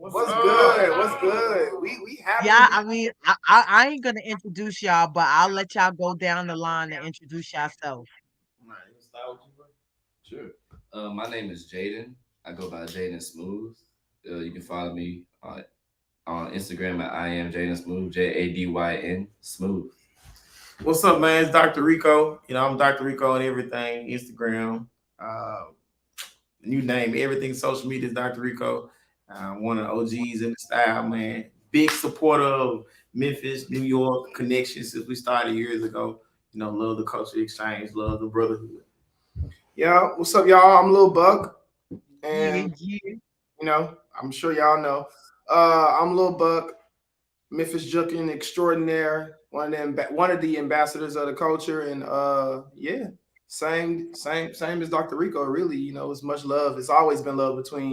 What's good? What's good? We happy to Yeah, be. I mean, I ain't gonna introduce y'all, but I'll let y'all go down the line and introduce yourself. All right, let's start with you, bro. Sure. My name is Jadyn. I go by Jadyn Smooth. You can follow me on Instagram at I am Jadyn Smooth, Jadyn Smooth. What's up, man? It's Dr. Rico. I'm Dr. Rico on everything, Instagram, uh, you name it, everything social media is Dr. Rico. One of the OGs in the style, man. Big supporter of Memphis, New York connections since we started years ago. Love the culture exchange, love the brotherhood. Yeah, what's up, y'all? I'm Lil Buck, Yeah, and yeah. I'm sure y'all know. I'm Lil Buck, Memphis Jukin extraordinaire, one of the ambassadors of the culture, and yeah, same as Dr. Rico. Really, it's much love. It's always been love between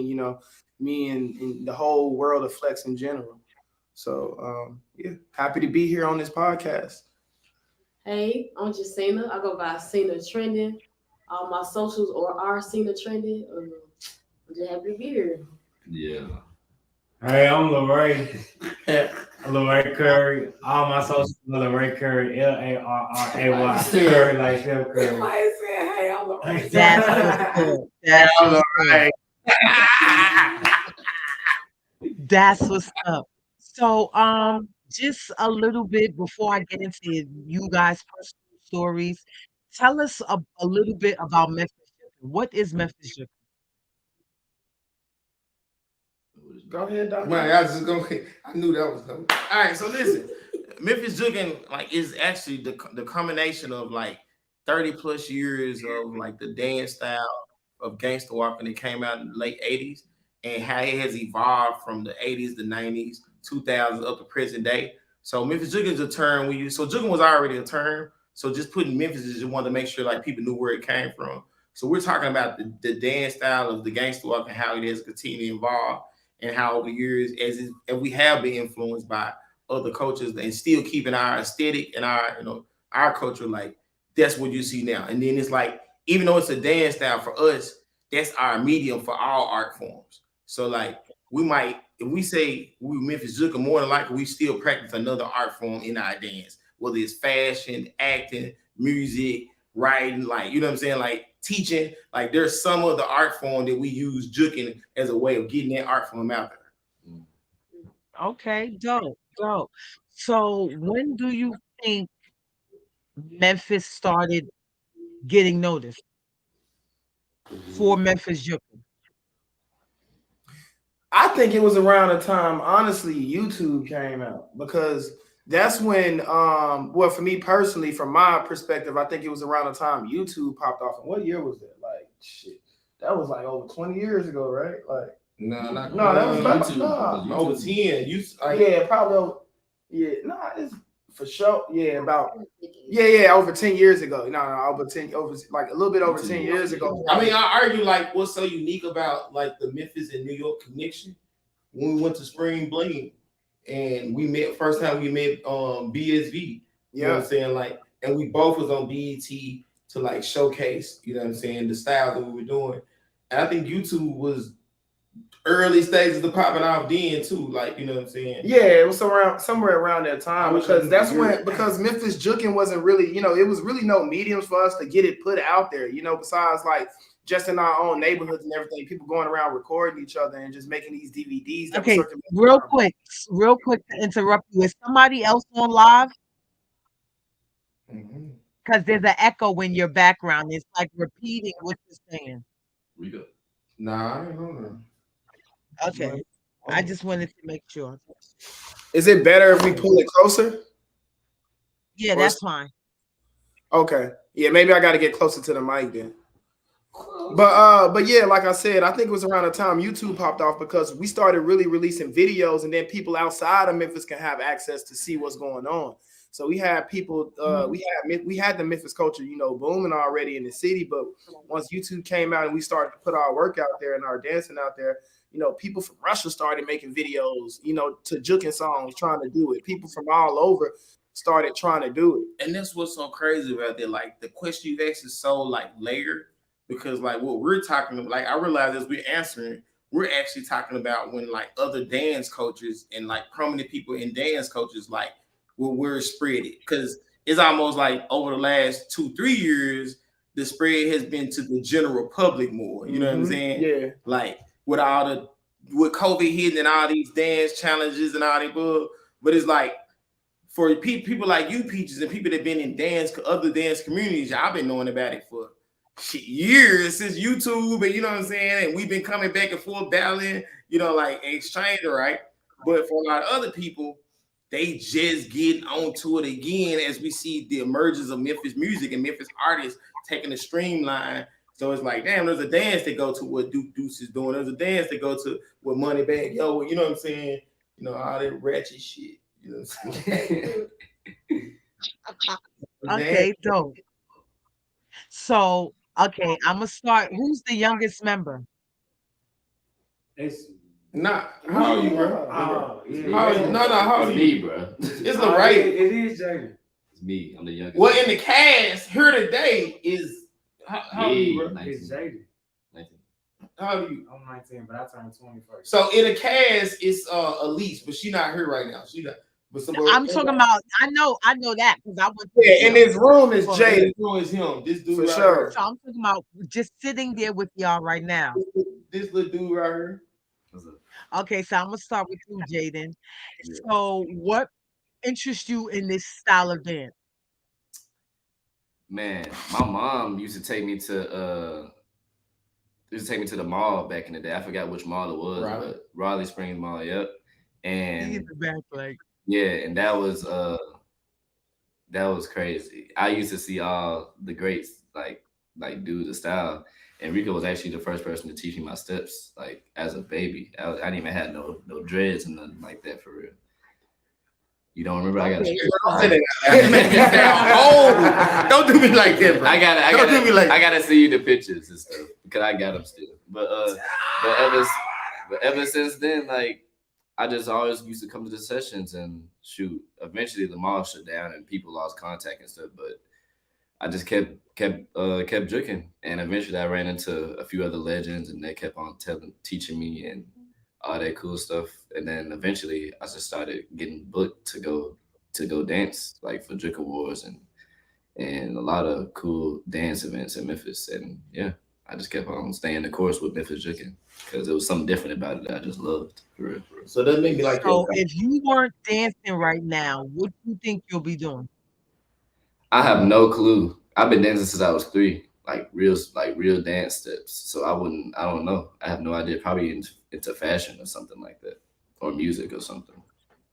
me and the whole world of Flex in general. So yeah, happy to be here on this podcast. Hey, I'm just Sina. I go by Sina Trending. All my socials or are Sina Trending. I'm just happy to be here. Yeah. Hey, I'm Lorray. Lorray Curry. All my socials are Lorray Curry. Larray Curry, like Steph Curry. Somebody said, hey, I'm Lorraine. That's what's up. That's All what's up. right. That's what's up. So, just a little bit before I get into you guys' personal stories, tell us a little bit about Memphis Shipping. What is Memphis Shipping? Go ahead, Dr. Man, I was just gonna. I knew that was coming. All right, so listen, Memphis Juggin is actually the combination of 30+ years of the dance style of gangster walking that came out in the late '80s and how it has evolved from the '80s, the '90s, 2000s up to present day. So Memphis Juggin is a term we use. So Juggin was already a term. So just putting Memphis is just wanted to make sure people knew where it came from. So we're talking about the dance style of the gangster walk and how it has continued to evolve and how over the years, and we have been influenced by other cultures and still keeping our aesthetic and our culture that's what you see now. And then it's even though it's a dance style for us, that's our medium for all art forms. So we might, if we say we Memphis Zuka, more than likely we still practice another art form in our dance, whether it's fashion, acting, music, writing, you know what I'm saying, teaching. There's some of the art form that we use juking as a way of getting that art form out there. Okay, dope, dope. So, when do you think Memphis started getting noticed for Memphis Shipping? I think it was around the time, honestly, YouTube came out because that's when, well, for me personally, from my perspective, I think it was around the time YouTube popped off. And what year was that? Shit, that was over 20 years ago, right? No, not No, that was YouTube. over 10. Yeah, probably. Yeah, nah, it's for sure. Yeah, yeah, over 10 years ago. No, over 10, over a little bit over 10 years ago. I mean, I argue what's so unique about the Memphis and New York connection when we went to Spring Bling and we met first time we met BSV. You know what I'm saying? And we both was on BET to showcase, you know what I'm saying, the style that we were doing. And I think YouTube was early stages of popping off then too, you know what I'm saying? Yeah, it was somewhere around that time because that's when Memphis Jukin wasn't really, it was really no mediums for us to get it put out there, besides just in our own neighborhoods and everything, people going around recording each other and just making these DVDs. Okay, real quick to interrupt you. Is somebody else on live? Because there's an echo in your background. It's repeating what you're saying. Rico. Nah, I don't know. Okay. I just wanted to make sure. Is it better if we pull it closer? Yeah, that's fine. Okay. Yeah, maybe I got to get closer to the mic then. But yeah, like I said, I think it was around the time YouTube popped off because we started really releasing videos, and then people outside of Memphis can have access to see what's going on. So we had people, we had the Memphis culture, booming already in the city. But once YouTube came out and we started to put our work out there and our dancing out there, people from Russia started making videos, to juking songs, trying to do it. People from all over started trying to do it. And that's what's so crazy about that. The question you asked is so layered because what we're talking about, I realize as we're answering, we're actually talking about when like other dance coaches and like prominent people in dance coaches like will word spread it, because it's almost like over the last 2-3 years the spread has been to the general public more. You know what I'm saying? Yeah. Like with COVID hitting and all these dance challenges and all that bull, but it's like for people like you, Peaches, and people that been in other dance communities, y'all been knowing about it for years since YouTube, and you know what I'm saying, and we've been coming back and forth battling, you know, like exchange, right? But for a lot of other people, they just getting onto it again as we see the emergence of Memphis music and Memphis artists taking the streamline. So it's like, damn, there's a dance to go to what Duke Deuce is doing. There's a dance to go to what Moneybagg Yo, you know what I'm saying? You know, all that ratchet shit. You know what I'm saying? Okay, dope. So, okay, I'm gonna start. Who's the youngest member? It's Nah, how old you, bro? oh yeah. How old you? No, how old It's you? me, bro. It's Oh, right. it is Jadyn. It's me. I'm the youngest. Well, in the cast here today is how old you, bro? 19. It's Jadyn. 19. How old you? I'm 19, but I turned 21st. So in the cast, it's Elise, but she not here right now. She not. But I'm talking about. I know that because I went. Yeah, in this room is Jay. Jadyn. Is him. This dude For right sure. So I'm talking about just sitting there with y'all right now. here. This little dude right here. What's up? Okay, so I'm gonna start with you, Jadyn. Yeah. So, what interests you in this style of dance? Man, my mom used to take me to the mall back in the day. I forgot which mall it was, Right. but Raleigh Springs Mall, yep. And In the back, like, yeah, and that was crazy. I used to see all the greats like do the style, and Rico was actually the first person to teach me my steps like as a baby. I didn't even have no dreads and nothing like that for real. You don't remember? I got okay, Don't do me like that, bro. Don't do me like I gotta see you the pictures and stuff because I got them still. But ever since then, like I just always used to come to the sessions and shoot. Eventually, the mall shut down and people lost contact and stuff. But I just kept drinking, and eventually I ran into a few other legends, and they kept on teaching me and all that cool stuff. And then eventually, I just started getting booked to go dance like for Drink Awards and a lot of cool dance events in Memphis. And yeah, I just kept on staying the course with Memphis Drinking because there was something different about it that I just loved. For real. So that made me like so if you weren't dancing right now, what do you think you'll be doing? I have no clue. I've been dancing since I was 3, like real dance steps. So I don't know. I have no idea. Probably into fashion or something like that, or music or something.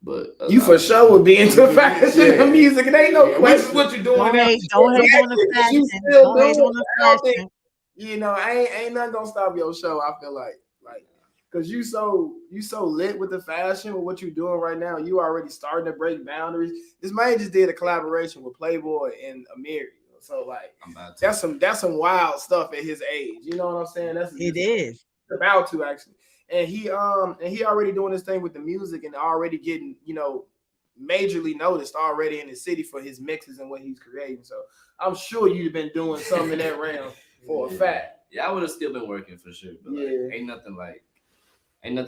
But You for sure would be into fashion and music. It ain't no Which is question. what you're doing Don't now. hate on the fashion. You still Don't hate doing on the it. I don't think- fashion. You know, ain't nothing gonna stop your show. I feel like, cause you so lit with the fashion with what you're doing right now. You already starting to break boundaries. This man just did a collaboration with Playboy and Amiri. So like, I'm about to. that's some wild stuff at his age. You know what I'm saying? It is. About to actually, and he already doing this thing with the music and already getting majorly noticed already in the city for his mixes and what he's creating. So I'm sure you've been doing something in that realm for a fact. Yeah, I would have still been working for sure, but like, Yeah. ain't nothing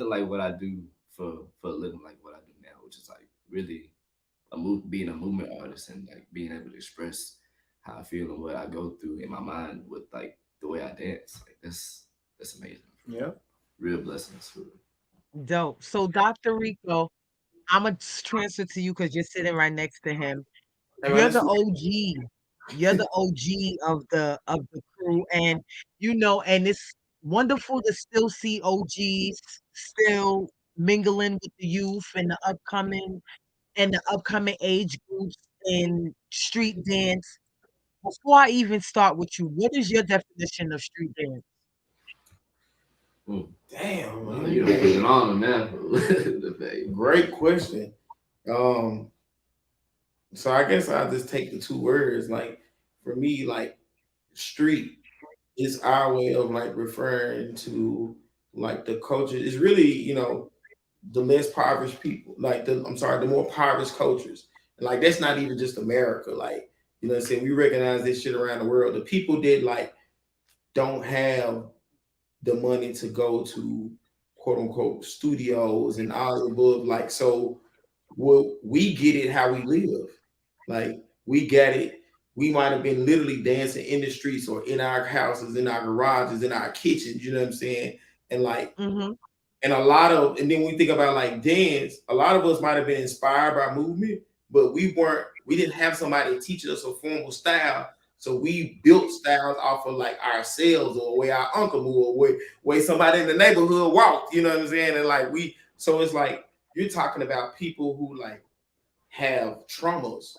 like what I do for a living, like what I do now, which is like really being a movement artist and like being able to express how I feel and what I go through in my mind with like the way I dance. Like that's amazing. Yeah. Real blessings for real. Dope. So, Dr. Rico, I'm gonna transfer to you because you're sitting right next to him. You're the OG. You're the OG of the crew, and and it's wonderful to still see OGs still mingling with the youth and the upcoming age groups in street dance. Before I even start with you, what is your definition of street dance? Damn, Well, man. you don't put it on now. Great question. So I guess I'll just take the 2 words. Like for me, like street is our way of like referring to like the culture. It's really, the less impoverished people, like the more impoverished cultures. And like that's not even just America. Like, you know what I'm saying? We recognize this shit around the world. The people that like don't have the money to go to quote unquote studios and all the above. Like, so we get it how we live. Like, we get it. We might have been literally dancing in the streets or in our houses, in our garages, in our kitchens, you know what I'm saying? And like, Mm-hmm. and a lot of, and then when we think about like dance, a lot of us might have been inspired by movement, but we didn't have somebody teaching us a formal style. So we built styles off of like ourselves or way our uncle moved or way somebody in the neighborhood walked, you know what I'm saying? And like so it's like you're talking about people who like have traumas,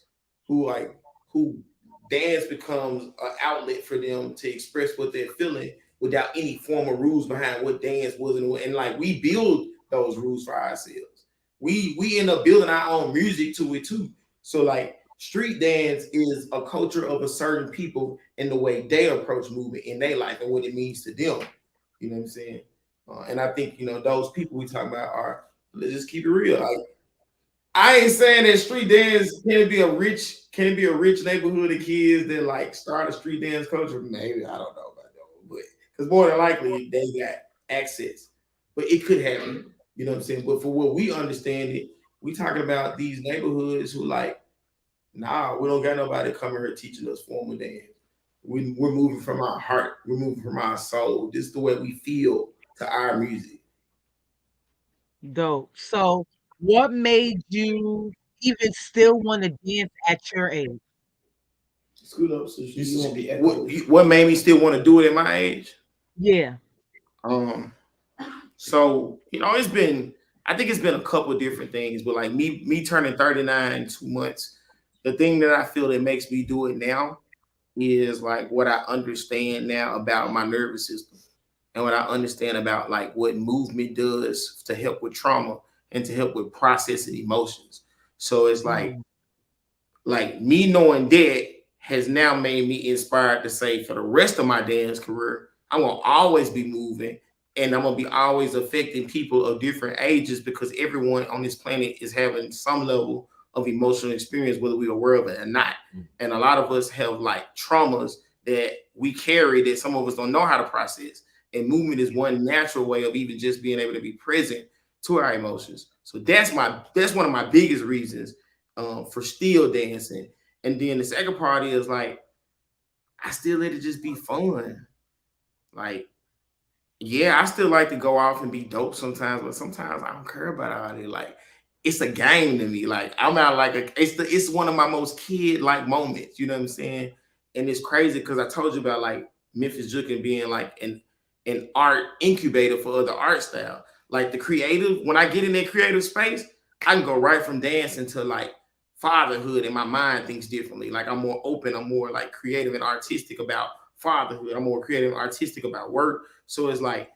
who dance becomes an outlet for them to express what they're feeling without any formal rules behind what dance was, and like we build those rules for ourselves. We end up building our own music to it too. So like street dance is a culture of a certain people and the way they approach movement in their life and what it means to them. You know what I'm saying? And I think those people we talk about are, let's just keep it real. Like, I ain't saying that street dance can be a rich neighborhood of kids that like start a street dance culture. Maybe I don't know about that, but because more than likely they got access. But it could happen, you know what I'm saying? But for what we understand it, we talking about these neighborhoods who like, nah, we don't got nobody coming here teaching us formal dance. We're moving from our heart, we're moving from our soul. This is the way we feel to our music. Dope. So, what made you even still want to dance at your age? Scoot up so you won't be What made me still want to do it at my age? Yeah. So I think it's been a couple of different things, but like me turning 39 in 2 months, the thing that I feel that makes me do it now is like what I understand now about my nervous system and what I understand about like what movement does to help with trauma and to help with processing emotions. So it's like me knowing that has now made me inspired to say for the rest of my dance career, I'm gonna always be moving and I'm gonna be always affecting people of different ages because everyone on this planet is having some level of emotional experience, whether we're aware of it or not. And a lot of us have like traumas that we carry that some of us don't know how to process. And movement is one natural way of even just being able to be present to our emotions. So that's one of my biggest reasons for still dancing. And then the second part is like, I still let it just be fun. Like, yeah, I still like to go off and be dope sometimes, but sometimes I don't care about all that. Like, it's a game to me. Like, I'm not like it's one of my most kid-like moments, you know what I'm saying? And it's crazy because I told you about like Memphis Jukin being like an art incubator for other art style. Like the creative, when I get in that creative space, I can go right from dancing to like fatherhood, and my mind thinks differently. Like I'm more open, I'm more like creative and artistic about fatherhood. I'm more creative and artistic about work. So it's like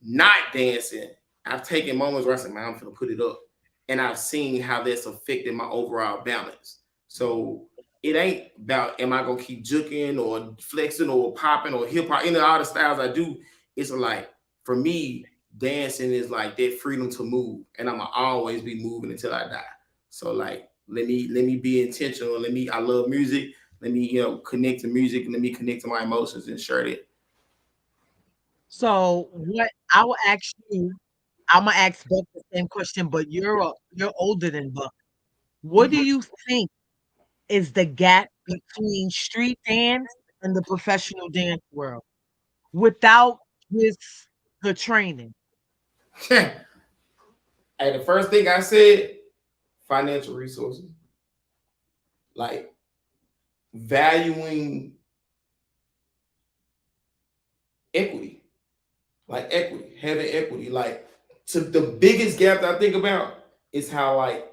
not dancing. I've taken moments where I said, man, I'm gonna put it up. And I've seen how that's affected my overall balance. So it ain't about am I gonna keep juking or flexing or popping or hip hop, all the styles I do. It's like for me, dancing is like that freedom to move, and I'm gonna always be moving until I die. So like let me be intentional. I love music. Let me connect to music and let me connect to my emotions and share it. So, what I will ask you, I'm gonna ask Buck the same question, but you're older than Buck. What do you think is the gap between street dance and the professional dance world without just the training? Hey, the first thing I said, financial resources. Like valuing equity. Like equity, having equity. Like to the biggest gap that I think about is how like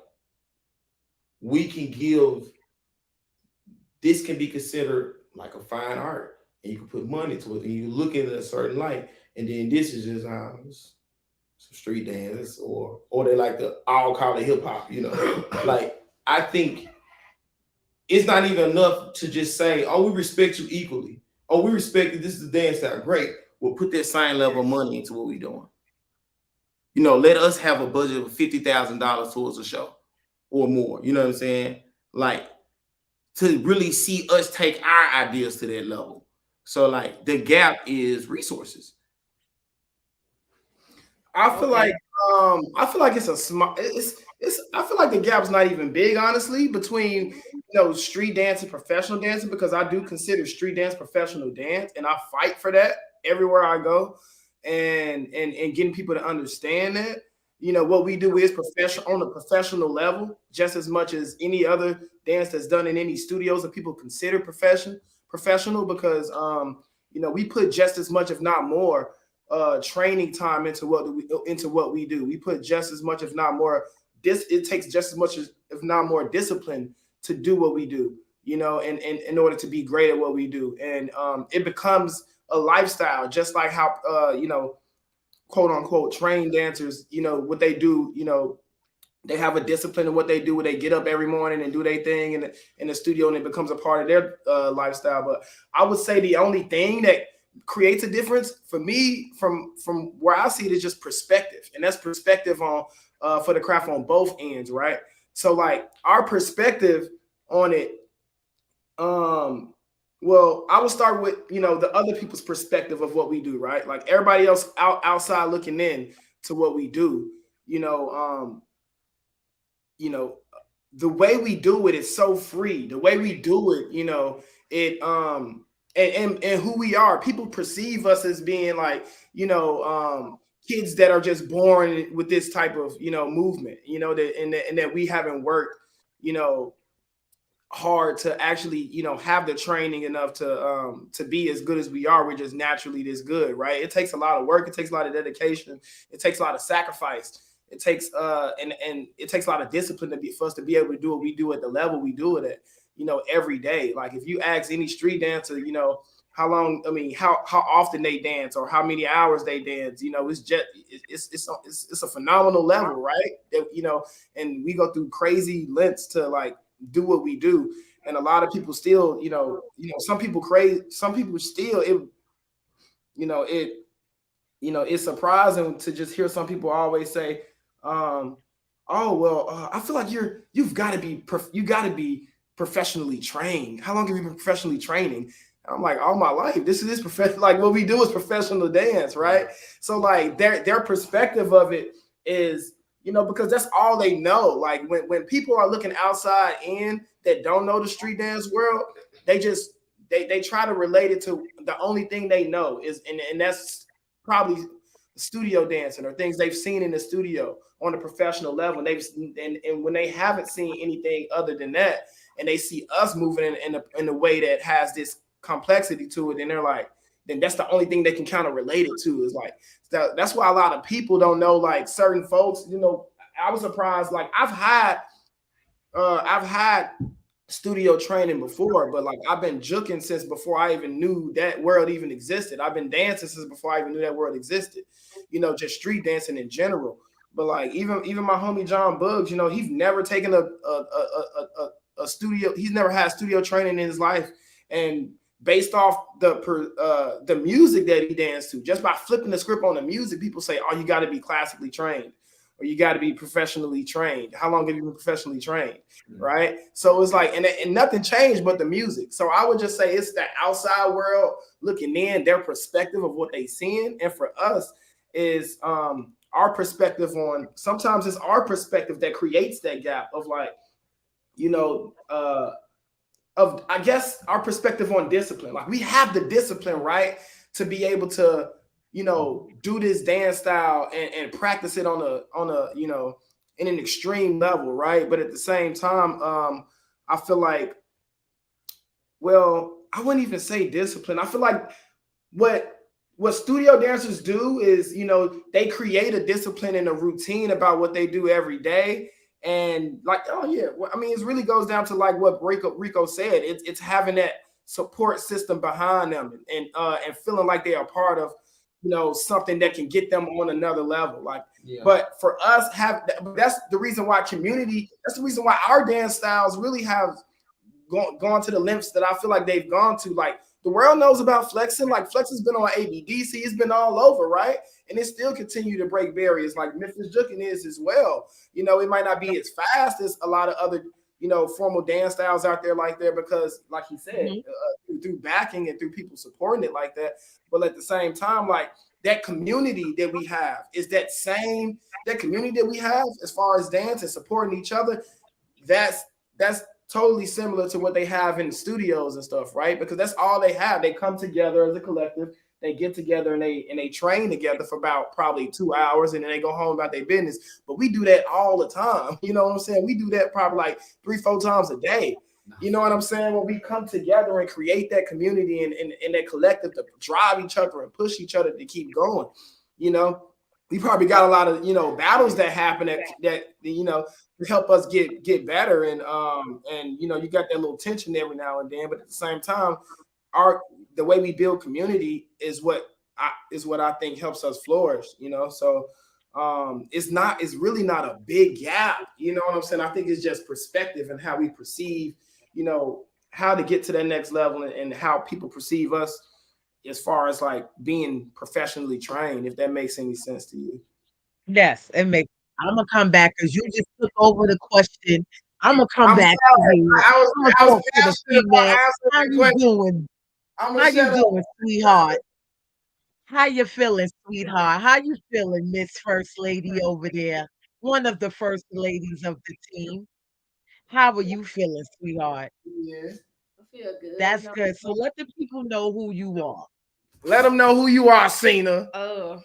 we can give this can be considered like a fine art. And you can put money to it and you look at it in a certain light. And then this is just some street dance or they like to all call it hip hop, Like I think it's not even enough to just say, oh, we respect you equally. Oh, we respect that this is a dance style. Great. We'll put that same level of money into what we're doing. Let us have a budget of $50,000 towards a show or more. You know what I'm saying? Like to really see us take our ideas to that level. So like the gap is resources. I feel Okay. like I feel like it's a small it's I feel like the gap's not even big, honestly, between street dance and professional dancing, because I do consider street dance professional dance, and I fight for that everywhere I go, and getting people to understand that. What we do is professional on a professional level, just as much as any other dance that's done in any studios that people consider professional, because we put just as much, if not more, training time into what we do. We put just as much, if not more. It takes just as much, if not more, discipline to do what we do. And in order to be great at what we do, and it becomes a lifestyle, just like how quote unquote trained dancers, what they do, they have a discipline in what they do, where they get up every morning and do their thing in the studio, and it becomes a part of their lifestyle. But I would say the only thing that creates a difference for me, from where I see it, is just perspective, and that's perspective on for the craft on both ends, right? So like our perspective on it, well, I will start with the other people's perspective of what we do, right? Like everybody else outside looking in to what we do, you know, you know, the way we do it is so free. The way we do it, it and who we are. People perceive us as being like, kids that are just born with this type of, movement, and that we haven't worked, hard to actually, have the training enough to be as good as we are. We're just naturally this good, right? It takes a lot of work, it takes a lot of dedication, it takes a lot of sacrifice. It takes and it takes a lot of discipline for us to be able to do what we do at the level we do it at, every day. Like if you ask any street dancer, how long, how often they dance or how many hours they dance, it's just it's a phenomenal level, right? That, and we go through crazy lengths to like do what we do. And a lot of people still, some people still it's surprising to just hear some people always say, oh well, I feel like you've got to be professionally trained. How long have you been professionally training? And I'm like, all my life. This is professional. Like what we do is professional dance, right? So like their perspective of it is, because that's all they know. Like when people are looking outside in that don't know the street dance world, they try to relate it to the only thing they know is, and that's probably studio dancing or things they've seen in the studio on a professional level. And when they haven't seen anything other than that, and they see us moving in a way that has this complexity to it, and they're like, then that's the only thing they can kind of relate it to. Is like that's why a lot of people don't know, like certain folks. I was surprised. Like I've had studio training before, but like I've been juking since before I even knew that world even existed. I've been dancing since before I even knew that world existed, just street dancing in general. But like even my homie John Buggs, he's never taken a studio, he's never had studio training in his life. And based off the music that he danced to, just by flipping the script on the music, people say, oh, you got to be classically trained, or you got to be professionally trained. How long have you been professionally trained? Right. So it's like, and nothing changed but the music. So I would just say it's the outside world looking in, their perspective of what they seeing. And for us is our perspective on, sometimes it's our perspective that creates that gap of like, of, I guess, our perspective on discipline. Like we have the discipline, right, to be able to, do this dance style and practice it on a in an extreme level, right? But at the same time, I feel like, well, I wouldn't even say discipline. I feel like what studio dancers do is, they create a discipline and a routine about what they do every day. And like, oh yeah, well, it really goes down to like what Rico said. It's having that support system behind them and feeling like they are part of, something that can get them on another level. Like, but for us, that's the reason why that's the reason why our dance styles really have gone to the lengths that I feel like they've gone to. Like the world knows about flexing. Like flexing's been on ABDC, it's been all over, right? And it still continue to break barriers, like Memphis Jukin is as well. It might not be as fast as a lot of other, formal dance styles out there like that, because like he said, through backing and through people supporting it like that. But at the same time, like that community that we have is that community that we have as far as dance and supporting each other. That's totally similar to what they have in the studios and stuff, right? Because that's all they have. They come together as a collective. They get together and they train together for about probably 2 hours, and then they go home about their business. But we do that all the time. You know what I'm saying? We do that probably like 3-4 times a day. You know what I'm saying? When we come together and create that community and that collective to drive each other and push each other to keep going, you know, we probably got a lot of, you know, battles that happen that you know, help us get better. And you know, you got that little tension every now and then, but at the same time, the way we build community is what I think helps us flourish, you know. So it's really not a big gap, you know what I'm saying? I think it's just perspective and how we perceive, you know, how to get to that next level and how people perceive us as far as like being professionally trained, if that makes any sense to you. Yes, it makes. I'm gonna come back because you just took over the question. I'm gonna come I'm back sorry. to you. I I'm gonna was talk to the passionate about female. answering How the you question. doing? I'm How gonna you shut up. doing, sweetheart? How you feeling, sweetheart? How you feeling, Miss First Lady over there? One of the first ladies of the team. How are you feeling, sweetheart? Yeah. I feel good. That's You know? good. So let the people know who you are. Let them know who you are, Sina. Well,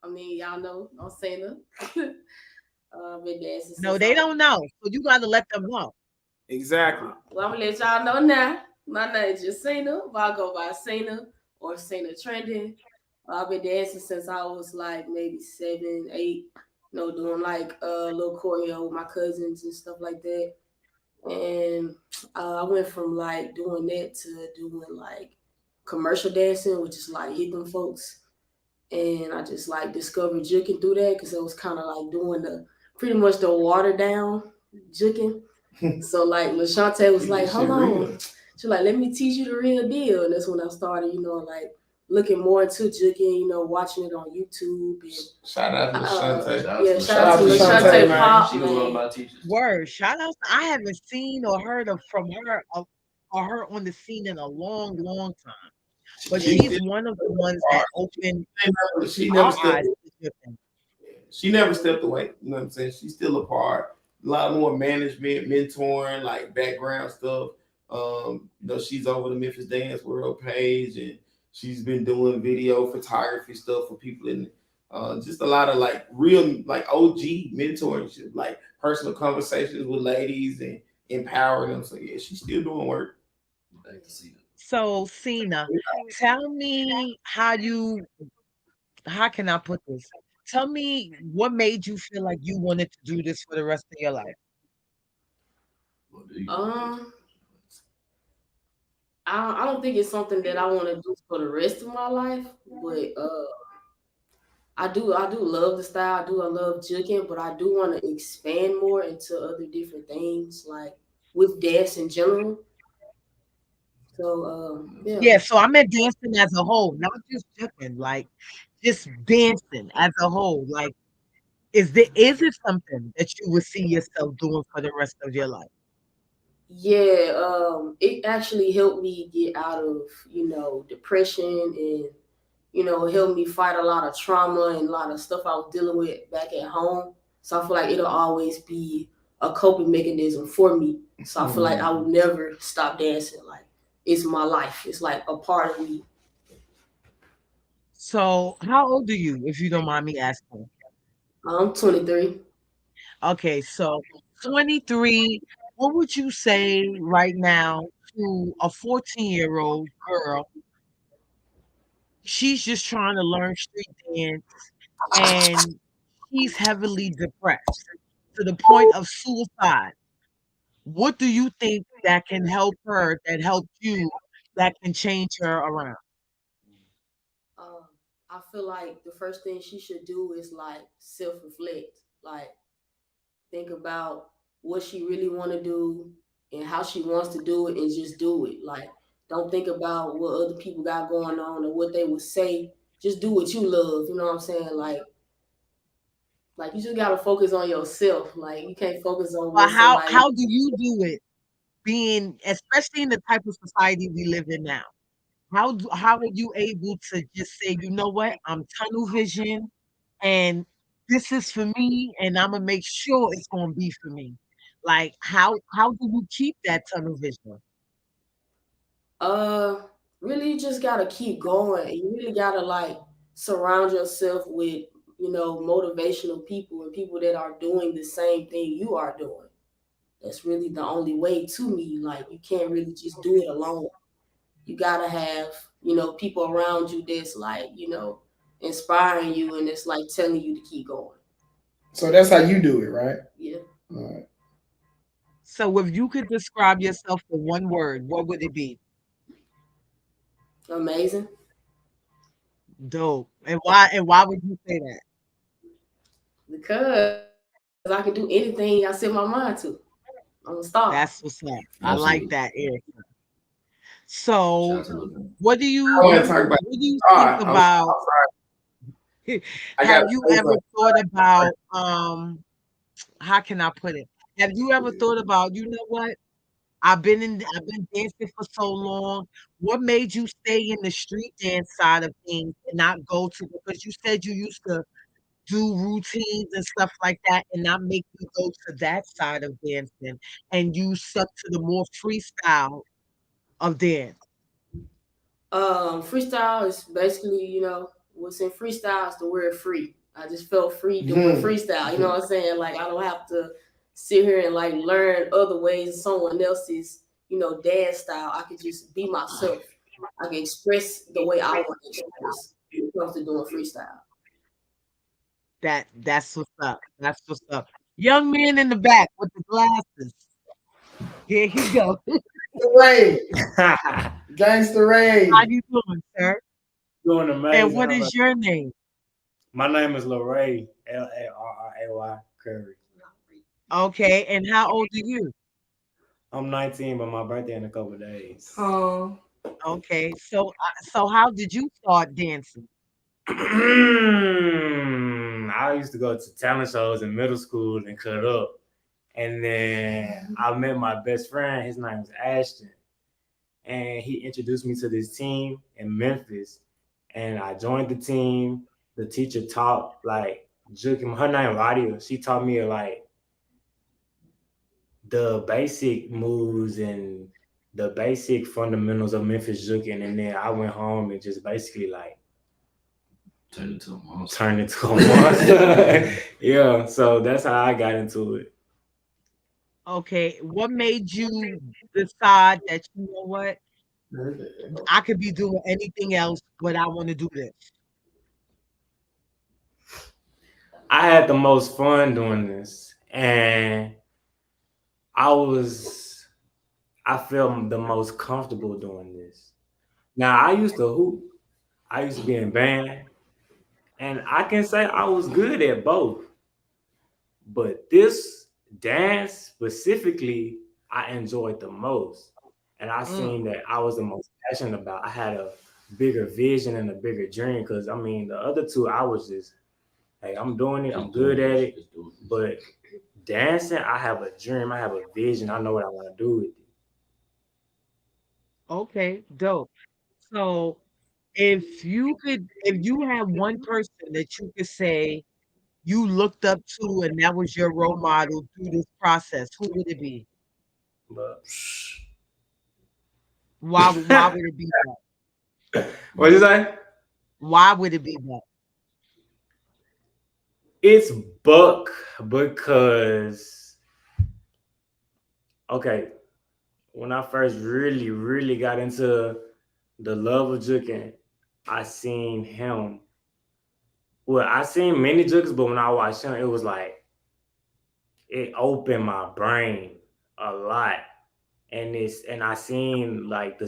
I mean, y'all know I'm Sina. Been dancing No, since they don't know. So you gotta let them know. Exactly. Well, I'm gonna let y'all know now. My name is just Sina, but I go by Sina or Sina Trending. I've been dancing since I was like maybe 7, 8. You know, doing like little choreo with my cousins and stuff like that. And I went from like doing that to doing like commercial dancing, which is like hitting folks. And I just like discovered juking through that because it was kind of like doing the pretty much the watered down juking. So like LaShante was like, hold on. She like, let me teach you the real deal. And that's when I started, you know, like looking more into juking, you know, watching it on YouTube. And Shout out to Shante. yeah, shout out to LaShante, LaShante man. Pop, She was one of man. my teachers. Word. Shout out. I haven't seen or heard of from her or her on the scene in a long, long time. But she's one of the ones that opened She never our stepped. eyes to juking. She never stepped away. You know what I'm saying? She's still a part. A lot more management, mentoring, like background stuff. You know, she's over the Memphis Dance World page, and she's been doing video photography stuff for people in just a lot of like real like OG mentoring, like personal conversations with ladies and empowering them. So yeah, she's still doing work. Back to Sina. So Sina, tell me how can I put this? Tell me what made you feel like you wanted to do this for the rest of your life. What do you I don't think it's something that I want to do for the rest of my life, but I do love the style. I love juking, but I do want to expand more into other different things, like with dance in general. So yeah. Yeah, so I meant dancing as a whole, not just juking, like just dancing as a whole. Like, is it something that you would see yourself doing for the rest of your life? Yeah, it actually helped me get out of, you know, depression and, you know, helped me fight a lot of trauma and a lot of stuff I was dealing with back at home. So I feel like it'll always be a coping mechanism for me. So I feel like I would never stop dancing. Like it's my life. It's like a part of me. So, how old are you, if you don't mind me asking? I'm 23. Okay, so 23, what would you say right now to a 14-year-old girl? She's just trying to learn street dance and she's heavily depressed to the point of suicide. What do you think that can help her, that helped you, that can change her around? Um, I feel like the first thing she should do is like self-reflect. Like think about what she really want to do and how she wants to do it and just do it. Like don't think about what other people got going on or what they would say. Just do what you love. You know what I'm saying? Like you just gotta focus on yourself. Like you can't focus on Or what somebody. how do you do it? being, especially in the type of society we live in now, how are you able to just say, you know what, I'm tunnel vision, and this is for me, and I'm gonna make sure it's gonna be for me. Like, how do you keep that tunnel vision? Uh, really, you just gotta keep going. And you really gotta like surround yourself with motivational people and people that are doing the same thing you are doing. That's really the only way to me. Like you can't really just do it alone. You gotta have people around you that's like inspiring you and it's like telling you to keep going. So that's how you do it, right? Yeah, All right. So if you could describe yourself in one word, what would it be? amazing. Dope. And why would you say that? Because I can do anything I set my mind to. I'm a star. That's what's up. I like Absolutely. that answer. Shout So out to Lil what do I you want to talk about. what do you All think right, I'm about sorry. I got have to you say ever something. thought about how can I put it? Have you ever thought about, you know what? I've been dancing for so long. What made you stay in the street dance side of things and not go to, because you said you used to do routines and stuff like that and not make you go to that side of dancing and you stuck to the more freestyle of dance. Freestyle is basically, what's in freestyle is the word free. I just felt free doing Mhm. freestyle. You know what I'm saying? Like I don't have to sit here and like learn other ways of someone else's, dance style. I could just be myself. I can express the way I want to express when it comes to doing freestyle. That's what's up. That's what's up. Young man in the back with the glasses. Here he go. Ray, Doing Gangster Ray. How you doing, sir? And amazing. what How about is your name? my name is Larray, Larray Curry. Okay, and how old are you? I'm 19, but my birthday in a couple of days. Um, Okay, so how did you start dancing? I used to go to talent shows in middle school and cut up. And then I met my best friend. His name was Ashton. And he introduced me to this team in Memphis. And I joined the team. The teacher taught like juking. Her name Radia. She taught me like the basic moves and the basic fundamentals of Memphis juking. And then I went home and just basically like Turned into a monster. turned into a monster. Yeah, so that's how I got into it. Okay, what made you decide that, you know what, I could be doing anything else, but I want to do this? I had the most fun doing this, and I was I felt the most comfortable doing this. Now I used to hoop, I used to be in band, and I can say I was good at both. But this dance specifically, I enjoyed the most. And I Mm, seen that I was the most passionate about. I had a bigger vision and a bigger dream. Cause I mean the other two I was just, hey, I'm doing it, I'm Just good doing at this. it. Just doing this. But dancing, I have a dream, I have a vision, I know what I want to do with it. okay, dope. So if you had one person that you could say you looked up to and that was your role model through this process, who would it be? But Why would it be that? what you say? Why would it be that? It's Buck because okay, when I first really got into the love of juking, I seen him. Well, I seen many jukers, but when I watched him, it was like it opened my brain a lot, and I seen like the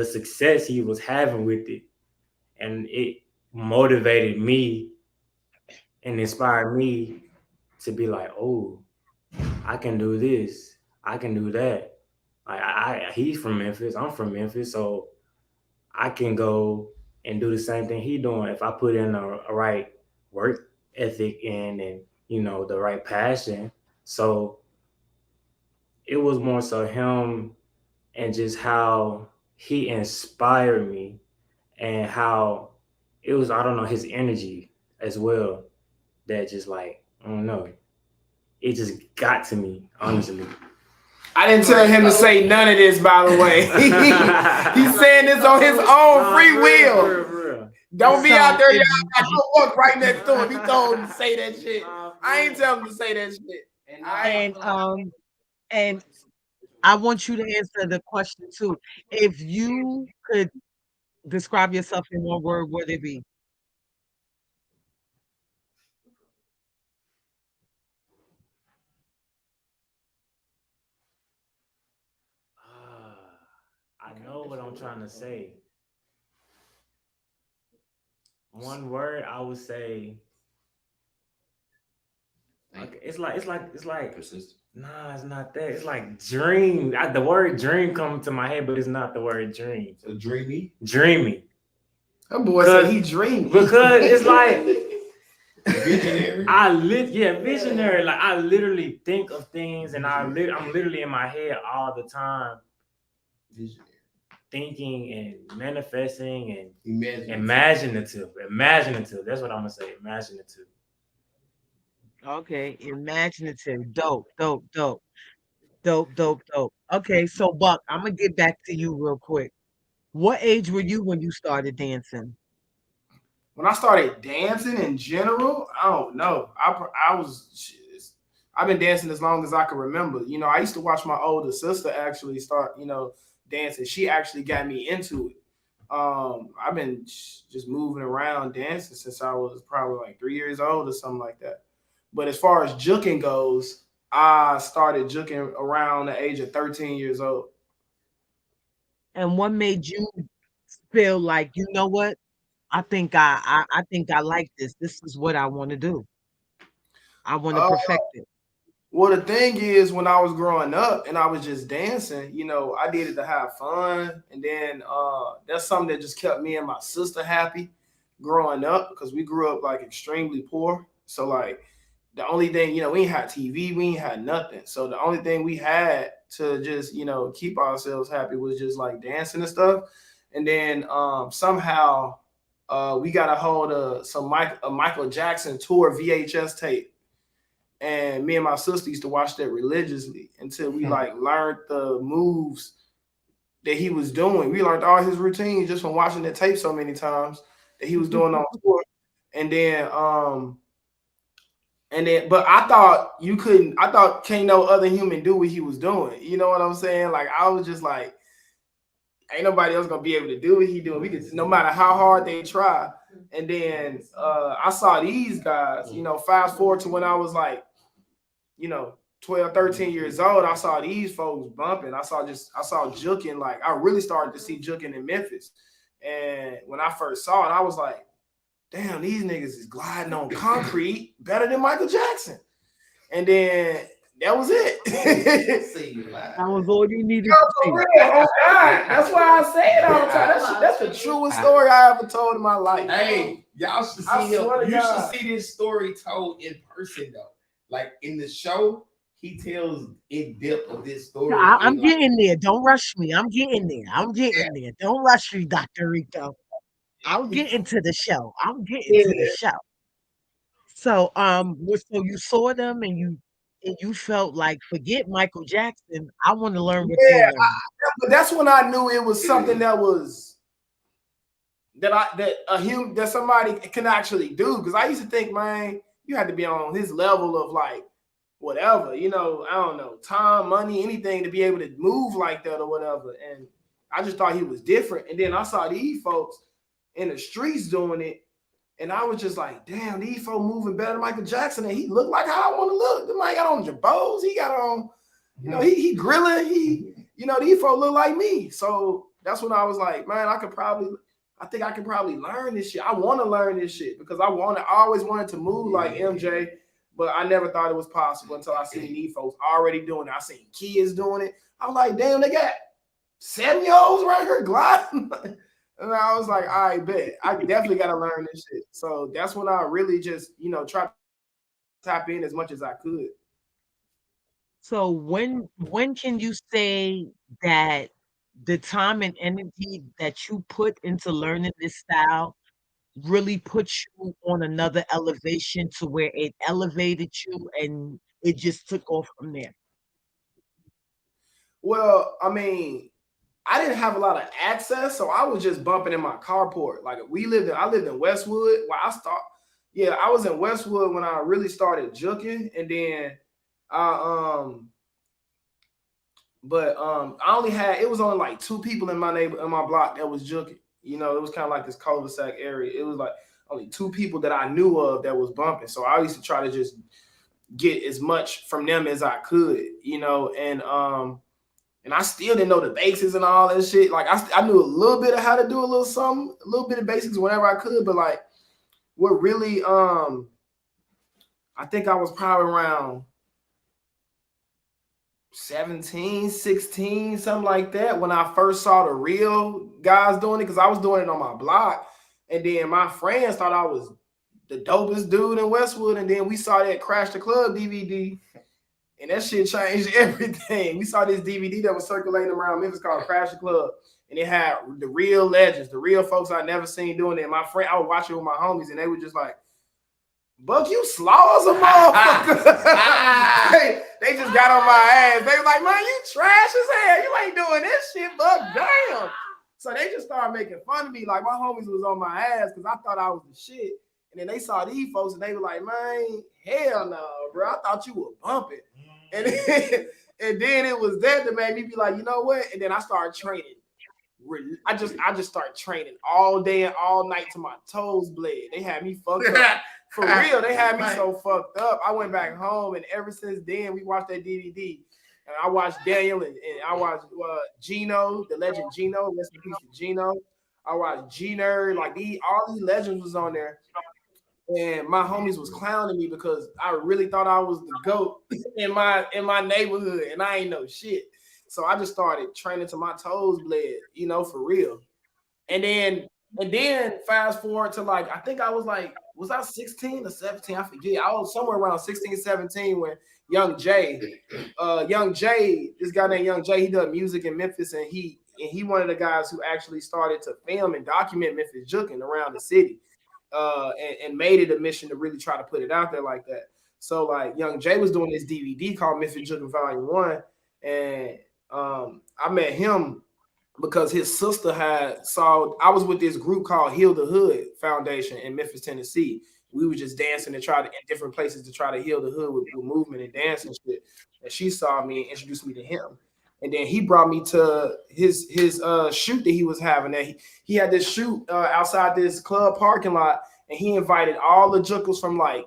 success he was having with it, and it motivated me and inspired me to be like, oh, I can do this, I can do that. Like he's from Memphis, I'm from Memphis, so I can go and do the same thing he doing if I put in a right work ethic in and the right passion. So it was more so him and just how he inspired me and how it was, I don't know, his energy as well that just like, I don't know, it just got to me, honestly. I didn't tell him to say none of this, by the way. He's saying this on his own free will. For real. Don't be out there, y'all. I go walk right next to him. He told him to say that shit. I ain't tell him to say that shit. And I want you to answer the question too. If you could describe yourself in one word, what would it be? I know what I'm trying to say. One word I would say. Okay, it's like persistent. nah, it's not that. It's like dream. The word dream comes to my head, but it's not the word dream. So dreamy. Dreamy. That boy said he dreamed. Because it's like Visionary. visionary. Like I literally think of things, and I'm literally in my head all the time, Visionary. thinking and manifesting and Imaginative. imaginative. That's what I'm gonna say. Imaginative. Okay, imaginative. Dope, dope, dope, dope, dope, dope. Okay, so Buck, I'm gonna get back to you real quick. What age were you when you started dancing? When I started dancing in general, I don't know. I've been dancing as long as I can remember. You know, I used to watch my older sister actually start, dancing. She actually got me into it. I've been just moving around dancing since I was probably like 3 years old or something like that. But as far as juking goes, I started juking around the age of 13 years old. And what made you feel like, you know what? I think I like this. This is what I want to do. I want to Uh, perfect it. well, the thing is, when I was growing up and I was just dancing, I did it to have fun. And then that's something that just kept me and my sister happy growing up because we grew up like extremely poor. So like the only thing, we ain't had TV, we ain't had nothing. So the only thing we had to just, keep ourselves happy was just like dancing and stuff. And then somehow we got a hold of a Michael Jackson tour VHS tape. And me and my sister used to watch that religiously until we like learned the moves that he was doing. We learned all his routines just from watching that tape so many times that he was doing on tour. And then but I thought can't no other human do what he was doing. You know what I'm saying? Like I was just like, ain't nobody else gonna be able to do what he doing. We could, no matter how hard they try. And then I saw these guys, fast forward to when I was like, 12, 13 years old, I saw these folks bumping. I saw juking. Like I really started to see juking in Memphis. And when I first saw it, I was like, damn, these niggas is gliding on concrete better than Michael Jackson. And then that was it. That was all you needed Yo, to see. for real, oh God. That's why I say it all the time. That's the truest story I ever told in my life. Hey, y'all should I see him. swear to You God. should see this story told in person though. Like in the show, he tells in depth of this story. I'm getting there. Don't rush me. I'm getting there. Don't rush me, Dr. Rico. I'm getting to the show. So, so you saw them and you felt like forget Michael Jackson. I want to learn what they Yeah, learned. but that's when I knew it was something that was that somebody can actually do. Because I used to think, man, you had to be on his level of like whatever, I don't know, time, money, anything to be able to move like that or whatever. And I just thought he was different. And then I saw these folks in the streets doing it. And I was just like, damn, these folks moving better than Michael Jackson. And he looked like how I want to look. The man got on jabos. He got on, he grilling. These folks look like me. So that's when I was like, man, I think I can probably learn this shit. I want to learn this shit because I always wanted to move like MJ, but I never thought it was possible until I seen these folks already doing it. I seen kids doing it. I was like, damn, they got 7-year-olds right here gliding. And I was like, I bet. I definitely got to learn this shit. So that's when I really just, tried to tap in as much as I could. So when can you say that the time and energy that you put into learning this style really put you on another elevation to where it elevated you and it just took off from there? Well, I mean, I didn't have a lot of access, so I was just bumping in my carport. Like I lived in Westwood. I was in Westwood when I really started juking, and then I I only had it was only like 2 people in my block that was juking. You know, it was kind of like this cul-de-sac area. It was like only 2 people that I knew of that was bumping. So I used to try to just get as much from them as I could, you know, and I still didn't know the basics and all that shit. Like I knew a little bit of how to do a little something, a little bit of basics whenever I could, but like what really I think I was probably around 17, 16, something like that when I first saw the real guys doing it, because I was doing it on my block. And then my friends thought I was the dopest dude in Westwood. And then we saw that Crash the Club DVD, and that shit changed everything. We saw this DVD that was circulating around Memphis called Crash the Club, and it had the real legends, the real folks I never seen doing it. And my friend, I would watch it with my homies, and they were just like, Buck, you slaw as a motherfucker. they just got on my ass. They were like, man, you trash as hell. You ain't doing this shit, Buck. Damn. So they just started making fun of me. Like, my homies was on my ass because I thought I was the shit. And then they saw these folks and they were like, man, hell no, bro. I thought you were bumping. And then it was that made me be like, you know what? And then I started training. I just started training all day and all night till my toes bled. They had me fucked up. For real, they had me so fucked up. I went back home, and ever since then, we watched that DVD. And I watched Daniel, and I watched Gino, the legend Gino. Rest in peace to Gino. I watched G-Nerd. Like, all these legends was on there. And my homies was clowning me because I really thought I was the GOAT in my neighborhood, and I ain't know shit. So I just started training till my toes bled, you know, for real. And then fast forward to like, I think I was like, was I 16 or 17? I forget. I was somewhere around 16, 17 when Young Jay, this guy named Young Jay, he does music in Memphis, and he one of the guys who actually started to film and document Memphis juking around the city, and made it a mission to really try to put it out there like that. So like Young Jay was doing this DVD called Memphis Juking Volume 1, and I met him because his sister I was with this group called Heal the Hood Foundation in Memphis, Tennessee. We were just dancing and in different places to try to heal the hood with movement and dance and shit. And she saw me and introduced me to him. And then he brought me to his shoot that he was having. That he had this shoot outside this club parking lot, and he invited all the juckers from like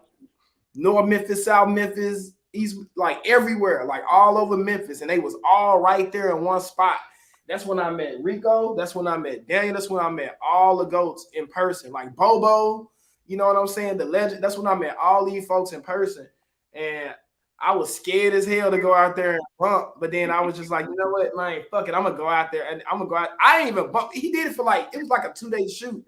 North Memphis, South Memphis, East, like everywhere, like all over Memphis, and they was all right there in one spot. That's when I met Rico. That's when I met Daniel. That's when I met all the GOATs in person, like Bobo. You know what I'm saying? The legend. That's when I met all these folks in person, and I was scared as hell to go out there and bump. But then I was just like, you know what, man, fuck it. I'm gonna go out there and I'm gonna go out. I ain't even bump. He did it for like, it was like a 2-day shoot.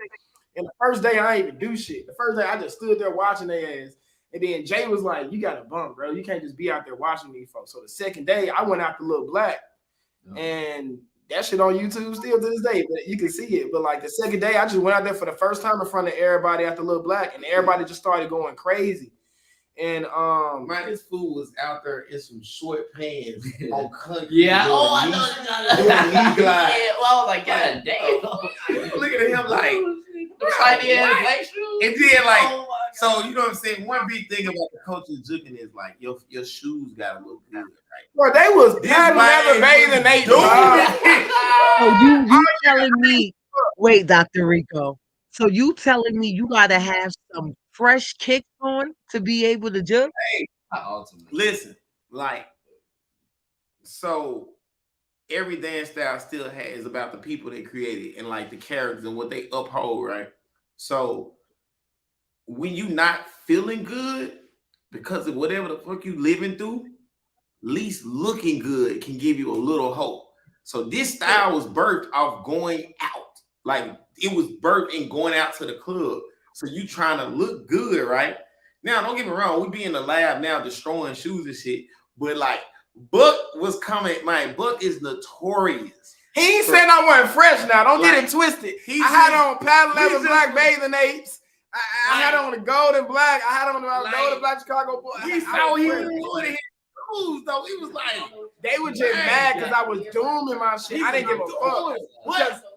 And the first day I ain't even do shit. The first day I just stood there watching their ass. And then Jay was like, you gotta bump, bro. You can't just be out there watching these folks. So the second day I went out to Little Black, and that shit on YouTube still to this day, but you can see it. But like the second day, I just went out there for the first time in front of everybody at the Little Black, and everybody just started going crazy. And man, this fool was out there in some short pants on country. Yeah, I know. Doing knee glide. Yeah, well, I was like, God damn. Looking at him like, Tiny ass black shoes. and then like, so you know what I'm saying? One big thing about the culture of juking is like your shoes gotta look good, right? bro, they was never bathing they So you telling me, wait, Dr. Rico. So you telling me you gotta have some fresh kicks on to be able to jug? Listen, like, so every dance style still has about the people they created and like the characters and what they uphold, right? So when you not feeling good because of whatever the fuck you living through, least looking good can give you a little hope. So this style was birthed off going out. Like it was birthed in going out to the club. So you trying to look good, right? Now, don't get me wrong, we be in the lab now destroying shoes and shit, but like Buck was coming. Man, Buck is notorious. He ain't saying I wasn't fresh now. Don't get it twisted. He I had just- on paddle we leather just- black bathing apes. I had on the golden black. I had on the Like, golden black Chicago boy. We saw he was doing his moves though. He was like, They were just mad because I was dooming my shit. I didn't give a fuck.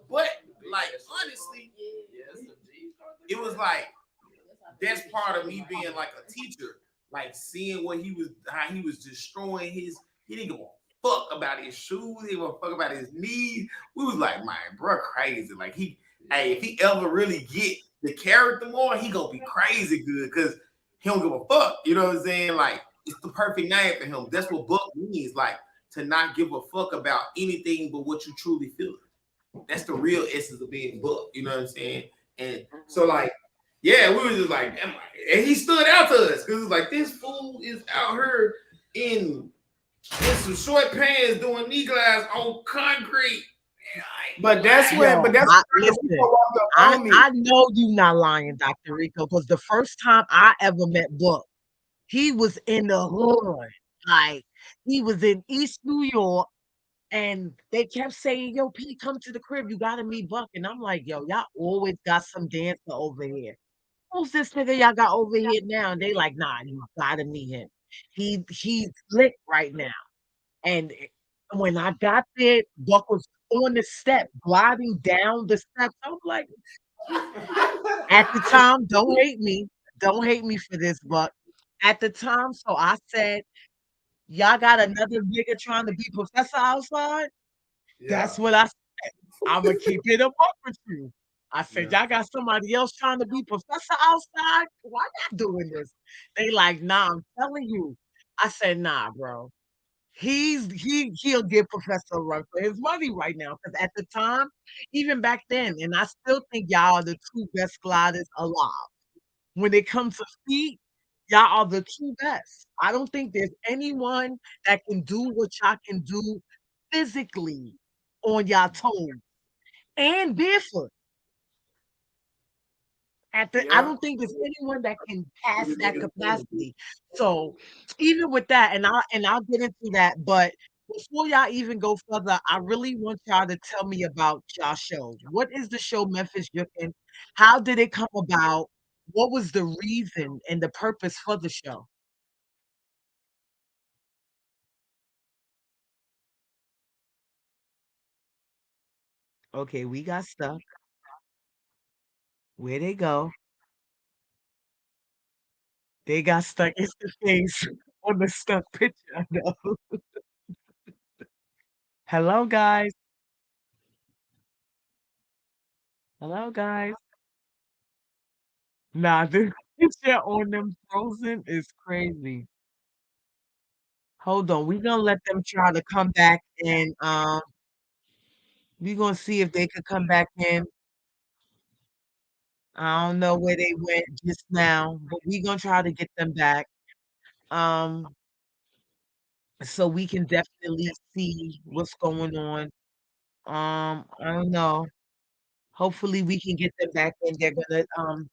But like honestly, it was like that's part of me being like a teacher, like seeing what how he was destroying his. He didn't give a fuck about his shoes. He didn't give a fuck about his knees. We was like, man, bro, crazy. Like if he ever really get the character more, he gonna be crazy good because he don't give a fuck. You know what I'm saying? Like it's the perfect name for him. That's what Buck means. Like to not give a fuck about anything but what you truly feel. That's the real essence of being Buck. You know what I'm saying? And so like, yeah, we were just like, and he stood out to us because it's like this fool is out here in some short pants doing knee glides on concrete. But that's when. But that's listen. I know you not lying, Dr. Rico, because the first time I ever met Buck, he was in the hood. Like he was in East New York, and they kept saying, "Yo, Pete, come to the crib. You gotta meet Buck." And I'm like, "Yo, y'all always got some dancer over here. Who's this nigga y'all got over here now?" And they like, "Nah, you gotta meet him. He's lit right now." And when I got there, Buck was on the step, gliding down the steps. I'm like, at the time, don't hate me. Don't hate me for this, Buck. At the time, so I said, y'all got another nigga trying to be professor outside? That's what I said. I'm going to keep it a buck with you. I said, y'all got somebody else trying to be professor outside? Why y'all doing this? They like, nah, I'm telling you. I said, nah, bro. He'll give Professor a run for his money right now. Because at the time, even back then, and I still think y'all are the two best gliders alive. When it comes to feet, y'all are the two best. I don't think there's anyone that can do what y'all can do physically on y'all toes and barefoot. I don't think there's anyone that can pass that capacity. So even with that, and I'll get into that, but before y'all even go further, I really want y'all to tell me about y'all show. What is the show Memphis Jukin? How did it come about? What was the reason and the purpose for the show? Okay, we got stuck. Where they go? They got stuck. It's the face on the stuck picture. I know. Hello, guys. Hello, guys. Nah, this picture on them frozen is crazy. Hold on, we gonna let them try to come back and we gonna see if they could come back in. I don't know where they went just now, but we gonna try to get them back. Um, so we can definitely see what's going on. I don't know. Hopefully we can get them back in. They're gonna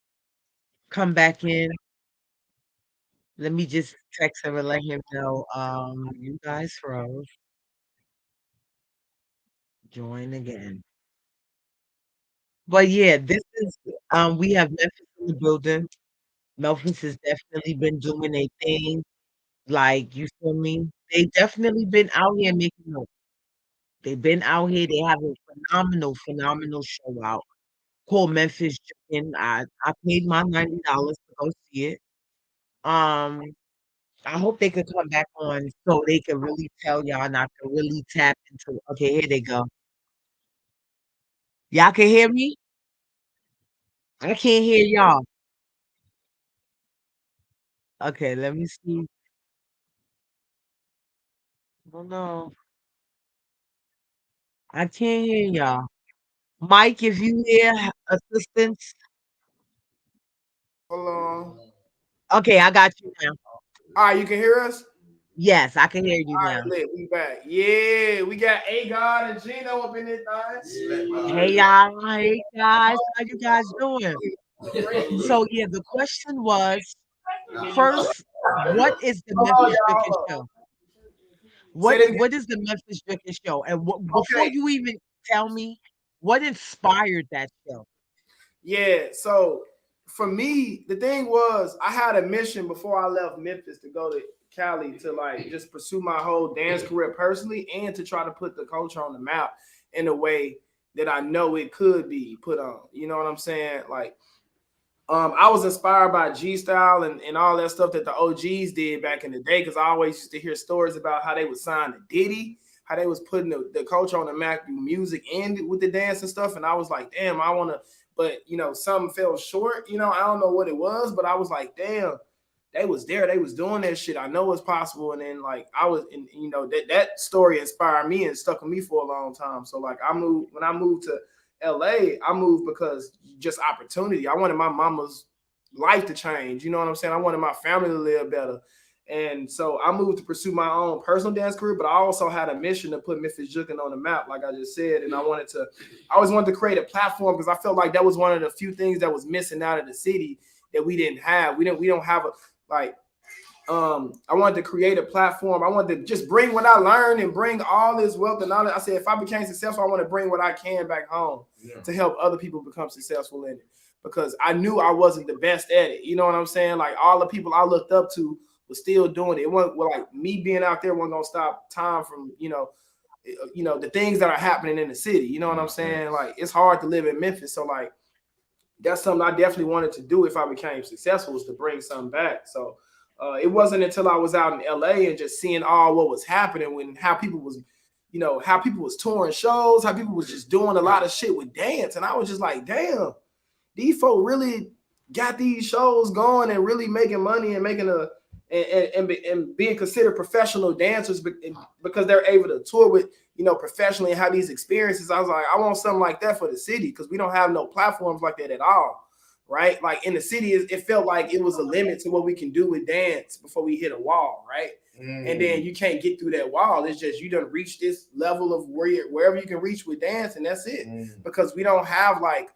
come back in. Let me just text him and let him know. You guys froze. Join again. But yeah, this is we have Memphis in the building. Memphis has definitely been doing a thing. Like, you feel me? They definitely been out here making noise. They've been out here. They have a phenomenal show out called Memphis Chicken. I paid my $90 to go see it. Um, I hope they could come back on so they can really tell y'all and I can really tap into. Okay, here they go. Y'all can hear me? I can't hear y'all. Okay, let me see. Oh no, I can't hear y'all. Mike, if you hear assistance, Hold on. okay, I got you now. All right, you can hear us? Yes, I can hear you All now. right, lit. We back. Yeah, we got A God and Gino up in this thing. Hey y'all, hey guys, how you guys doing? So yeah, the question was first, what is the Memphis Chicken Show? Say that again. What is the Memphis Drinking Show? And before Okay. you even tell me, what inspired that show? Yeah, so for me, the thing was I had a mission before I left Memphis to go to Cali to like just pursue my whole dance career personally and to try to put the culture on the map in a way that I know it could be put on. You know what I'm saying? Like, I was inspired by G Style and all that stuff that the OGs did back in the day because I always used to hear stories about how they would sign to Diddy, how they was putting the culture on the map through music and with the dance and stuff. And I was like, damn, I want to, but you know, something fell short. You know, I don't know what it was, but I was like, damn, they was there, they was doing that shit. I know it's possible. And then like I was, and you know, that story inspired me and stuck with me for a long time. So like when I moved to LA, I moved because just opportunity. I wanted my mama's life to change. You know what I'm saying? I wanted my family to live better. And so I moved to pursue my own personal dance career, but I also had a mission to put Memphis Jukin on the map, like I just said. And I always wanted to create a platform because I felt like that was one of the few things that was missing out of the city that we didn't have. We don't have I wanted to create a platform. I wanted to just bring what I learned and bring all this wealth and knowledge. I said, if I became successful, I want to bring what I can back home to help other people become successful in it. Because I knew I wasn't the best at it. You know what I'm saying? Like all the people I looked up to was still doing it. It wasn't like me being out there wasn't gonna stop time from, you know, the things that are happening in the city. You know what I'm saying? Like it's hard to live in Memphis. So like that's something I definitely wanted to do if I became successful, was to bring something back. So it wasn't until I was out in LA and just seeing all what was happening how people was touring shows, how people was just doing a lot of shit with dance. And I was just like, damn, these folk really got these shows going and really making money and making and being considered professional dancers because they're able to tour with, professionally and have these experiences. I was like, I want something like that for the city because we don't have no platforms like that at all. Right? Like in the city, it felt like it was a limit to what we can do with dance before we hit a wall, right? And then you can't get through that wall. It's just you done reach this level of wherever you can reach with dance, and that's it. Because we don't have like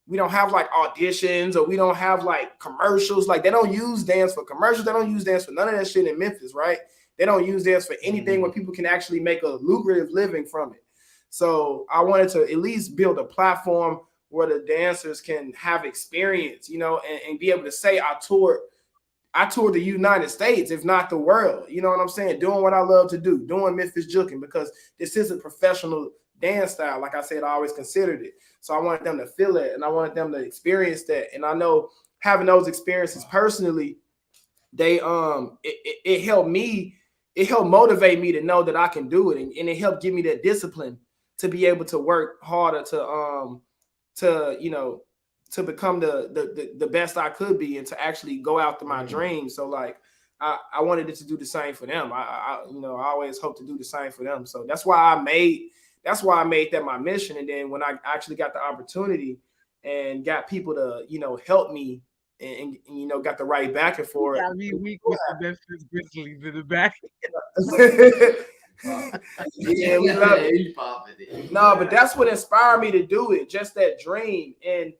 auditions, or we don't have like commercials. Like they don't use dance for commercials. They don't use dance for none of that shit in Memphis, right? They don't use dance for anything where people can actually make a lucrative living from it. So I wanted to at least build a platform where the dancers can have experience, and be able to say I toured the United States, if not the world. You know what I'm saying? Doing what I love to do, doing Memphis Jukin, because this is a professional dance style. Like I said, I always considered it. So I wanted them to feel it, and I wanted them to experience that. And I know having those experiences personally, they it helped me. It helped motivate me to know that I can do it, and it helped give me that discipline to be able to work harder to become the best I could be, and to actually go after my dreams. So like I wanted it to do the same for them. I always hope to do the same for them. So that's why I made that my mission. And then when I actually got the opportunity and got people to help me and got the right backing for it. I mean, we with the Memphis Grizzlies in the back. Yeah, we love it. No, but that's what inspired me to do it. Just that dream and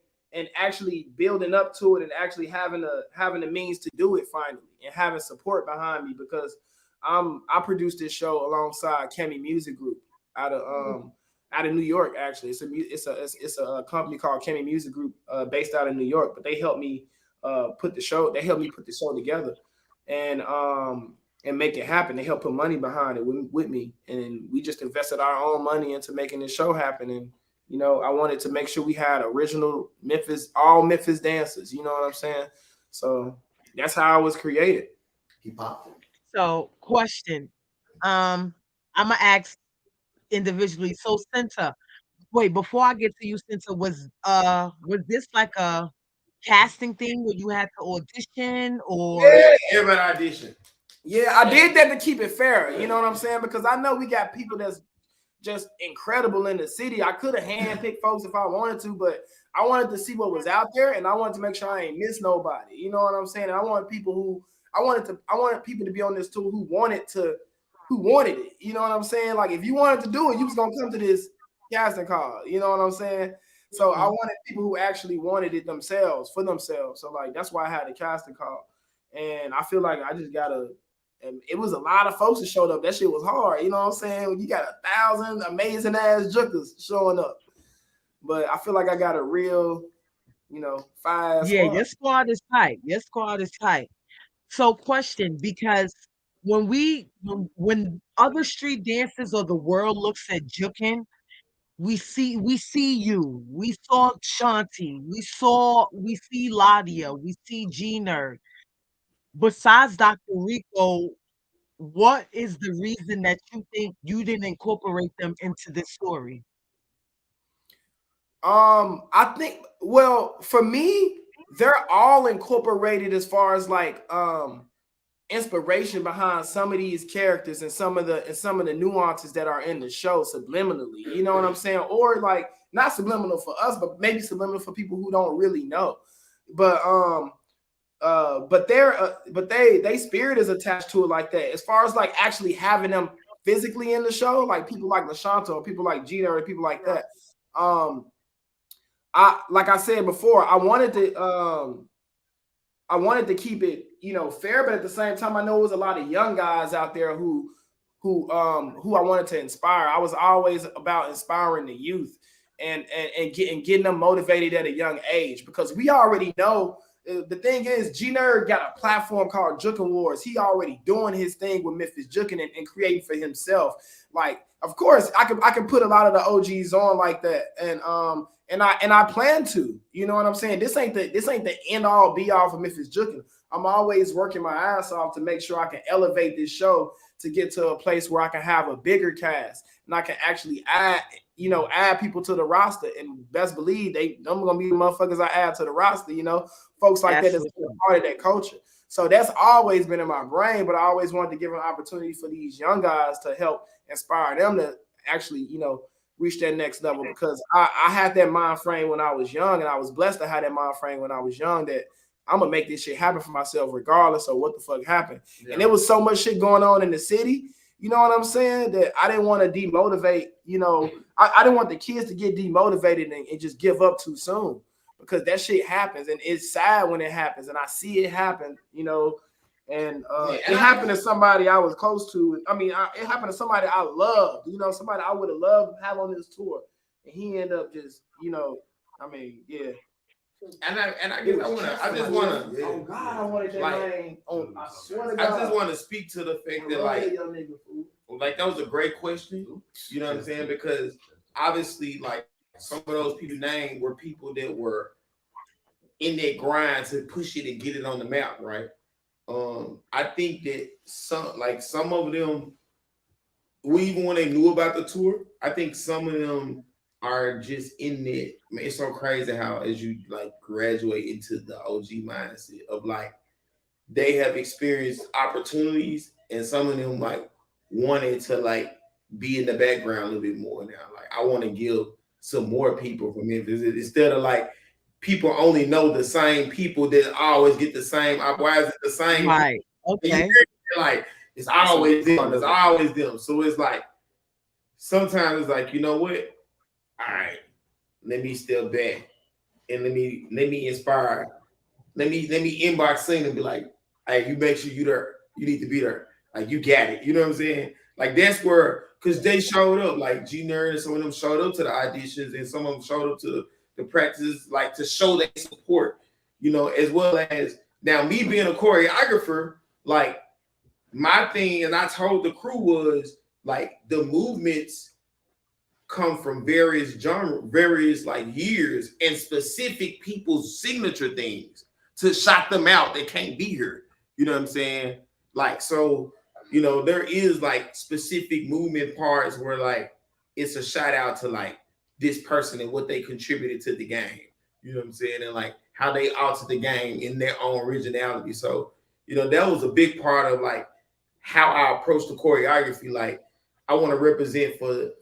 actually building up to it, and actually having the means to do it finally, and having support behind me, because I produced this show alongside Kemi Music Group out of New York. Actually, it's a company called Kemi Music Group based out of New York, but they helped me put the show together and make it happen. They helped put money behind it with me, and we just invested our own money into making this show happen. And I wanted to make sure we had original all Memphis dancers. You know what I'm saying? So that's how it was created. He popped it. So, question. I'm gonna ask individually. So, Cinta, wait, before I get to you, Cinta, was this like a casting thing where you had to audition, or Yeah, everybody audition? Yeah, I did that to keep it fair. You know what I'm saying? Because I know we got people that's just incredible in the city. I could have handpicked folks if I wanted to, but I wanted to see what was out there, and I wanted to make sure I ain't miss nobody. You know what I'm saying? And I wanted people to be on this tour who wanted it. You know what I'm saying? Like if you wanted to do it, you was gonna come to this casting call. You know what I'm saying? So I wanted people who actually wanted it themselves for themselves. So like that's why I had a casting call. And I feel like I just gotta And it was a lot of folks that showed up. That shit was hard. You know what I'm saying? When you got 1,000 amazing ass juckers showing up. But I feel like I got a real, fast Yeah, squad. your squad is tight. Your squad is tight. So, question, because when other street dancers or the world looks at juking, we see you. We saw Shanti. We see Ladia. We see Gina. Besides Dr. Rico, what is the reason that you think you didn't incorporate them into this story? I think, well, for me, they're all incorporated as far as like inspiration behind some of these characters and some of the nuances that are in the show subliminally. You know what I'm saying? Or like not subliminal for us, but maybe subliminal for people who don't really know. But they spirit is attached to it like that. As far as like actually having them physically in the show, like people like LaShanta or people like Gina or people like that. Like I said before, I wanted to keep it, fair, but at the same time, I know it was a lot of young guys out there who I wanted to inspire. I was always about inspiring the youth and getting them motivated at a young age, because we already know. The thing is, G-Nerd got a platform called Jukin Wars. He already doing his thing with Memphis Jukin and creating for himself. Like, of course, I can put a lot of the OGs on like that, and I plan to. You know what I'm saying? This ain't the end all be all for Memphis Jukin. I'm always working my ass off to make sure I can elevate this show to get to a place where I can have a bigger cast and I can actually add people to the roster. And best believe I'm gonna be the motherfuckers I add to the roster. Folks like that is part of that culture. So that's always been in my brain, but I always wanted to give an opportunity for these young guys to help inspire them to actually, reach that next level, because I had that mind frame when I was young, and I was blessed to have that mind frame when I was young that I'm gonna make this shit happen for myself regardless of what the fuck happened. Yeah. And there was so much shit going on in the city, you know what I'm saying, that I didn't want to demotivate, I didn't want the kids to get demotivated and just give up too soon, because that shit happens and it's sad when it happens, and I see it happen, and it happened to somebody I was close to. I mean, it happened to somebody I loved, somebody I would have loved to have on this tour, and he ended up just, yeah. And I guess I just wanna. Oh God, I wanted that name. I swear to God. I just want to speak to the fact that like that was a great question. You know what I'm saying? Because obviously, like, some of those people named were people that were in that grind to push it and get it on the map, right? I think that some of them, even when they knew about the tour, I think some of them are just in it. It's so crazy how as you like graduate into the OG mindset of like they have experienced opportunities, and some of them like wanted to like be in the background a little bit more now. Like, I want to give some more people from Memphis instead of like people only know the same people that always get the same. Why is it the same? Right. Okay. Like, it's always them. It's always them. So it's like sometimes it's like, you know what? All right, let me step back and let me inspire. Let me inbox Sina and be like, hey, you make sure you there. You need to be there. Like, you got it. You know what I'm saying? Like, that's where, because they showed up, like G-Nerd and some of them showed up to the auditions, and some of them showed up to the practices, like to show their support, as well as now me being a choreographer, like my thing, and I told the crew was like the movements come from various genre, various like years and specific people's signature things to shout them out that can't be here. You know what I'm saying? Like, so, there is like specific movement parts where like it's a shout out to like this person and what they contributed to the game. You know what I'm saying? And like how they altered the game in their own originality. So, that was a big part of like how I approach the choreography. Like, I want to represent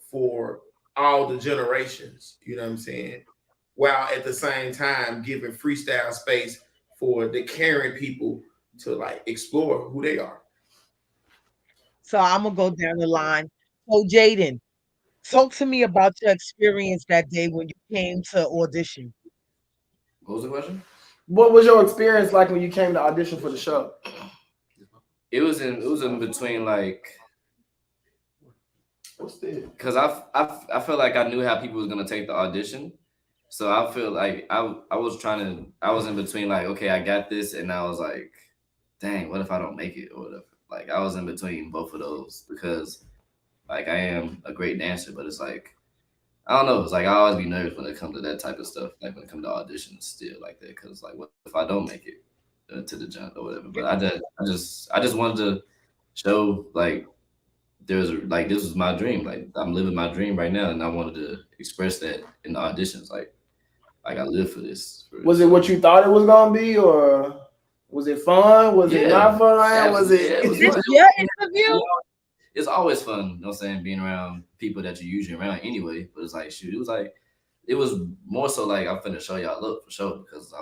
for all the generations, you know what I'm saying? While at the same time giving freestyle space for the caring people to like explore who they are. So I'm gonna go down the line. So Jadyn, talk to me about your experience that day when you came to audition. What was the question? What was your experience like when you came to audition for the show? it was in between like What's that? because I felt like I knew how people was gonna take the audition. So I feel like I was in between like, okay, I got this, and I was like, dang, what if I don't make it or whatever. Like I was in between both of those because like I am a great dancer, but it's like I don't know. It's like I always be nervous when it comes to that type of stuff, like when it comes to auditions, still like that. Because like, what if I don't make it to the jump or whatever? But I just wanted to show like like this was my dream. Like I'm living my dream right now, and I wanted to express that in the auditions. Like I live for this. Was it what you thought it was gonna be, or was it fun? Was it Yeah, not fun? Was absolutely. it? Yeah, it was Is this fun. your interview? It's always fun, you know what I'm saying, being around people that you're usually around anyway. But it's like, shoot, it was more so like I'm finna show y'all look for sure because I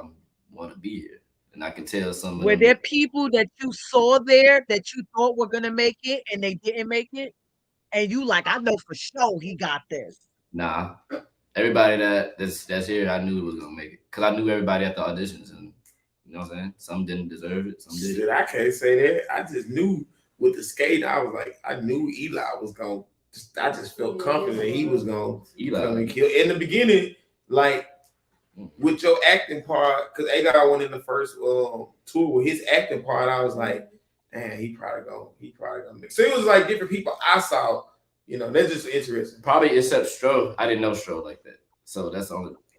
want to be here. And I can tell some of Were them, there people that you saw there that you thought were gonna make it and they didn't make it? And you like, I know for sure he got this. nah, everybody that's here, I knew was gonna make it because I knew everybody at the auditions, and you know what I'm saying. Some didn't deserve it, some did. Shit, I can't say that. I just knew with the skate, I was like, I knew Eli was going. I just felt confident he was going to come and kill. In the beginning, like with your acting part, because Agar went in the first tour with his acting part, I was like, man, he probably gonna make. So it was like different people I saw. You know, that's just interesting. Probably except Stro, I didn't know Stro like that, so that's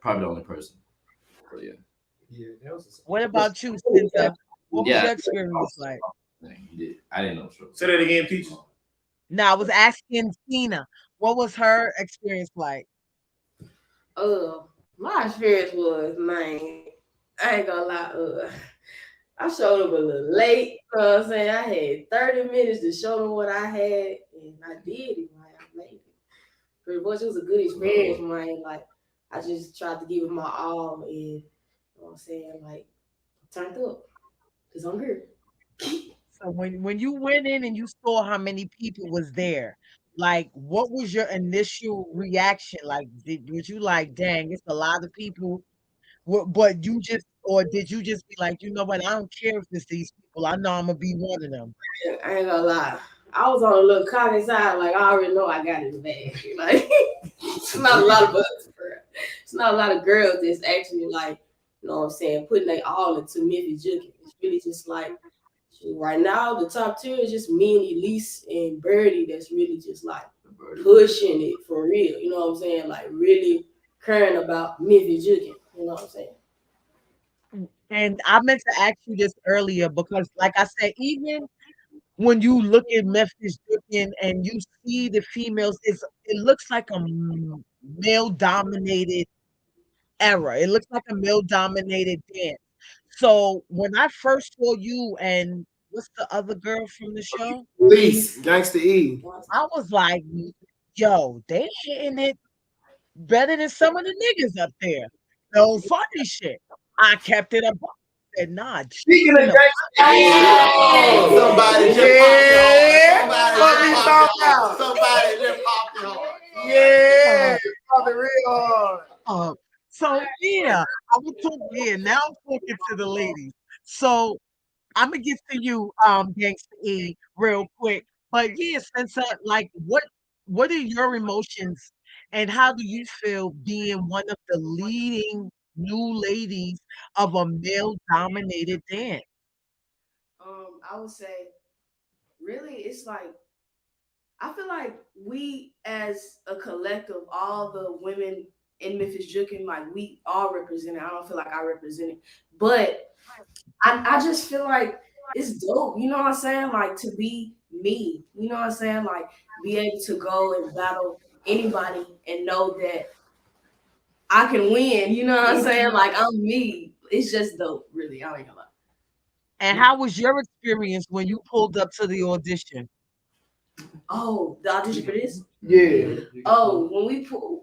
probably the only person. So yeah. Yeah, that was. What about you, Cynthia? What was Yeah. your experience like? Dang, he did. I didn't know Stro. Say that again, Peaches. Now I was asking Sina, what was her experience like? My experience was, man, I ain't gonna lie, I showed up a little late. You know what I'm saying? I had 30 minutes to show them what I had, and I did it, man. I made it. Pretty much, it was a good experience, man. Like, I just tried to give it my all, and you know what I'm saying? Like, turned up, because I'm here. So when you went in and you saw how many people was there, like what was your initial reaction? Like was you like, dang, it's a lot of people, but you just or did you just be like, you know what, I don't care if it's these people, I know I'm gonna be one of them. I ain't gonna lie. I was on a little cocky side, like I already know I got it in the bag. Like it's not a lot of us, bro. It's not a lot of girls that's actually like, you know what I'm saying, putting their all into Memphis Jukin. It's really just like right now the top tier is just me and Elise and Birdie that's really just like pushing it for real. You know what I'm saying? Like really caring about Memphis Jukin. You know what I'm saying? And I meant to ask you this earlier because, like I said, even when you look at Memphis Griffin and you see the females, it looks like a male dominated era. It looks like a male dominated dance. So when I first saw you and what's the other girl from the show? Elise, Gangsta E. I was like, yo, they hitting it better than some of the niggas up there. No funny shit. I kept it up. Said, nah, Speaking of Gangsta E, Somebody just somebody just popped your heart. Yeah, popping real hard. So yeah, I'm gonna talk here. Now I'm talking to the ladies. So I'm gonna get to you, Gangsta E, real quick. But yeah, Spencer, like what are your emotions and how do you feel being one of the leading new ladies of a male dominated dance? I would say really it's like I feel like we as a collective, all the women in Memphis Jukin, like we all represent it. I don't feel like I represent it. But I just feel like it's dope. You know what I'm saying? Like to be me. You know what I'm saying? Like be able to go and battle anybody and know that I can win. You know what I'm saying? Like I'm me. It's just dope, really. I ain't gonna lie. And how was your experience when you pulled up to the audition? Oh, the audition for this? Yeah. Oh,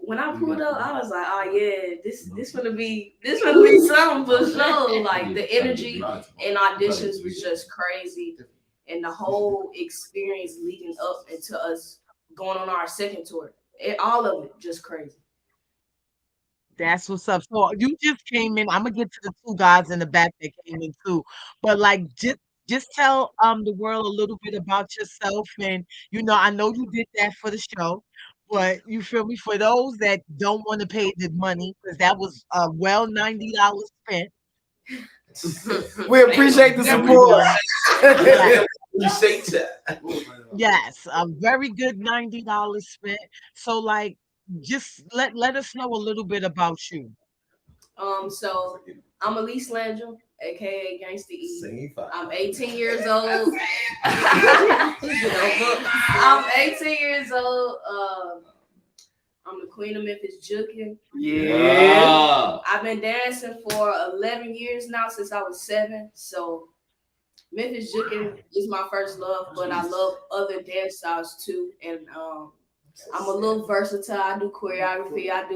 when I pulled up, I was like, oh yeah, this gonna be something for sure. Like the energy in auditions was just crazy, and the whole experience leading up into us going on our second tour, all of it just crazy. That's what's up. So you just came in. I'm gonna get to the two guys in the back that came in too. But like just tell the world a little bit about yourself. And I know you did that for the show, but you feel me? For those that don't want to pay the money, because that was well $90 spent. We appreciate the Very support. good. Yes, Appreciate that. yes, a very good $90 spent. So like, just let us know a little bit about you. So I'm Elise Landrum, aka Gangsta E. I'm 18 years old. I'm 18 years old. I'm the queen of Memphis juking. Yeah. I've been dancing for 11 years now since I was 7. So Memphis juking is my first love, but I love other dance styles too. And I'm a little versatile. I do choreography. I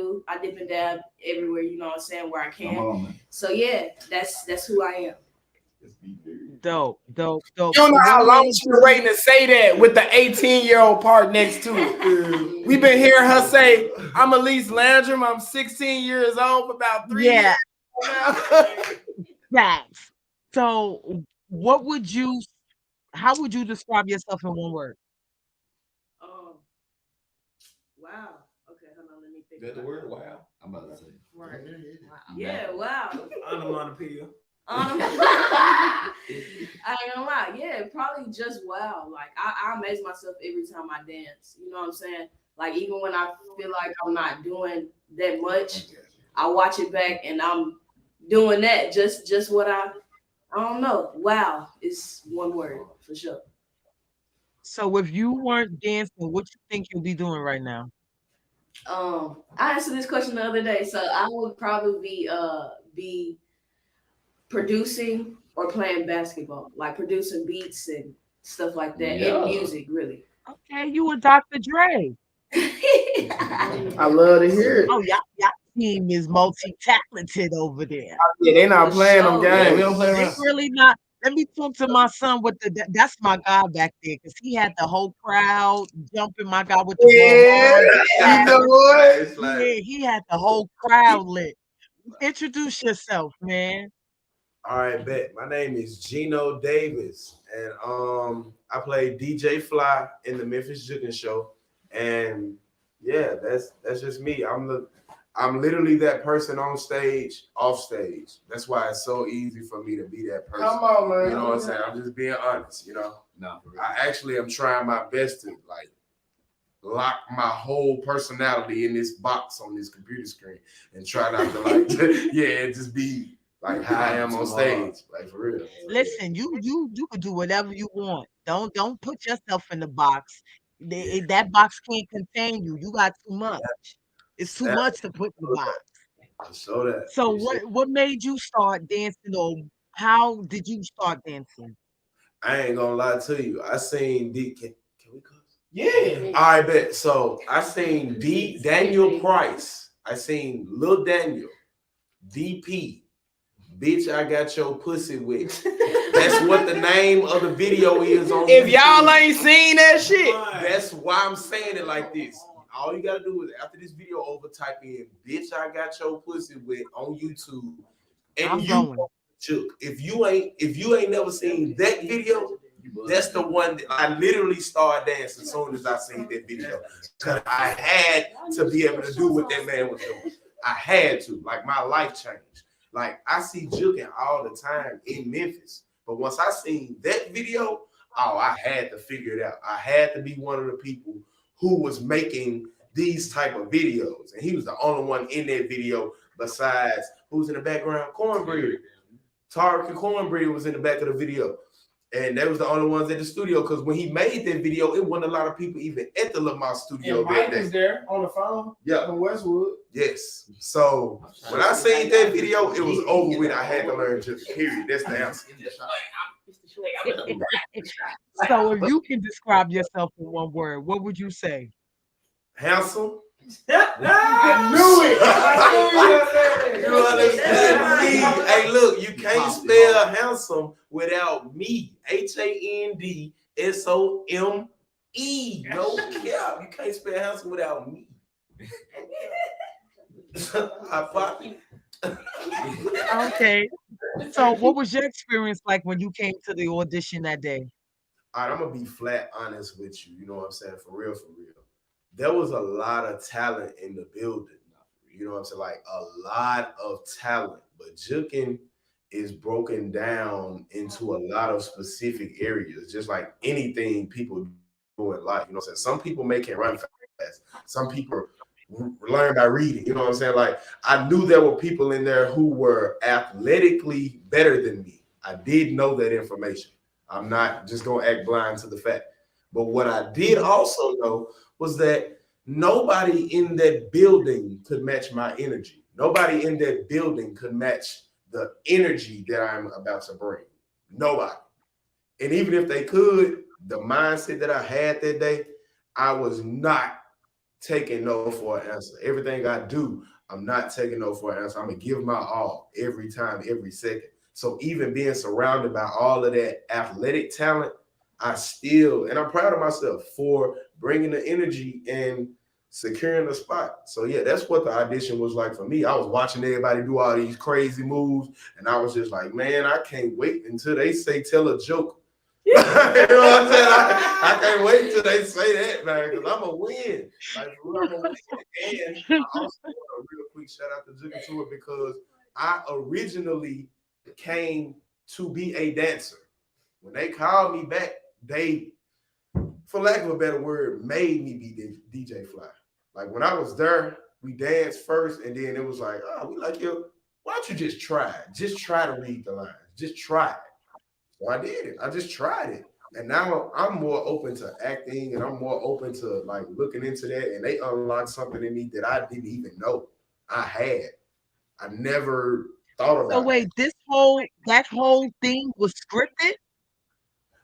dip and dab everywhere, you know what I'm saying, where I can. So yeah, that's who I am. Dope. You don't know how long she was waiting to say that with the 18-year-old part next to it. We've been hearing her say, I'm Elise Landrum. I'm 16 years old for about 3 years now. Facts. So how would you describe yourself in one word? Wow. Okay, hold on, let me think. Got the word wow. I'm about to say. Right. Yeah, wow. Onomatopoeia. I ain't gonna lie. Yeah, probably just wow. Like I amaze myself every time I dance. You know what I'm saying? Like even when I feel like I'm not doing that much, I watch it back and I'm doing that. Just what I don't know. Wow is one word for sure. So if you weren't dancing, what you think you'll be doing right now? I answered this question the other day, so I would probably be producing or playing basketball, like producing beats and stuff like that, and music, really. Okay, you and Dr. Dre. I love to hear it. Oh, y'all team is multi-talented over there. Yeah, they not playing them Yeah, games. we don't play They around. really not. Let me talk to my son with that's my guy back there, because he had the whole crowd jumping. My guy with the Yeah, you know what? yeah, he had the whole crowd lit. Introduce yourself, man. All right, bet. My name is Gino Davis, and I play DJ Fly in the Memphis Jukin Show, and yeah, that's just me. I'm literally that person on stage, off stage. That's why it's so easy for me to be that person. Come on, man. You know what I'm saying? I'm just being honest. No, for real. I actually am trying my best to like lock my whole personality in this box on this computer screen and try not to like, yeah, just be like how I am on stage, like for real. Listen, you can do whatever you want. Don't put yourself in the box. That box can't contain you. You got too much. It's too much to put in the box. I show that. So what made you start dancing, or how did you start dancing? I ain't gonna lie to you. I seen D. Can we cuss? Yeah. All right, bet. So I seen Daniel Price. I seen Lil Daniel, DP. Bitch, I got your pussy wet. That's what the name of the video is on If YouTube. y'all ain't seen that shit, That's why I'm saying it like this. All you gotta do is after this video over, type in "bitch, I got your pussy wet" on YouTube, and I'm going. If you ain't never seen that video, that's the one that I literally started dancing as soon as I seen that video. Cause I had to be able to do what that man was doing. I had to. Like my life changed. Like I see juking all the time in Memphis, but once I seen that video, I had to figure it out. I had to be one of the people who was making these type of videos. And he was the only one in that video besides who's in the background? Cornbread. Tarek and Cornbread was in the back of the video. And they was the only ones in the studio because when he made that video, it wasn't a lot of people even at the Lamar studio and that Mike day. was there on the phone. Yeah. From Westwood. Yes. So when I seen that video, it was over with. I had to learn just period. That's the answer. So if you can describe yourself in one word, what would you say? Handsome. I knew it. You understand me? Hey, look, you can't spell handsome without me. HANDSOME. No cap. You can't spell handsome without me. I pop. Okay. So what was your experience like when you came to the audition that day? All right, I'm gonna be flat honest with you. You know what I'm saying? For real, for real. There was a lot of talent in the building. You know what I'm saying? Like a lot of talent, but juking is broken down into a lot of specific areas, just like anything people do in life. You know what I'm saying? Some people make it run fast. Some people learn by reading. You know what I'm saying? Like I knew there were people in there who were athletically better than me. I did know that information. I'm not just gonna act blind to the fact. But what I did also know was that nobody in that building could match my energy. Nobody in that building could match the energy that I'm about to bring. Nobody. And even if they could, the mindset that I had that day, I was not taking no for an answer. Everything I do, I'm not taking no for an answer. I'm gonna give my all every time, every second. So even being surrounded by all of that athletic talent, I still, and I'm proud of myself for bringing the energy and securing the spot. So yeah, that's what the audition was like for me. I was watching everybody do all these crazy moves, and I was just like, man, I can't wait until they say tell a joke. You know what I'm saying? I can't wait till they say that, man, because I'm gonna win. Like, I'm gonna win. And I also want a real quick shout out to Jigga to it because I originally came to be a dancer. When they called me back, they, for lack of a better word, made me be DJ Fly. Like when I was there, we danced first, and then it was like, oh, we like you. Why don't you just try it? Just try to read the lines. Just try it. So I did it. I just tried it. And now I'm more open to acting and I'm more open to like looking into that. And they unlocked something in me that I didn't even know I had. I never thought So about wait, that. that whole thing was scripted?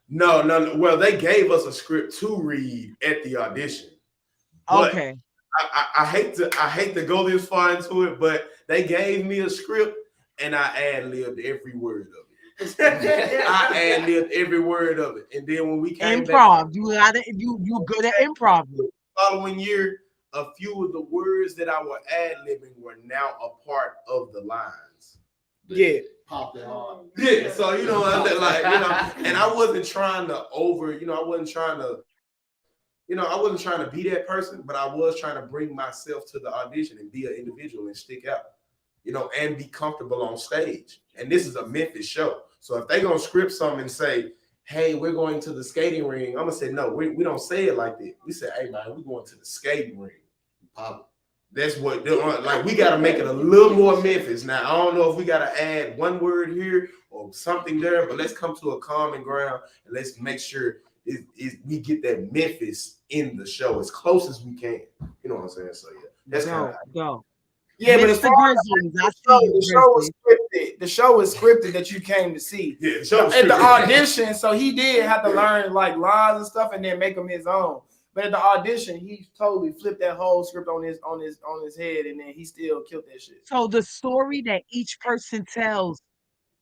No, no, no. Well, they gave us a script to read at the audition. But Okay. I hate to go this far into it, but they gave me a script and I ad-libbed every word of it. I ad-libbed every word of it. And then when we came back Improv. You good at improv. the following year, a few of the words that I were ad-libbing were now a part of the lines. Yeah. Pop it hard. Yeah, so you know, like and I wasn't trying to I wasn't trying to, I wasn't trying to be that person, but I was trying to bring myself to the audition and be an individual and stick out, and be comfortable on stage. And this is a Memphis show, so if they gonna script something and say, "Hey, we're going to the skating ring," I'm gonna say, "No, we don't say it like that. We say, hey man, we're going to the skating ring." Pop. That's what like we got to make it a little more Memphis. Now I don't know if we got to add one word here or something there, but let's come to a common ground and let's make sure we get that Memphis in the show as close as we can. You know what I'm saying? So yeah, that's kind of Go. Yeah, but as Mr. far as Grizzlies, I the see show, you, the show was Grizzlies. scripted. The show was scripted that you came to see. yeah. The show was At the scripted. audition, so he did have to learn like lines and stuff and then make them his own. But at the audition, he totally flipped that whole script on his head, and then he still killed that shit. So the story that each person tells,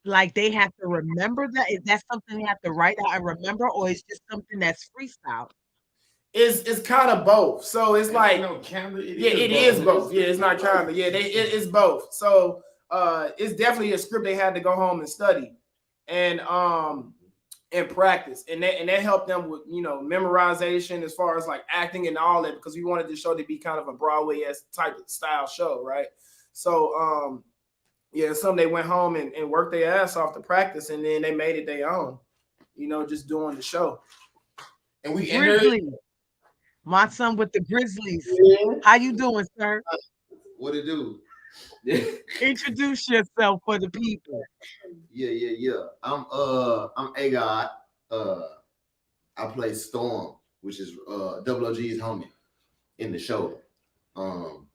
like they have to remember that? Is that something they have to write out and remember, or is just something that's freestyle? It's kind of both. So it's like camera. it is both. Yeah, it's not kind of it's both. So it's definitely a script they had to go home and study and practice, and that helped them with memorization as far as like acting and all that, because we wanted the show to be kind of a Broadway-esque type of style show, right? So yeah, some they went home and worked their ass off to practice, and then they made it their own, just doing the show. And we Grizzlies. My son with the Grizzlies. Yeah. How you doing, sir? What it do? Introduce yourself for the people. Yeah. I'm A-God. I play Storm, which is Double OG's homie in the show. And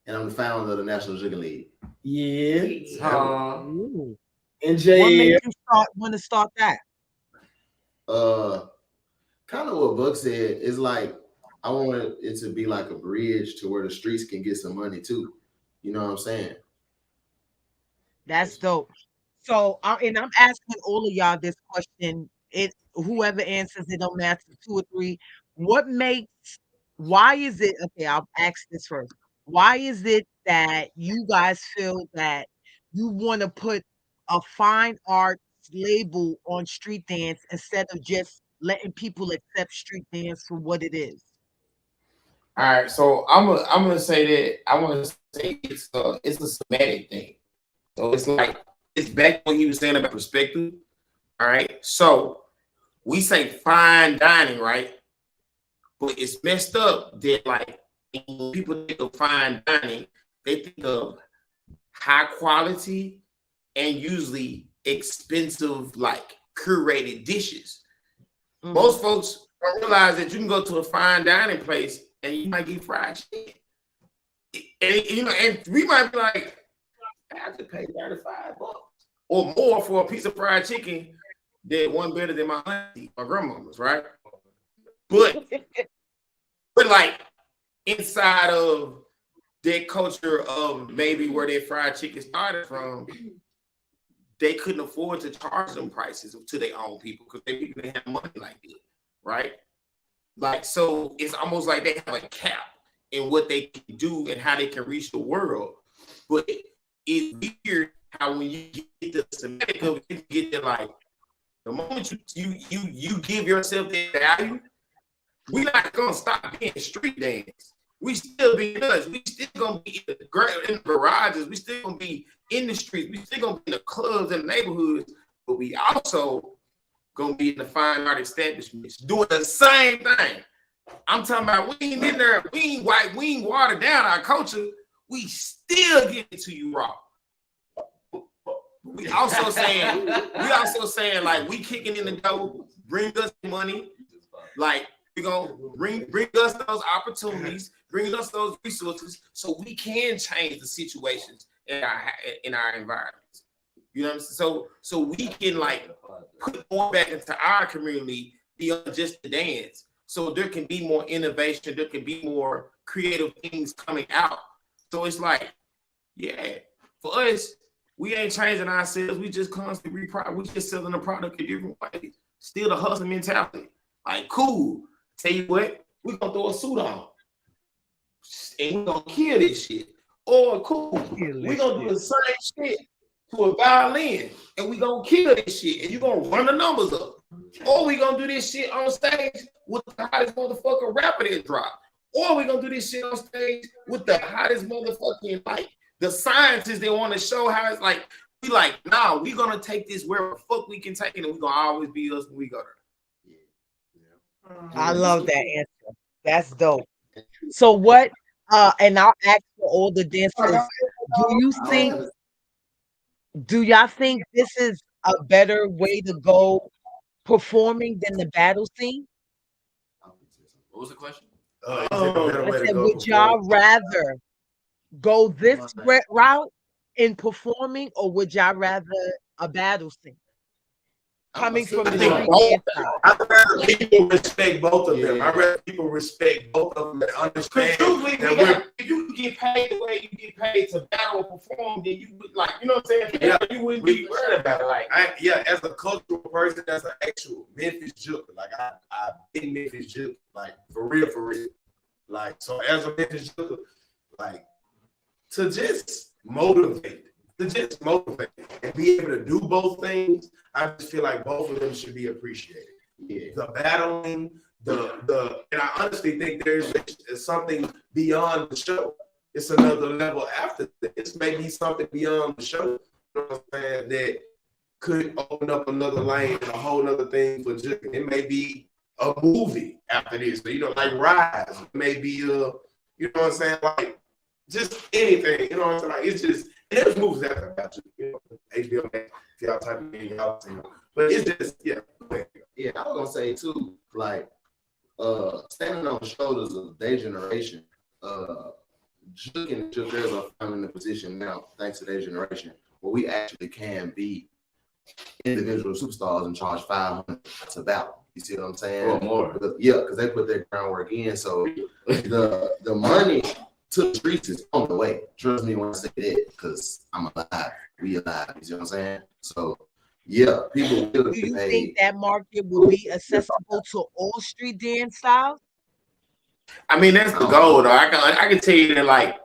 I'm the founder of the National Chicken League. Yeah. Ooh. And What Jay. made you want to start that? Kind of what Buck said is like I wanted it to be like a bridge to where the streets can get some money too. You know what I'm saying? That's dope. So, and I'm asking all of y'all this question. Whoever answers it, don't matter, 2 or 3. Why is it? Okay, I'll ask this first. Why is it that you guys feel that you want to put a fine arts label on street dance instead of just letting people accept street dance for what it is? All right, so I'm gonna say that I want to say it's a semantic thing. So it's like it's back when he was saying about perspective. All right, so we say fine dining, right? But it's messed up that like when people think of fine dining, they think of high quality and usually expensive, like curated dishes. Most folks don't realize that you can go to a fine dining place and you might get fried chicken. And you know, and we might be like, I have to pay $35 or more for a piece of fried chicken that one better than my auntie, my grandmama's, right? But like inside of that culture of maybe where their fried chicken started from, they couldn't afford to charge them prices to their own people because they didn't have money like that, right? Like, so it's almost like they have a cap in what they can do and how they can reach the world. But it's weird how when you get the semantic of it, you get to like the moment you give yourself that value, we're not gonna stop being street dance. We still be us. We still gonna be in the garages. We still gonna be in the streets. We still gonna be in the clubs and the neighborhoods. But we also gonna be in the fine art establishments doing the same thing. I'm talking about we ain't in there. We ain't watered down our culture. We still give it to you raw. We also saying like we kicking in the door, bring us money, like we gonna bring us those opportunities, bring us those resources, so we can change the situations in our environments. You know what I'm saying? So we can like put more back into our community beyond just the dance. So there can be more innovation, there can be more creative things coming out. So it's like, yeah, for us, we ain't changing ourselves. We just constantly we just selling the product in different ways. Still the hustle mentality. Like, cool. Tell you what, we're gonna throw a suit on. And we're gonna kill this shit. Or cool, we're gonna do the same shit to a violin, and we're gonna kill this shit, and you're gonna run the numbers up. Or we're gonna do this shit on stage with the hottest motherfucker rapper that drop. Or we're gonna do this shit on stage with the hottest motherfucking, like, the scientists that want to show how it's like, we like, nah, we're gonna take this where the fuck we can take it, and we're gonna always be us when we go there. I love that answer. That's dope. So what, and I'll ask for all the dancers, do y'all think this is a better way to go performing than the battle scene? What was the question? I said, would y'all rather go this route in performing, or would y'all rather a battle scene? Coming from the street dance side. I'd rather people respect both of them. I'd rather people respect both of them and understand that if you get paid the way you get paid to battle or perform, then you would, like, you know what I'm saying? Yeah, you wouldn't be worried about it. Like, as a cultural person, that's an actual Memphis juke. Like, I've been Memphis juke, like, for real. Like, so as a Memphis juke, like, to just motivate and be able to do both things, I just feel like both of them should be appreciated. Yeah. The battling, and I honestly think there's something beyond the show. It's another level after this. Maybe something beyond the show, you know what I'm saying, that could open up another lane and a whole other thing for juking. It may be a movie after this, but, you know, like Rise. It may be you know what I'm saying, like just anything, you know what I'm saying? Like, it's just, and there's movies after about you, you know, HBO Max, y'all type of thing, y'all see. But it's just, yeah. Yeah, I was gonna say too, like, standing on the shoulders of their generation, Juke and Juke girls are finally in a position now, thanks to their generation, where we actually can be individual superstars and charge $500 to battle. You see what I'm saying? Or more. Yeah, because they put their groundwork in. So the money to the streets is on the way. Trust me when I say that, because I'm alive. We alive. You see what I'm saying? So yeah, people will Do you pay. think that market will be accessible to all street dance styles? I mean, that's the goal, though. I can tell you that, like,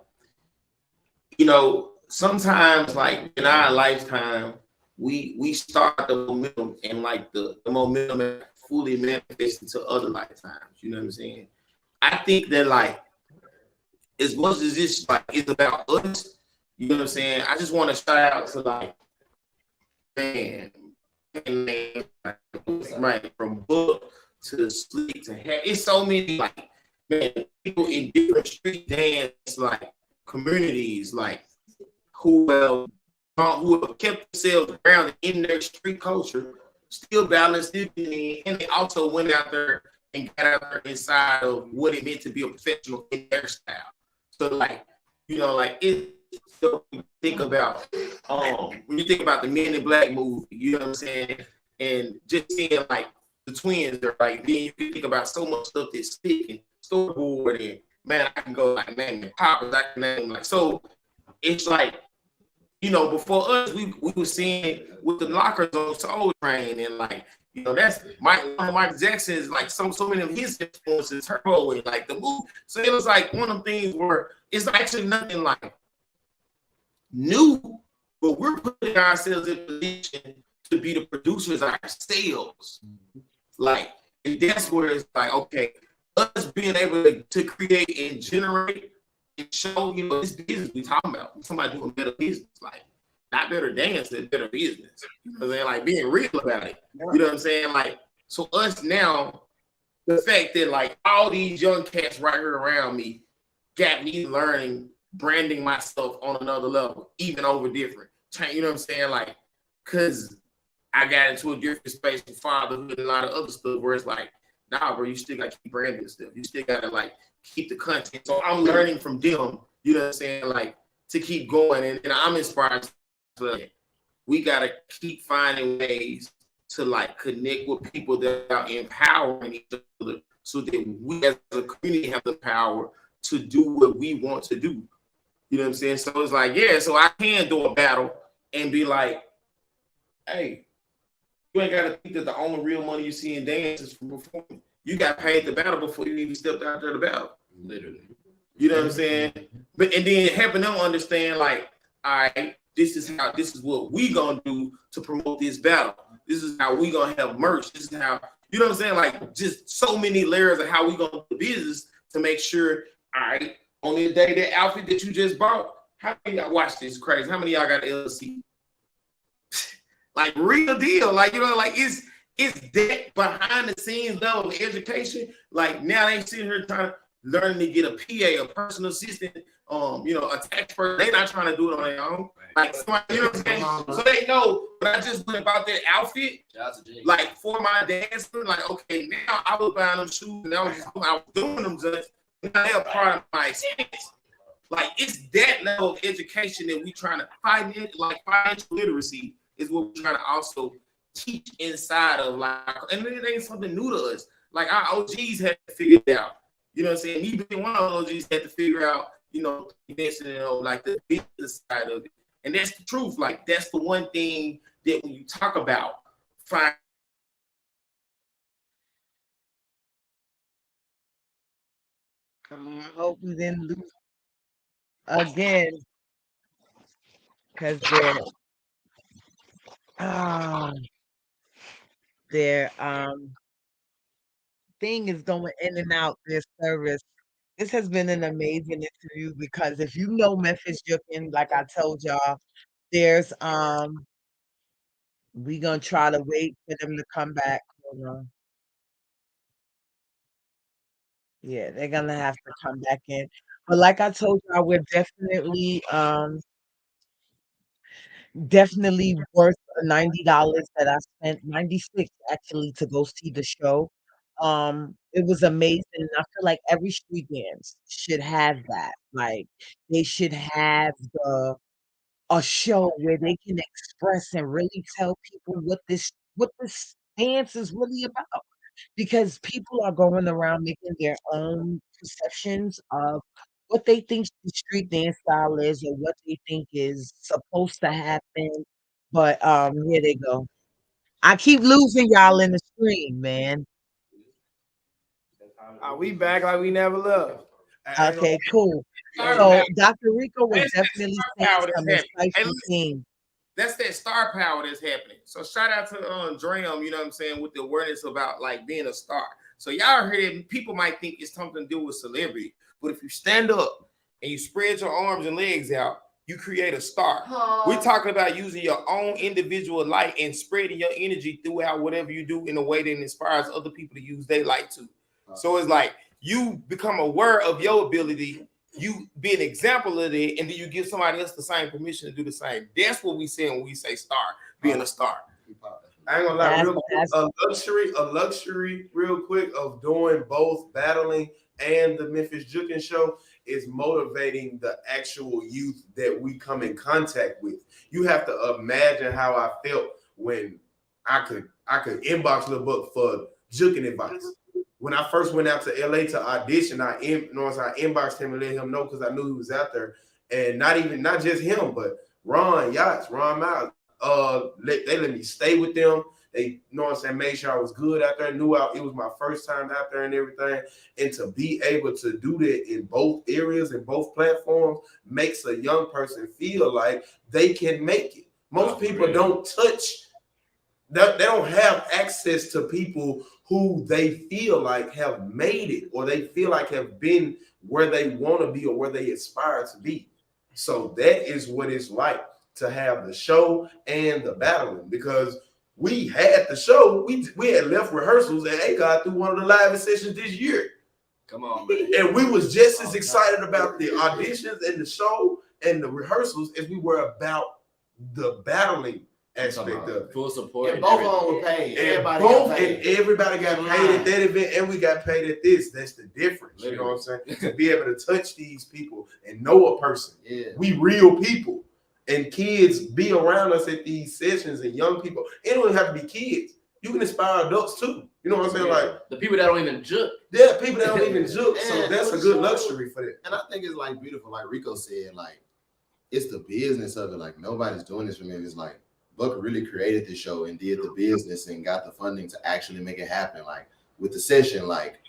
sometimes like in our lifetime, we start the momentum and like the momentum fully manifests into other lifetimes. You know what I'm saying? I think that like as much as this like it's about us, you know what I'm saying? I just want to shout out to like man, man, right from book to sleep to hair. It's so many like man people in different street dance like communities like who have kept themselves grounded in their street culture, still balanced, still in, and they also went out there and got out there inside of what it meant to be a professional in their style. So like, like it so when you think about the Men in Black movie, you know what I'm saying? And just seeing like the twins are like then you can think about so much stuff that's stick and storyboard and man, I can go like man, poppers, I can name like so it's like before us, we were seeing with the lockers on Soul Train and like, that's Michael Jackson's like so many of his influences, Turbo and like the move. So it was like one of them things where it's actually nothing like new, but we're putting ourselves in position to be the producers ourselves. Like, and that's where it's like, okay, us being able to create and generate and show, this business we talking about. Somebody doing better business, like not better dance, but better business. You know what I'm saying? Like being real about it. You know what I'm saying? Like, so us now, the fact that like all these young cats right here around me got me learning, branding myself on another level, even over different. You know what I'm saying? Like, cause I got into a different space with fatherhood and a lot of other stuff where it's like, nah, bro, you still gotta keep branding stuff. You still gotta like keep the content. So I'm learning from them, you know what I'm saying? Like to keep going. And I'm inspired to like, we gotta keep finding ways to like connect with people that are empowering each other so that we as a community have the power to do what we want to do. You know what I'm saying? So it's like, yeah, so I can do a battle and be like, hey, you ain't gotta think that the only real money you see in dance is from performing. You got paid the battle before you even stepped out there to battle. Literally. You know what I'm saying? But and then helping them understand, like, all right, this is what we gonna do to promote this battle. This is how we gonna have merch. This is how, you know what I'm saying? Like just so many layers of how we gonna do business to make sure, all right, on the day that outfit that you just bought, how many y'all watch this crazy? How many y'all got LLC? Like real deal. Like, like it's that behind the scenes level of education. Like now they sitting here trying to learn to get a PA, a personal assistant, a tax person. They not trying to do it on their own. Like somebody, you know what I'm saying? So they know, but I just went about that outfit, like for my dancing, like, okay, now I was buying them shoes and I was doing them just, now they're part of my experience. Like it's that level of education that we trying to find, like financial literacy is what we're trying to also teach inside of like, and it ain't something new to us. Like our OGs had to figure it out. You know what I'm saying? Me being one of the OGs had to figure out, like the business side of it. And that's the truth. Like that's the one thing that when you talk about find. I hope we didn't lose again because ah, their thing is going in and out their service. This has been an amazing interview because if you know Memphis Jukin, like I told y'all, there's we gonna try to wait for them to come back. Hold on. Yeah, they're gonna have to come back in. But like I told y'all, we're definitely worth the $90 that I spent, 96 actually, to go see the show. It was amazing. And I feel like every street dance should have that. Like they should have a show where they can express and really tell people what this dance is really about. Because people are going around making their own perceptions of what they think the street dance style is or what they think is supposed to happen. But here they go. I keep losing y'all in the stream, man. We back like we never left. Okay, cool. Star So power. Dr. Rico was That's that definitely star saying power that's some happening. Hey, insightful listen, things. that's that star power that's happening. So shout out to Dram, you know what I'm saying, with the awareness about like being a star. So y'all heard it, people might think it's something to do with celebrity, but if you stand up and you spread your arms and legs out, you create a star. We're talking about using your own individual light and spreading your energy throughout whatever you do in a way that inspires other people to use their light too. So it's like you become aware of your ability, you be an example of it, and then you give somebody else the same permission to do the same. That's what we say when we say star, being a star. I ain't gonna lie, That's- real quick, a luxury, real quick, of doing both battling and the Memphis Jukin show is motivating the actual youth that we come in contact with. You have to imagine how I felt when I could inbox the book for Jukin advice. When I first went out to LA to audition, I inboxed him and let him know because I knew he was out there, and not just him, but Ron Miles. They let me stay with them. They, made sure I was good out there. It was my first time out there and everything. And to be able to do that in both areas, in both platforms, makes a young person feel like they can make it. Most people don't touch. They don't have access to people who they feel like have made it, or they feel like have been where they want to be or where they aspire to be. So that is what it's like to have the show and the battling, because we had the show, we had left rehearsals and ACOD through one of the live sessions this year. Come on, man. And we was just as excited about the auditions and the show and the rehearsals as we were about the battling aspect of it. Full support. And both of them were paid. And everybody got paid at that event, and we got paid at this. That's the difference. You know what I'm saying? To be able to touch these people and know a person. Yeah. We real people. And kids be around us at these sessions, and young people. It don't have to be kids. You can inspire adults too. You know what I'm saying? Like the people that don't even juke. Yeah, people that don't even juke. So that's a good luxury for that. And I think it's like beautiful, like Rico said, like it's the business of it. Like nobody's doing this for me. It's like Buck really created the show and did the business and got the funding to actually make it happen. Like with the session, like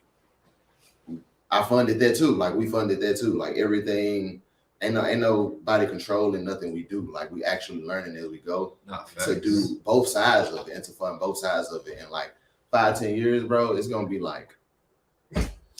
I funded that too. Like we funded that too. Like everything. Ain't nobody controlling nothing we do. Like we actually learning as we go to do both sides of it and to fund both sides of it. And like 5-10 years, bro, it's gonna be like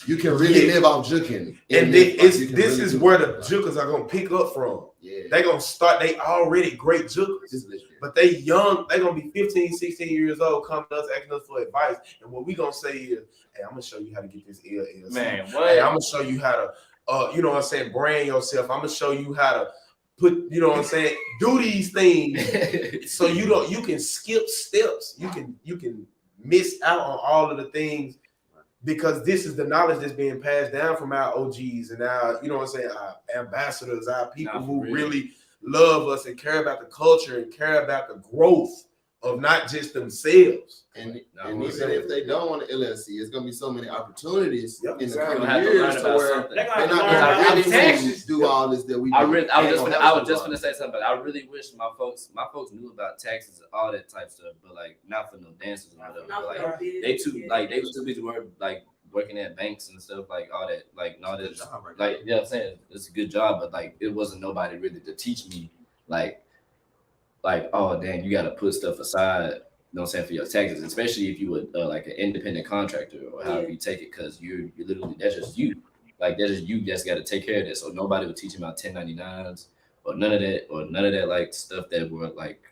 you can really live off juking. And this is where the jukers are gonna pick up from. Yeah. They gonna start, they already great jukers. But they young, they gonna be 15, 16 years old, coming to us, asking us for advice. And what we gonna say is, hey, I'm gonna show you how to get this LLC. Man, what? Hey, I'm gonna show you how to you know what I'm saying, brand yourself. I'm gonna show you how to put, you know what I'm saying, do these things so you can skip steps. You can miss out on all of the things, because this is the knowledge that's being passed down from our OGs and our, you know what I'm saying, our ambassadors, our people who really love us and care about the culture and care about the growth of not just themselves. And even if they don't want an LLC, it's gonna be so many opportunities in the exactly. coming years to where they're not gonna really do all this that we do. I was just gonna say something, but I really wish my folks knew about taxes and all that type stuff, but like not for no dancers or whatever. But, like they was too busy working at banks and stuff, like all that, like all that, like you know what I'm saying, it's a good job, but like it wasn't nobody really to teach me like oh dang, you gotta put stuff aside, you know what I'm saying, for your taxes, especially if you would like an independent contractor or however you take it, because you're literally, that's just you just got to take care of this. So nobody would teach you about 1099s or none of that like stuff that were like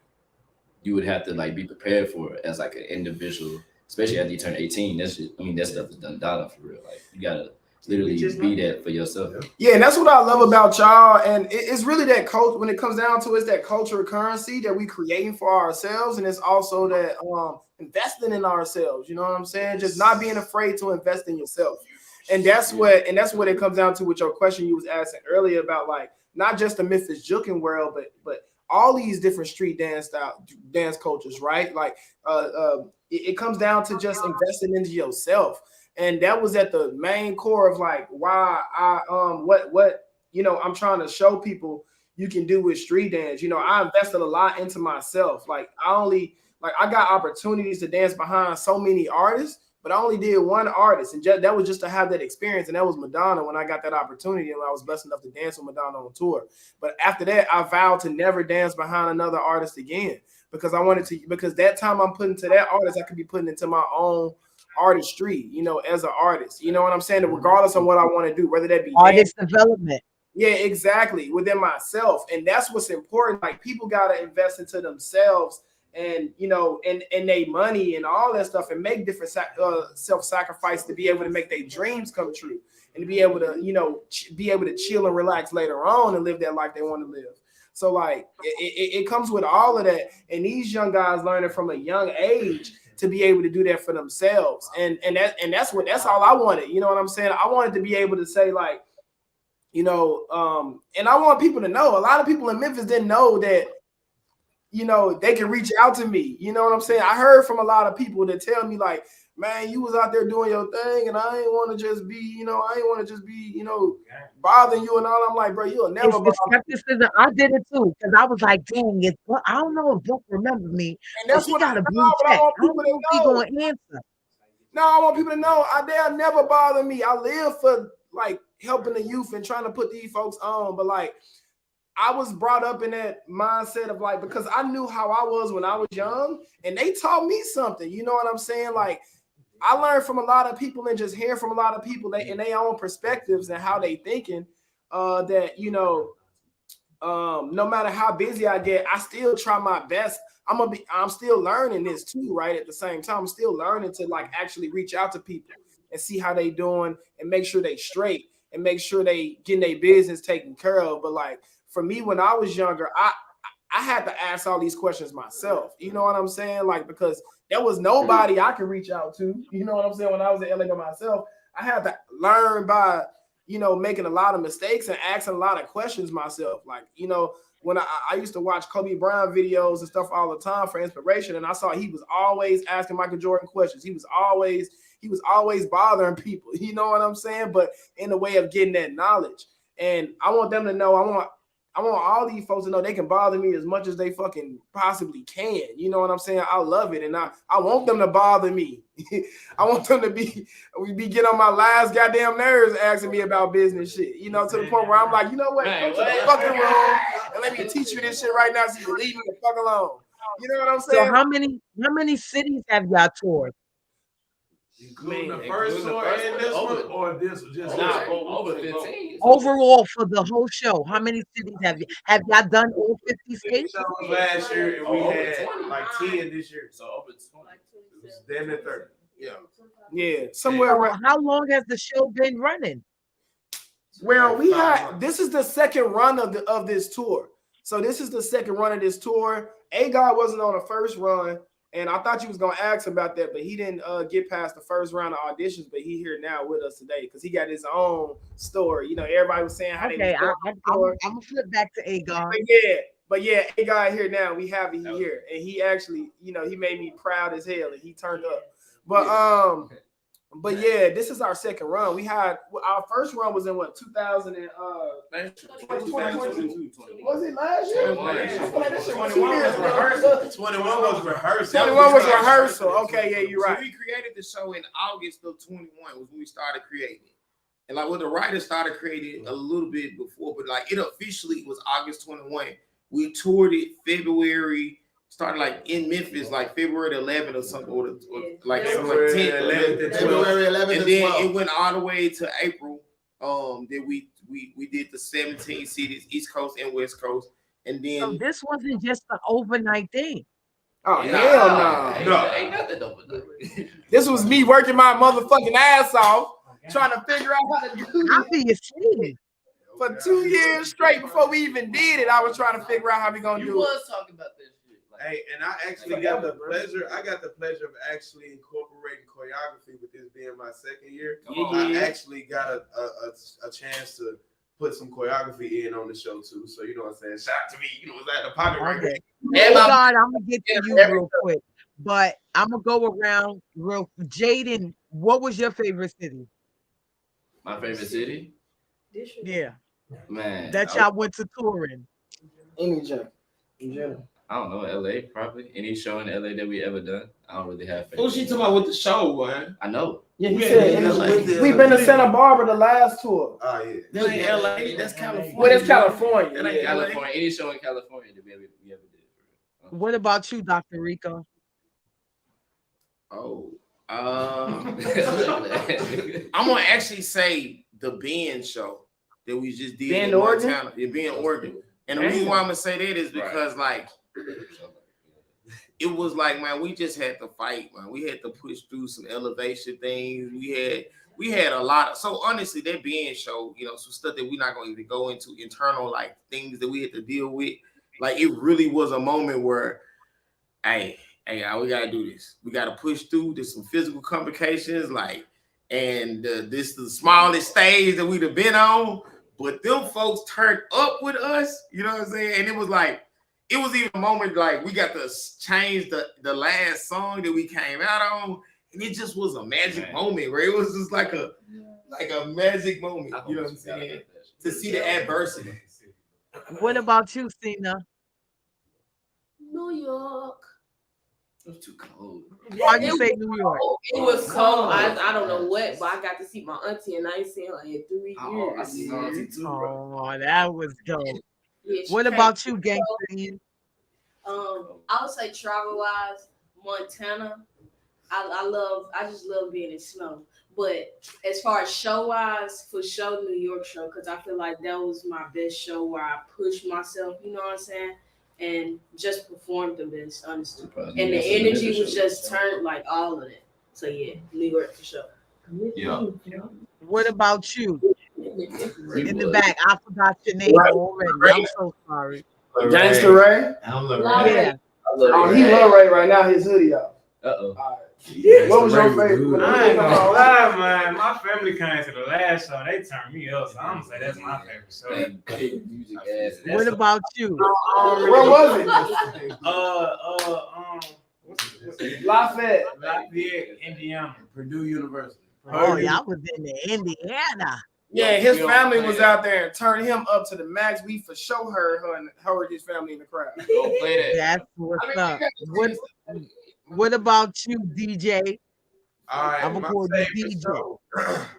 you would have to like be prepared for as like an individual, especially after you turn 18. That stuff is done for real. Like you gotta literally be that for yourself. Yeah, and that's what I love about y'all. And it's really that culture, when it comes down to it, it's that cultural currency that we creating for ourselves. And it's also that investing in ourselves, you know what I'm saying? Just not being afraid to invest in yourself. And that's what it comes down to with your question you was asking earlier about like not just the Memphis juking world, but all these different street dance cultures, right? Like it comes down to just investing into yourself. And that was at the main core of like why I what I'm trying to show people you can do with street dance. I invested a lot into myself. Like I got opportunities to dance behind so many artists but I only did one artist, and that was just to have that experience, and that was Madonna when I got that opportunity, and I was blessed enough to dance with Madonna on tour. But after that, I vowed to never dance behind another artist again because I wanted to. Because that time I'm putting to that artist, I could be putting into my own artistry, you know, as an artist. You know what I'm saying? Regardless of what I want to do, whether that be artist development. Yeah, exactly. Within myself. And that's what's important. Like people gotta invest into themselves and you know, and their money and all that stuff and make different self-sacrifice to be able to make their dreams come true and to be able to, you know, be able to chill and relax later on and live that life they want to live. So like it comes with all of that. And these young guys learning from a young age to be able to do that for themselves. And that's all I wanted. You know what I'm saying? I wanted to be able to say like, you know, and I want people to know, a lot of people in Memphis didn't know that, you know, they can reach out to me. You know what I'm saying? I heard from a lot of people that tell me like, man, you was out there doing your thing and I ain't want to just be, you know, you know, bothering you and all. I'm like, bro, you'll never bother skepticism. I did it too because I was like, dang, I don't know if Buck remember me. And that's what got a blue check. I want people to know. He gonna answer. No, I want people to know they'll never bother me. I live for like helping the youth and trying to put these folks on, but like I was brought up in that mindset of like, because I knew how I was when I was young and they taught me something, you know what I'm saying? Like I learned from a lot of people and just hearing from a lot of people in their own perspectives and how they thinking that, you know, no matter how busy I get, I still try my best. I'm still learning this too, right? At the same time, I'm still learning to like actually reach out to people and see how they doing and make sure they straight and make sure they getting their business taken care of. But like for me, when I was younger, I had to ask all these questions myself. You know what I'm saying? Like, because there was nobody I could reach out to. You know what I'm saying? When I was in LA by myself, I had to learn by, you know, making a lot of mistakes and asking a lot of questions myself. Like, you know, when I used to watch Kobe Bryant videos and stuff all the time for inspiration, and I saw he was always asking Michael Jordan questions. He was always bothering people. You know what I'm saying? But in the way of getting that knowledge. And I want them to know, I want all these folks to know they can bother me as much as they fucking possibly can. You know what I'm saying? I love it. And I want them to bother me. I want them to be getting on my last goddamn nerves asking me about business shit. You know, to the point where I'm like, you know what? Go to the fucking room and let me teach you this shit right now so you can leave me the fuck alone. You know what I'm saying? So how many cities have y'all toured? Including the first tour and this one, or this just over 15. Overall for the whole show, how many cities have y'all done all 50 states? last year, and we had like 10 this year. So over 20. It was damn near 30. Yeah, somewhere around. How long has the show been running? Well, this is the second run of this tour. So this is the second run of this tour. A-God wasn't on the first run, and I thought you was gonna ask about that, but he didn't get past the first round of auditions. But he here now with us today because he got his own story. You know, everybody was saying how okay, I'm gonna flip back to A-God. But yeah, A-God here now. We have it here, and he actually, you know, he made me proud as hell, and he turned up. But yeah, this is our second run. We had our first run was in what 2000 and was it last year? 21 was rehearsal. 21 was rehearsal. Okay, yeah, you're right. So we created the show in August of 21 was when we started creating it. And like when the writers started creating a little bit before, but like it officially was August 21. We toured it February. Started like in Memphis, like February 11th or something, or like something like 10th, 11th, February 11th, and then it went all the way to April. Then we did the 17 cities, East Coast and West Coast, and then So this wasn't just an overnight thing. Oh hell no! Ain't nothing overnight. This was me working my motherfucking ass off, trying to figure out how to do I this. feel you see. For 2 years straight before we even did it. I was trying to figure out how we gonna You do it. was talking about this shit. Hey, and I actually got the pleasure. I got the pleasure of actually incorporating choreography with this being my second year. I actually got a chance to put some choreography in on the show too. So you know what I'm saying? Shout out to me. You know, was that the pocket right there? A-God, I'm gonna get to you real quick, but I'm gonna go around real. Jadyn, what was your favorite city? My favorite city? Yeah, Man. that y'all went to touring. Any joke. In general. I don't know, LA probably. Any show in LA that we ever done. I don't really have Who's she favorites. talking about with the show, man? I know. Yeah, he We said in LA. we've been to Santa Barbara the last tour. Oh yeah. That ain't LA. That's California. Well, it's California. That ain't Yeah. LA. California. Any show in California that we ever did. What about you, Dr. Rico? Oh. I'm I'm gonna actually say the Ben show that we just did Ben in Oregon? Montana. Yeah, Ben Oregon. And the reason why I'm gonna say that is because like it was like, man, we just had to fight, man. We had to push through some elevation things. We had a lot of, so honestly, that Ben show, you know, some stuff that we're not gonna even go into, internal like things that we had to deal with. Like it really was a moment where, hey, we gotta do this. We gotta push through. There's some physical complications, like, and this is the smallest stage that we'd have been on. But them folks turned up with us, you know what I'm saying? And it was like, it was even a moment like we got to change the last song that we came out on, and it just was a magic moment where it was just like a magic moment, you know what I'm saying? To see the adversity. What about you, Sina? New York. It was too cold. Why you say New York? It was cold. I don't know what, but I got to see my auntie, and I ain't seen her in 3 years. Oh, I see something too, bro. Oh, that was dope. Yeah, she What came about to you, the show. Gangster? I would say travel wise, Montana. I just love being in snow. But as far as show wise, for sure New York show, because I feel like that was my best show where I pushed myself, you know what I'm saying? And just performed the best, honestly. And the energy was just turned like all of it. So yeah, New York for sure. Yeah. What about you? In the back, I forgot your name already. I'm so sorry. Gangster Ray. I'm Yeah. Oh, he love Ray right now. His hoodie off. Uh-oh. All right. What was your favorite? I ain't gonna lie, man. My family came to the last show. They turned me up, so I'm gonna say that's my favorite show. Music ass. What about you? Where was it? What's it? Lafayette. Lafayette, Indiana. Purdue University. Oh, y'all was in the Indiana. Yeah, his family was out there and turned him up to the max. We for sure heard her and his family in the crowd. Don't play that. That's what's up. What about you, DJ? All right, I'm gonna call you DJ. show,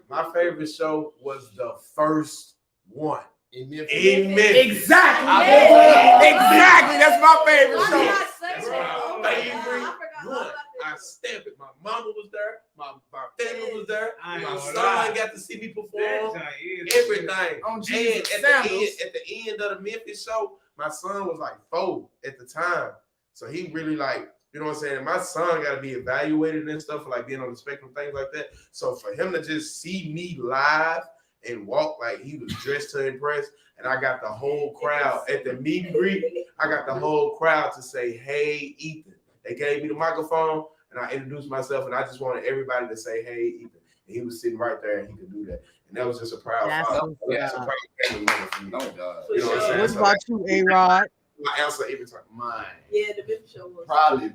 my favorite show was the first one In Memphis. in Memphis. Exactly. Yeah. Exactly. That's my favorite Why show. did I say That's that? my Oh, favorite I forgot all one. about I that. stamped it. My mama was there. My family was there. I ain't My gonna son lie. got to see me perform. That is Everything. On And Jesus at sandals. the end of the Memphis show, my son was like 4 at the time. So he really like, you know what I'm saying? My son got to be evaluated and stuff for like being on the spectrum, things like that. So for him to just see me live and walk like he was dressed to impress, and I got the whole crowd at the meet and greet, I got the whole crowd to say, "Hey, Ethan." They gave me the microphone and I introduced myself, and I just wanted everybody to say, "Hey, Ethan." And he was sitting right there and he could do that. And that was just a proud That's father. what's That's a up. proud family member for me. Oh God. You know what I'm saying? What So about you, A-Rod? my answer every time. Mine. Yeah, the big show was. Probably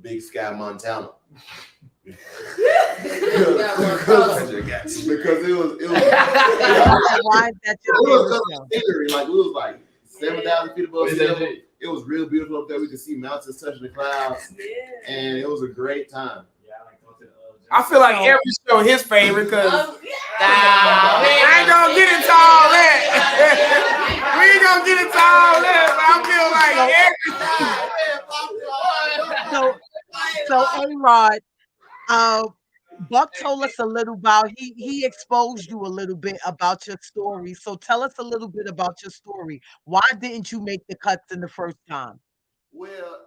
Big Sky, Montana. because it was Why is that your it was favorite just show? scenery. Like it was like 7,000 feet above What is sea that level. shit? It was real beautiful up there. We could see mountains touching the clouds, Yeah. and it was a great time. Yeah, I like going to the I feel like every show his favorite because Oh, yeah. I ain't gonna get into all that. We ain't gonna get into all that, but I feel like every So A-Rod, Buck told us a little about he exposed you a little bit about your story. So tell us a little bit about your story. Why didn't you make the cuts in the first time? Well,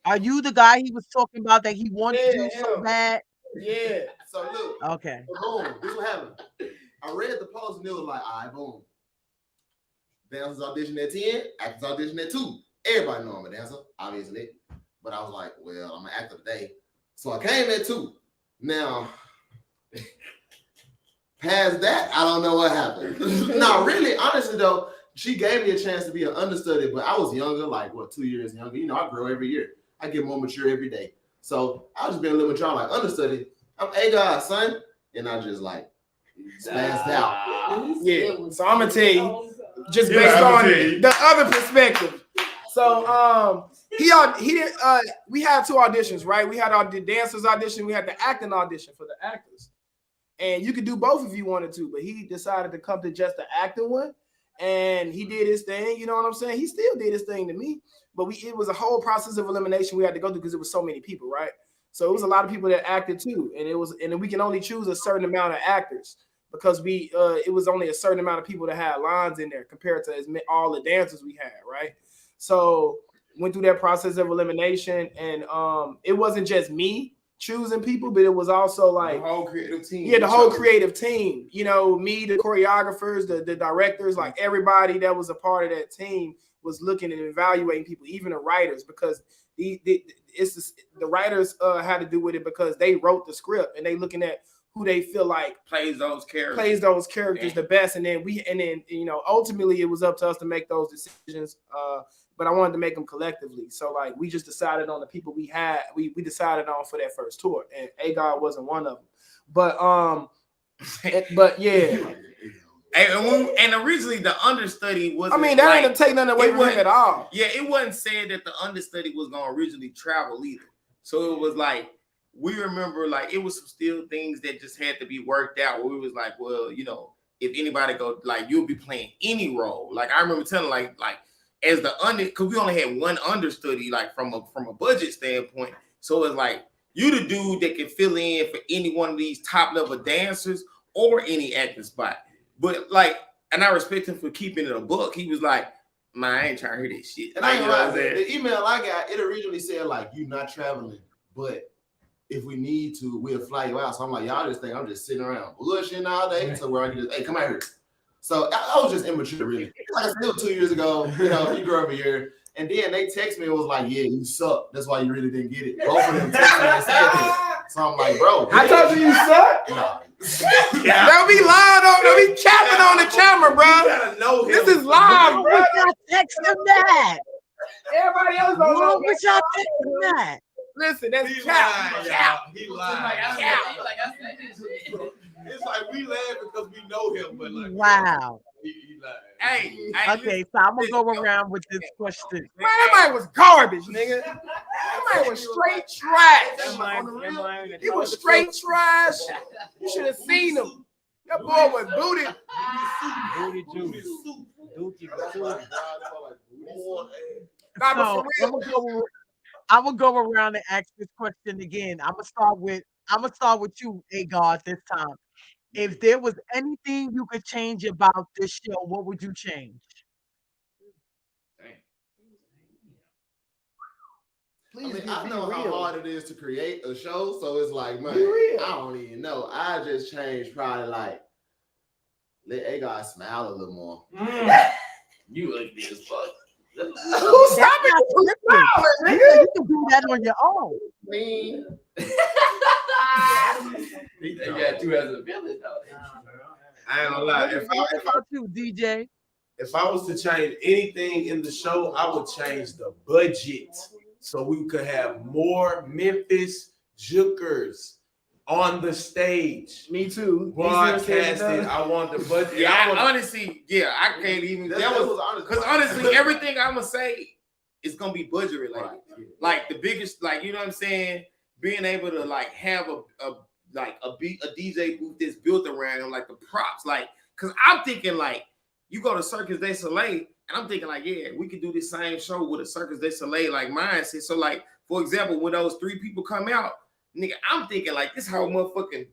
Are you the guy he was talking about that he wanted Yeah, you so him. bad? yeah. so look, Okay. boom, this what happened. I read the post and it was like, all right, boom. Dancers audition at 10, actors audition at 2. Everybody know I'm a dancer, obviously. But I was like, well, I'm an actor today. So I came at 2. Now, past that, I don't know what happened. No, really, honestly though, she gave me a chance to be an understudy, but I was younger, like 2 years younger. You know, I grow every year. I get more mature every day. So I was just being a little mature, like understudy. I'm a guy, son. And I just like spazzed out. Yeah. So I'm gonna tell you, just based on the other perspective. So he did we had 2 auditions, right? We had the dancers audition, we had the acting audition for the actors. And you could do both if you wanted to, but he decided to come to just the acting one. And he did his thing, you know what I'm saying? He still did his thing to me, but it was a whole process of elimination we had to go through because it was so many people, right? So it was a lot of people that acted too, and we can only choose a certain amount of actors because it was only a certain amount of people that had lines in there compared to all the dancers we had, right? So went through that process of elimination, and it wasn't just me choosing people, but it was also like the whole creative team. Yeah, the whole creative team. You know, me, the choreographers, the directors, like everybody that was a part of that team was looking and evaluating people, even the writers, because the writers had to do with it because they wrote the script and they looking at who they feel like plays those characters the best, and then you know, ultimately it was up to us to make those decisions. But I wanted to make them collectively. So like we just decided on the people we had, we decided on for that first tour, and A-God wasn't one of them. But yeah. And originally the understudy wasn't. I mean, that ain't take nothing away from him at all. Yeah, it wasn't said that the understudy was gonna originally travel either. So it was like we remember like it was some still things that just had to be worked out. Where we was like, well, you know, if anybody go like you'll be playing any role. Like I remember telling like as the because we only had one understudy like from a budget standpoint. So it's like you the dude that can fill in for any one of these top level dancers or any acting spot. But like, and I respect him for keeping it a book. He was like, man, I ain't trying to hear this shit. And I ain't gonna lie, the email I got, it originally said like you not traveling, but if we need to, we'll fly you out. So I'm like, y'all just think I'm just sitting around bullshitting all day. So where I can just, hey, come out here. So I was just immature, really. Like I said, it was 2 years ago. You know, you grew up a year. And then they text me and was like, yeah, you suck. That's why you really didn't get it. Both of them text me and said that. So I'm like, bro. I told you suck? No. They'll be lying on, they'll be capping on the camera, bro. You gotta know this is live, bro. Y'all text him that. Everybody else don't know. What y'all text him that? Listen, that's He cap. lied, Cap. y'all. He lied. It's like we laugh because we know him, but like Wow. he lied. Hey, Okay, so I'm gonna go around with this question. Man, that man was garbage, nigga. That man was straight trash. He was straight trash. You should have seen him. That boy was booted. Booty juice. Dookie was Nah, but So for real. I'm gonna go around and ask this question again. I'm gonna start with you, A-God, this time. If there was anything you could change about this show, what would you change? I know how hard it is to create a show, so it's like, man, I don't even know. I just changed probably like let A-God smile a little more. You ugly as fuck. Stop it! You can do that on your own. Me. They got 2 as a villain though. I ain't gonna lie. What about you, DJ? If I was to change anything in the show, I would change the budget so we could have more Memphis Jookers on the stage. Me too. Broadcasted. I want the budget. Yeah, honestly, I can't even. That was honest. Because honestly, everything I'm gonna say is gonna be budget related. Right. Like the biggest, like you know what I'm saying, being able to like have a DJ booth that's built around him, like the props, like because I'm thinking like you go to Circus du Soleil, and I'm thinking like yeah, we could do this same show with a Circus du Soleil like mindset. So like for example, when those 3 people come out. Nigga, I'm thinking like this whole motherfucking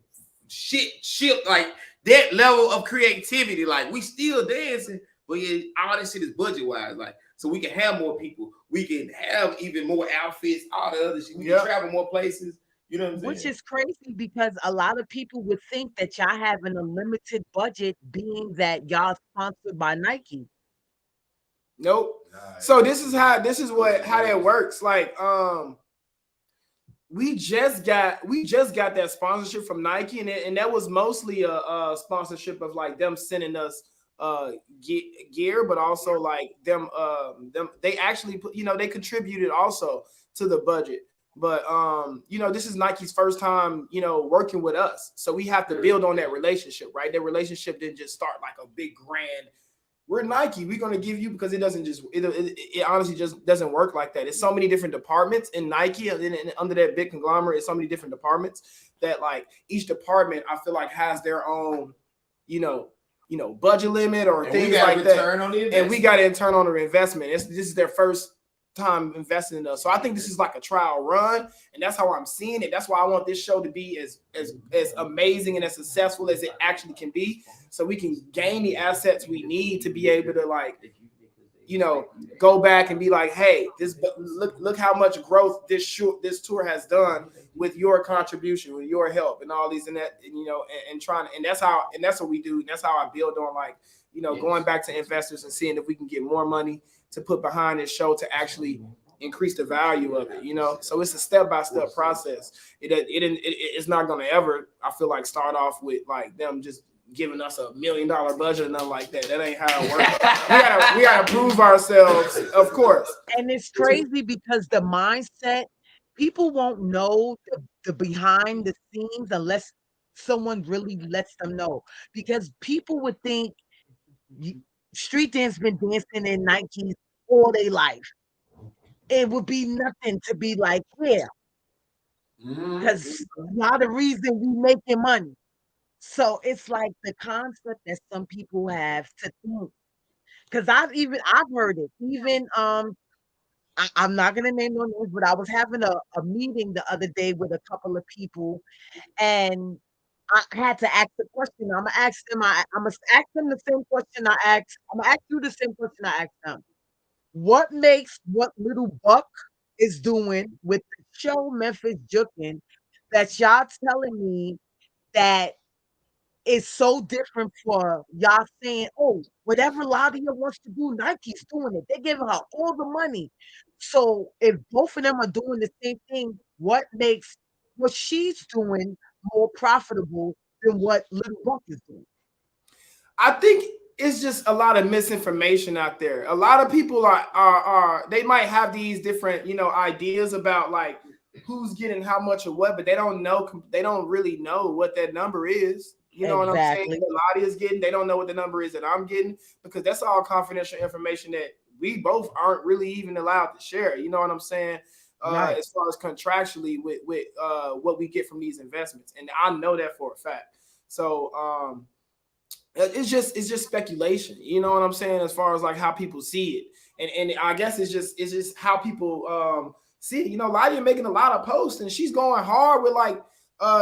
shit like that level of creativity. Like we still dancing, but yeah, all this shit is budget wise. Like so we can have more people, we can have even more outfits, all the other shit. We can travel more places. You know what I'm saying? Which is crazy because a lot of people would think that y'all have an unlimited budget, being that y'all sponsored by Nike. Nope. So this is how that works. Like we just got that sponsorship from Nike, and that was mostly a sponsorship of like them sending us gear, but also like them they actually put, they contributed also to the budget. But this is Nike's first time working with us, so we have to build on that relationship, right? That relationship didn't just start like a big grand we're Nike. We're gonna give you because it doesn't just it honestly just doesn't work like that. It's so many different departments in Nike and under that big conglomerate. It's so many different departments that like each department I feel like has their own, you know, budget limit or things like that. And we got to return on the investment. This is their first time investing in us. So I think this is like a trial run, and that's how I'm seeing it. That's why I want this show to be as amazing and as successful as it actually can be, so we can gain the assets we need to be able to like, go back and be like, hey, this look how much growth this tour has done with your contribution, with your help, and all these and that, and trying, and that's what we do. And that's how I build on like, going back to investors and seeing if we can get more money to put behind this show to actually increase the value of it. So it's a step-by-step process. It's not going to ever, I feel like, start off with like them just giving us $1 million budget or nothing like that. That ain't how it works. we gotta prove ourselves, of course. And it's crazy because the mindset, people won't know the behind the scenes unless someone really lets them know. Because people would think street dance been dancing in Nikes all their life. It would be nothing to be like, yeah, because not the reason we making money. So it's like the concept that some people have to think. Because I've heard it. Even I'm not gonna name no names, but I was having a meeting the other day with a couple of people, and I had to ask the question. I'm gonna ask them. I'm gonna ask them the same question I asked. I'm gonna ask you the same question I asked them. What makes what Little Buck is doing with the show Memphis Jookin that y'all telling me that is so different for y'all saying, oh, whatever Ladia wants to do, Nike's doing it. They're giving her all the money. So if both of them are doing the same thing, what makes what she's doing more profitable than what Little Buck is doing? I think it's just a lot of misinformation out there. A lot of people are they might have these different, ideas about like who's getting how much of what, but they don't know. They don't really know what that number is. You know what I'm saying? What Ladia's getting, they don't know what the number is that I'm getting, because that's all confidential information that we both aren't really even allowed to share. You know what I'm saying? Right. As far as contractually with what we get from these investments, and I know that for a fact. So it's just speculation. You know what I'm saying? As far as like how people see it, and I guess it's just how people see it. Ladia making a lot of posts, and she's going hard with like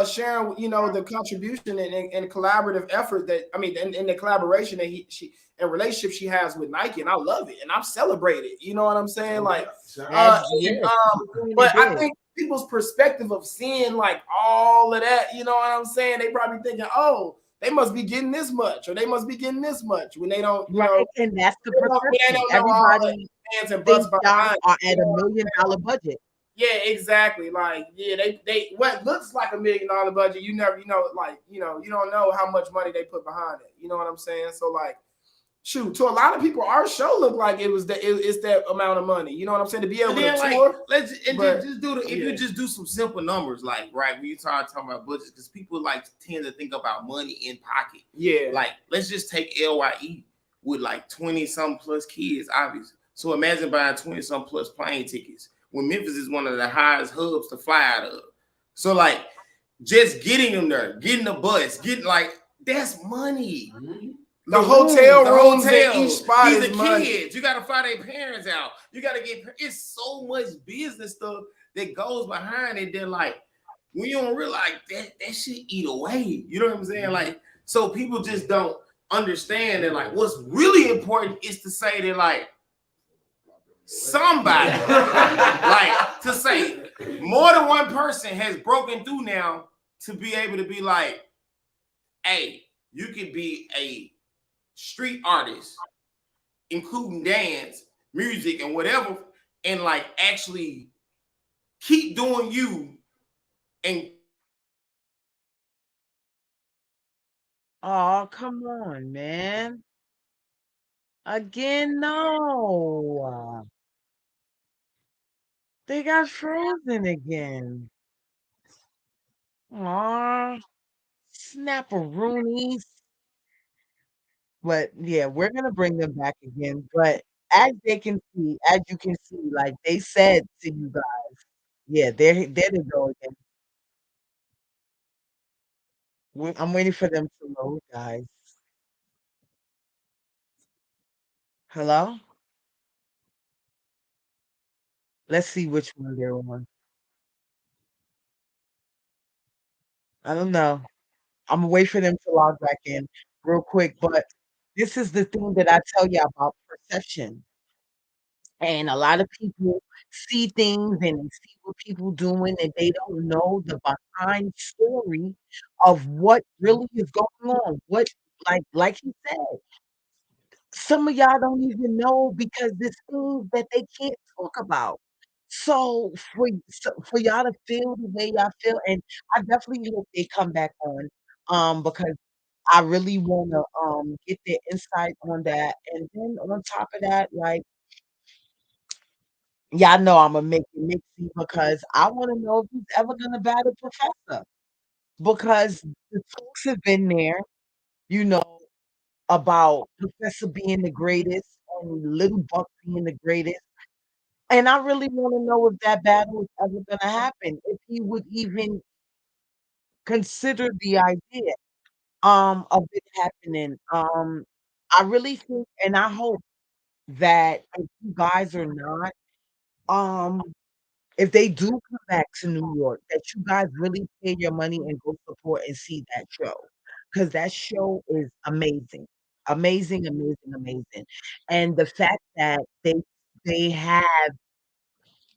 sharing, the contribution and collaborative effort and the collaboration that she and relationship she has with Nike, and I love it, and I'm celebrated. You know what I'm saying? Like, but I think people's perspective of seeing like all of that, you know what I'm saying? They probably thinking, oh, they must be getting this much, or they must be getting this much, when they don't, and that's the perception. Everybody thinks y'all are at $1 million budget. Yeah, exactly. Like, yeah, they what looks like $1 million budget, you never, you don't know how much money they put behind it. You know what I'm saying? So like, shoot, to a lot of people, our show looked like it's that amount of money. You know what I'm saying? To be able to tour. If you just do some simple numbers, like right when you start talking about budgets, because people like tend to think about money in pocket. Yeah. Like, let's just take LYE with like 20-some plus kids, obviously. So imagine buying 20-some plus plane tickets when Memphis is one of the highest hubs to fly out of. So like, just getting them there, getting the bus, getting like, that's money. Mm-hmm. The hotel rooms at each spot these is are money. Kids. You got to fly their parents out. You got to get. It's so much business stuff that goes behind it. That like, when you don't realize that shit eat away. You know what I'm saying? Like, so people just don't understand that. Like, what's really important is to say that like, somebody like to say more than one person has broken through now to be able to be like, hey, you could be a street artist, including dance, music, and whatever, and like actually keep doing you. And oh, come on, man. Again, no. They got frozen again. Aw, snapperoonies. But yeah, we're gonna bring them back again. But as you can see, like they said to you guys, yeah, there they go again. I'm waiting for them to load, guys. Hello? Let's see which one they're on. I don't know. I'm gonna wait for them to log back in real quick. But this is the thing that I tell you about perception. And a lot of people see things and they see what people doing and they don't know the behind story of what really is going on. What like he said, some of y'all don't even know because there's things that they can't talk about. So for y'all to feel the way y'all feel, and I definitely hope they come back on, because I really wanna get their insight on that. And then on top of that, like y'all know Imma make it mixy because I wanna know if he's ever gonna battle Professor because the talks have been there, you know, about Professor being the greatest and Little Buck being the greatest. And I really wanna know if that battle is ever gonna happen, if he would even consider the idea, of it happening. I really think and I hope that if you guys are not, um if they do come back to New York, that you guys really pay your money and go support and see that show, because that show is amazing. Amazing, amazing, amazing. And the fact that they have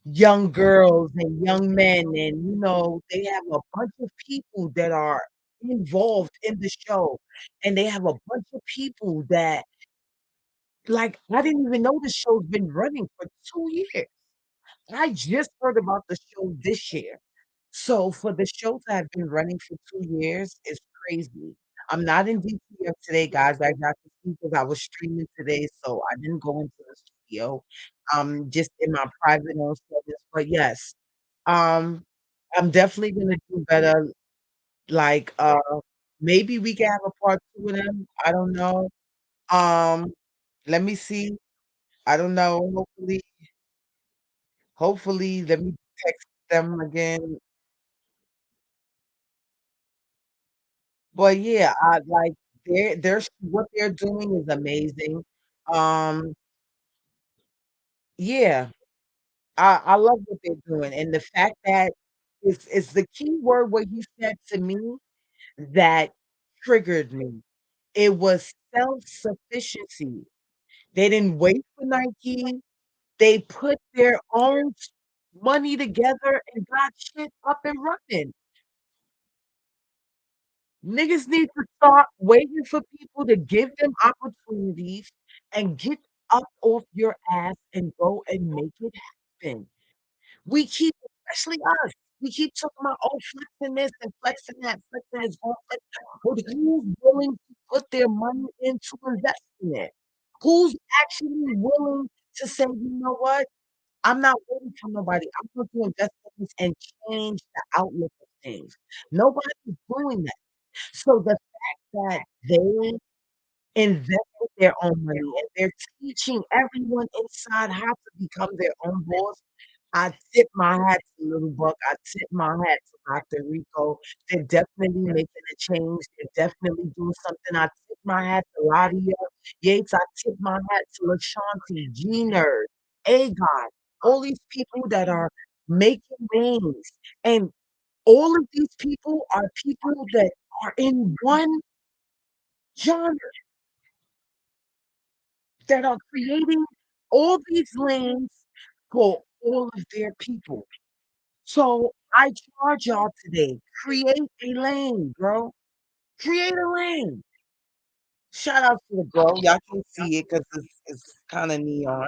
young girls and young men and, they have a bunch of people that are involved in the show, and they have a bunch of people that like, I didn't even know the show's been running for 2 years. I just heard about the show this year. So for the show to have been running for 2 years is crazy. I'm not in DTF today, guys. I got to see because I was streaming today, so I didn't go into the studio. Just in my private own settings. But yes, um, I'm definitely gonna do better. Like, maybe we can have a part two of them. I don't know. Um, let me see. I don't know. Hopefully, let me text them again. But yeah, I like they're what they're doing is amazing. Um, yeah, I love what they're doing, and the fact that it's the key word what you said to me that triggered me. It was self-sufficiency. They didn't wait for Nike. They put their own money together and got shit up and running. Niggas need to start waiting for people to give them opportunities and get up off your ass and go and make it happen. We keep, especially us, we keep talking about, oh, flexing this and flexing that, flexing this, but who's willing to put their money into investing it? Who's actually willing to say, you know what? I'm not waiting for nobody. I'm going to invest in this and change the outlook of things. Nobody's doing that. So the fact that they invested their own money and they're teaching everyone inside how to become their own boss, I tip my hat to Little Buck. I tip my hat to Dr. Rico. They're definitely making a change. They're definitely doing something. I tip my hat to Ladia Yates. I tip my hat to LaShanti, G-Nerd, A-God, all these people that are making names. And all of these people are people that are in one genre that are creating all these lanes for all of their people. So I charge y'all today, create a lane, bro. Create a lane. Shout out to the bro. Y'all can see it because it's kind of neon.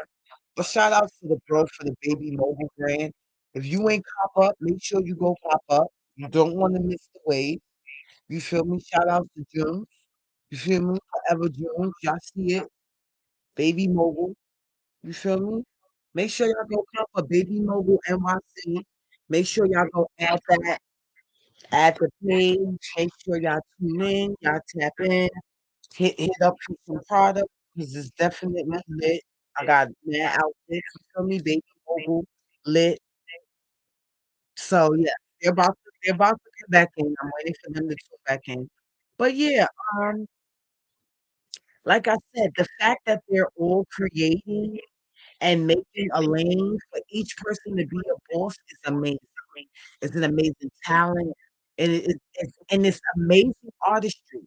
But shout out to the bro for the baby mobile brand. If you ain't pop up, make sure you go pop up. You don't want to miss the wave. You feel me? Shout out to June. You feel me? Forever June. Y'all see it. Baby mobile. You feel me? Make sure y'all go pop a Baby Mobile NYC. Make sure y'all go add that, add the page. Make sure y'all tune in, y'all tap in. hit up for some product because it's definitely lit. I got mad outfits. You feel me? Baby mobile lit. So yeah, they're about to get back in. I'm waiting for them to get back in. But yeah, like I said, the fact that they're all creating and making a lane for each person to be a boss is amazing. It's an amazing talent, and it's amazing artistry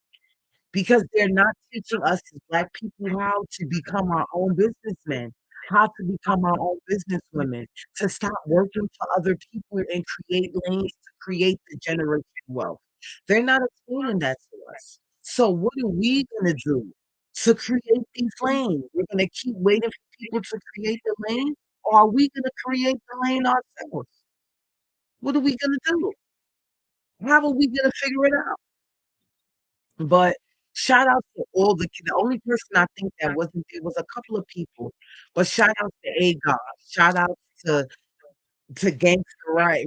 because they're not teaching us as Black people how to become our own businessmen, how to become our own businesswomen, to stop working for other people and create lanes to create the generational wealth. They're not explaining that to us. So what are we gonna do to create these lanes? We're gonna keep waiting for people to create the lane, or are we gonna create the lane ourselves? What are we gonna do? How are we gonna figure it out? But shout out to all the only person I think that wasn't there was a couple of people, but shout out to A God, shout out to Gangsta Ray,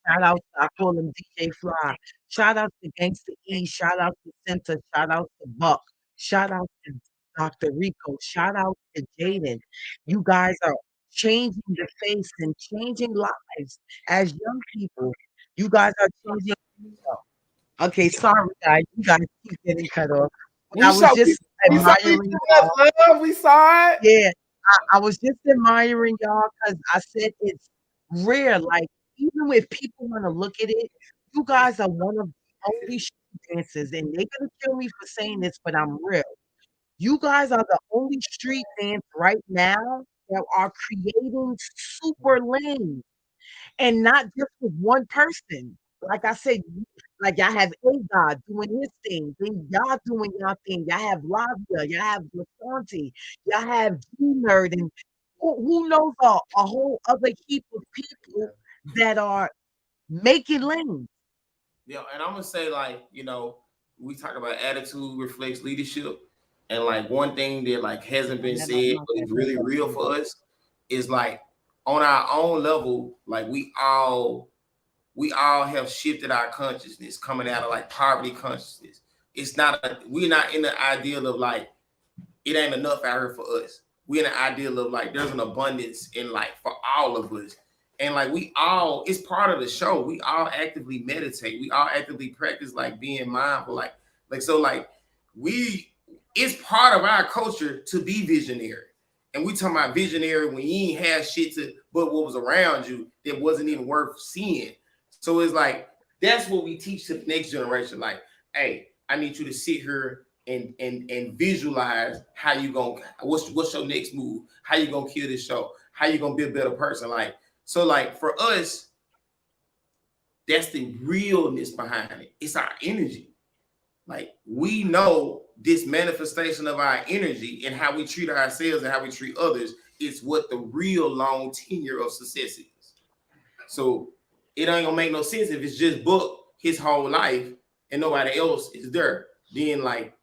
shout out to I call him DJ Fly, shout out to Gangsta E, shout out to Center, shout out to Buck, shout out to Dr. Rico, shout out to Jadyn. You guys are changing the face and changing lives as young people. You guys are changing. Okay, sorry guys, you guys keep getting cut off. But I was just admiring y'all. love. We saw it. Yeah, I was just admiring y'all because I said it's rare. Like, even if people want to look at it, you guys are one of the only street dancers, and they're gonna kill me for saying this, but I'm real. You guys are the only street dance right now that are creating super lanes and not just with one person. Like I said, like y'all have A God doing his thing, then y'all doing y'all thing. Y'all have Lavia, y'all have Lafonte, y'all have G Nerd, and who knows a whole other heap of people that are making lanes. Yeah, and I'm gonna say, like, we talk about attitude reflects leadership, and like one thing that like hasn't been said, but it's really real for us, is like on our own level, like we all have shifted our consciousness coming out of like poverty consciousness. We're not in the ideal of like it ain't enough out here for us. We're in the ideal of like there's an abundance in like for all of us. And like it's part of the show. We all actively meditate. We all actively practice like being mindful. Like so like it's part of our culture to be visionary. And we talking about visionary when you ain't have shit to but what was around you that wasn't even worth seeing. So it's like that's what we teach to the next generation. Like, hey, I need you to sit here and visualize how you gonna what's your next move, how you gonna kill this show, how you gonna be a better person. Like, so like for us, that's the realness behind it. It's our energy. Like we know this manifestation of our energy and how we treat ourselves and how we treat others is what the real long tenure of success is. So it ain't gonna make no sense if it's just Book his whole life and nobody else is there. Then like,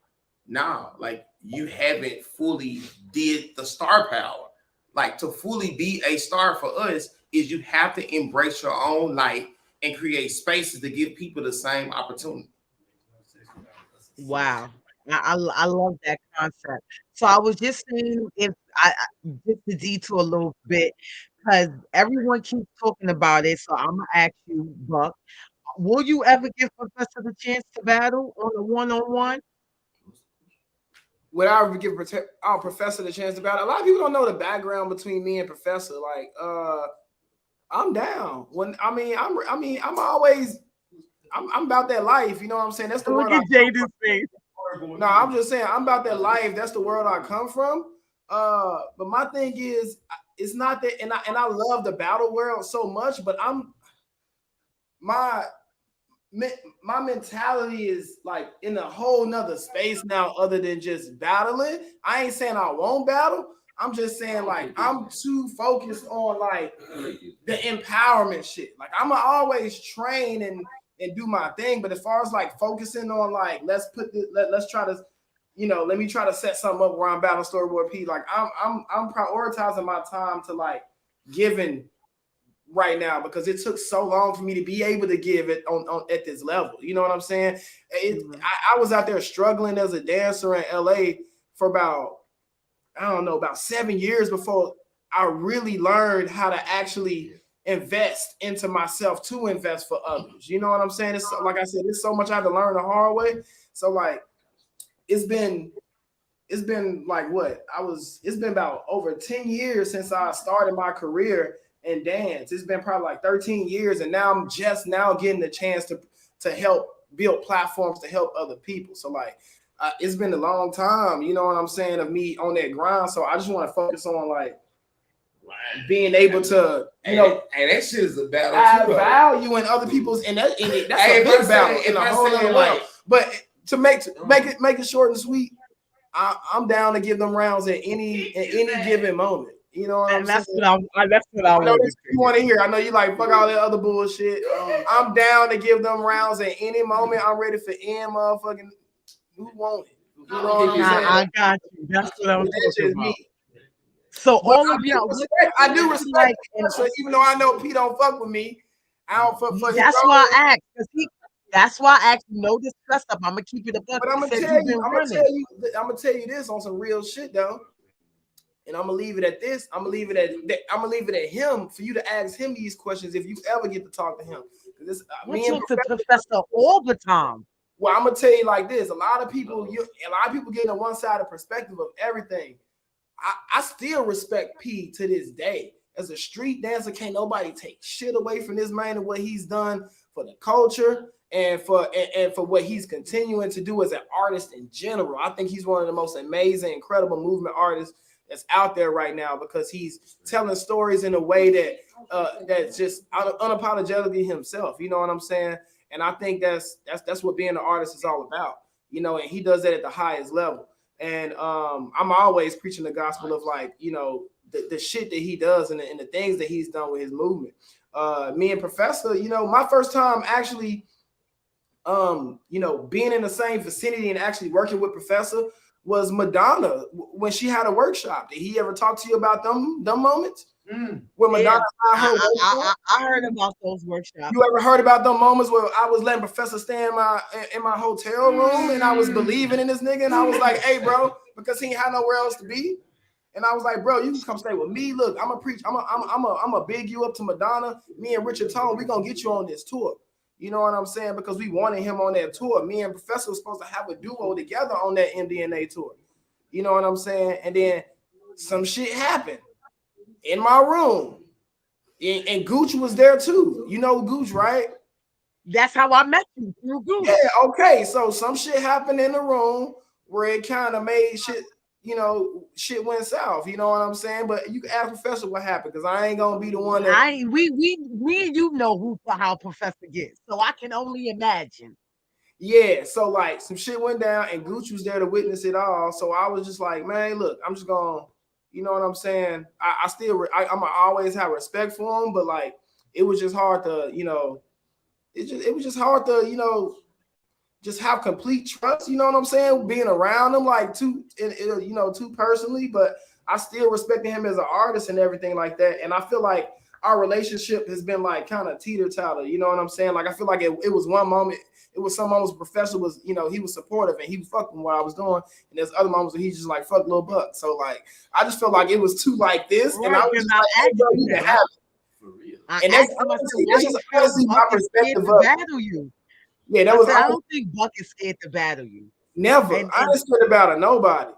nah, like you haven't fully did the star power. Like to fully be a star for us is you have to embrace your own light and create spaces to give people the same opportunity. Wow. I love that concept. So I was just saying if just to detour a little bit because everyone keeps talking about it. So I'm gonna ask you, Buck, will you ever give Professor the chance to battle on a one-on-one? Would I ever give our Professor the chance to battle? A lot of people don't know the background between me and Professor. Like, I'm down. I'm always I'm about that life. You know what I'm saying? That's the Look word. at Jadyn's face. No, I'm just saying I'm about that life. That's the world I come from. But my thing is, it's not that, and I love the battle world so much. But my mentality is like in a whole nother space now, other than just battling. I ain't saying I won't battle. I'm just saying like I'm too focused on like the empowerment shit. Like I'm gonna always train and do my thing, but as far as like focusing on like let's try to, let me try to set something up where I'm battling Storyboard P. Like I'm prioritizing my time to like giving right now because it took so long for me to be able to give it on at this level. You know what I'm saying? I was out there struggling as a dancer in LA for about, I don't know, about 7 years before I really learned how to actually invest into myself to invest for others. You know what I'm saying? It's like I said, there's so much I had to learn the hard way. So like it's been like it's been about over 10 years since I started my career in dance. It's been probably like 13 years, and now I'm just now getting the chance to help build platforms to help other people. So like it's been a long time, you know what I'm saying, of me on that grind. So I just want to focus on like being able to, you know, and that shit is a battle add too, value in other people's, and that's a big battle in a whole other world. But to make it short and sweet, I'm down to give them rounds at any given moment. You know what I'm saying? That's what I know that's what you want to hear. I know you like fuck all that other bullshit. I'm down to give them rounds at any moment. I'm ready for any motherfucking who want it. You know what I'm saying? I got you. That's what I'm talking about. So but all of y'all, I do respect so even though I know P don't fuck with me, I don't fuck for that's why I asked. That's why I asked. No disrespect. I'm gonna keep it a buck. But I'm gonna tell you this on some real shit though. And I'm gonna leave it at this. I'm gonna leave it at him for you to ask him these questions if you ever get to talk to him. This, me and Professor all the time. Well, I'm gonna tell you like this: a lot of people get a one-sided perspective of everything. I still respect P to this day. As a street dancer, can't nobody take shit away from this man and what he's done for the culture and for what he's continuing to do as an artist in general. I think he's one of the most amazing, incredible movement artists that's out there right now because he's telling stories in a way that that's just unapologetically himself. You know what I'm saying? And I think that's what being an artist is all about. You know, and he does that at the highest level. And I'm always preaching the gospel of like, you know, the shit that he does and the things that he's done with his movement. Me and Professor, you know, my first time actually, you know, being in the same vicinity and actually working with Professor was Madonna when she had a workshop. Did he ever talk to you about them moments? Where Madonna, I heard about those workshops. You ever heard about them moments where I was letting Professor stay in my hotel room and I was believing in this nigga and I was like, hey, bro, because he ain't had nowhere else to be. And I was like, bro, you can come stay with me. Look, I'm gonna preach. I'm a big you up to Madonna. Me and Richard Tone, we gonna get you on this tour. You know what I'm saying? Because we wanted him on that tour. Me and Professor was supposed to have a duo together on that MDNA tour. You know what I'm saying? And then some shit happened in my room. And Gooch was there too. You know Gooch, right? That's how I met you, through Gooch. Yeah, okay. So some shit happened in the room where it kind of made shit, you know, shit went south. You know what I'm saying? But you can ask Professor what happened because I ain't gonna be the one that we and you know how Professor gets, so I can only imagine. Yeah, so like some shit went down and Gooch was there to witness it all. So I was just like, man, look, I'm just gonna, you know what I'm saying? I'm gonna always have respect for him, but like it was just hard to, you know, it was just hard to, you know, just have complete trust, you know what I'm saying? Being around him like too personally, but I still respected him as an artist and everything like that. And I feel like our relationship has been like kind of teeter-totter, you know what I'm saying? Like I feel like it was one moment, it was some moments Professor was, you know, he was supportive and he was fucking what I was doing. And there's other moments where he's just like, fuck Lil Buck. So like, I just felt like it was too like this. Right, and I was just like, hey, bro, you can have it. For real. And that's just honestly my perspective of battle you. Yeah, that was. I don't think Buck is scared to battle you. Never. I ain't scared to battle nobody.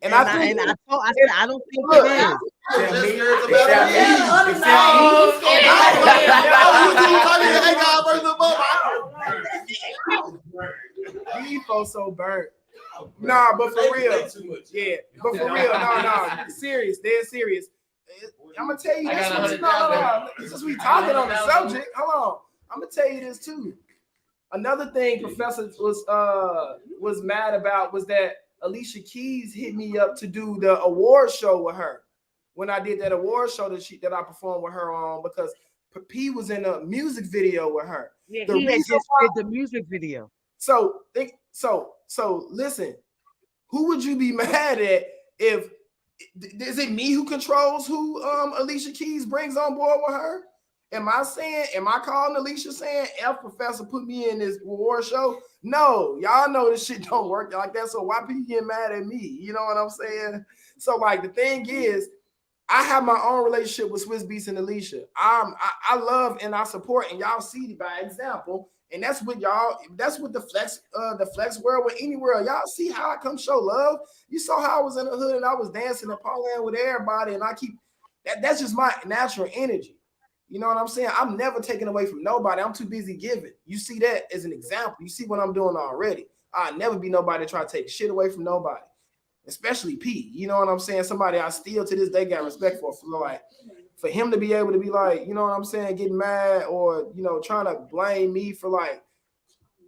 And I think I don't think it is. These folks so burnt. Nah, but for real. Yeah, but for real. No. Serious. Dead serious. I'm gonna tell you this. No. Since we talking on the subject, hold on. I'm gonna tell you this too. Another thing Professor was mad about was that Alicia Keys hit me up to do the award show with her when I did that award show that I performed with her on because P was in a music video with her. Yeah, he had just did the music video. So listen, who would you be mad at if is it me who controls who Alicia Keys brings on board with her? Am I calling Alicia saying F Professor put me in this award show? No, y'all know this shit don't work like that. So why people get mad at me? You know what I'm saying? So like the thing is, I have my own relationship with Swiss Beats and Alicia. I love and I support, and y'all see by example. And that's what y'all, that's what the flex world with any world. Y'all see how I come show love. You saw how I was in the hood and I was dancing and parlaying with everybody, and I keep that's just my natural energy. You know what I'm saying? I'm never taking away from nobody. I'm too busy giving. You see that as an example. You see what I'm doing already. I'll never be nobody to try to take shit away from nobody, especially P. You know what I'm saying? Somebody I still to this day got respect for like, for him to be able to be like, you know what I'm saying, getting mad or, you know, trying to blame me for like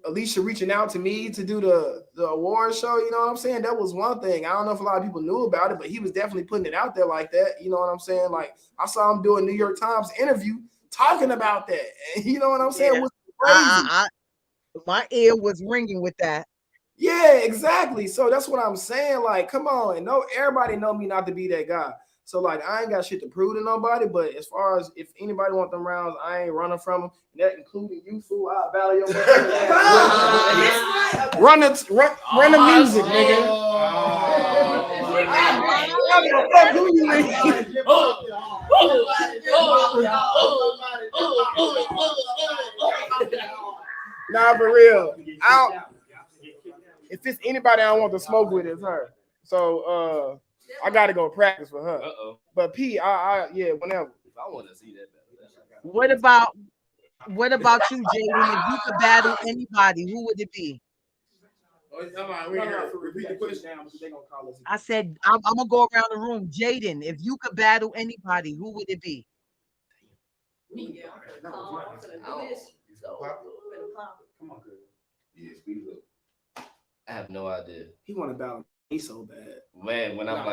Alicia reaching out to me to do the award show, you know what I'm saying? That was one thing. I don't know if a lot of people knew about it, but he was definitely putting it out there like that. You know what I'm saying? Like I saw him do a New York Times interview talking about that. And you know what I'm saying? Yeah. It was crazy. My ear was ringing with that. Yeah, exactly. So that's what I'm saying. Like, come on, and no, everybody know me not to be that guy. So like, I ain't got shit to prove to nobody. But as far as if anybody want them rounds, I ain't running from them. And that including you, fool. I'll battle your run the music, nigga. Nah, for real. If it's anybody I want to smoke with, it's her. So I gotta go practice for her. But P, yeah, whenever. I want to see that. What about you, Jadyn? If you could battle anybody, who would it be? Repeat the question. I said I'm gonna go around the room. Jadyn, if you could battle anybody, who would it be? Come on, yeah, speed it up. I have no idea. He want to battle me so bad. Man, when I'm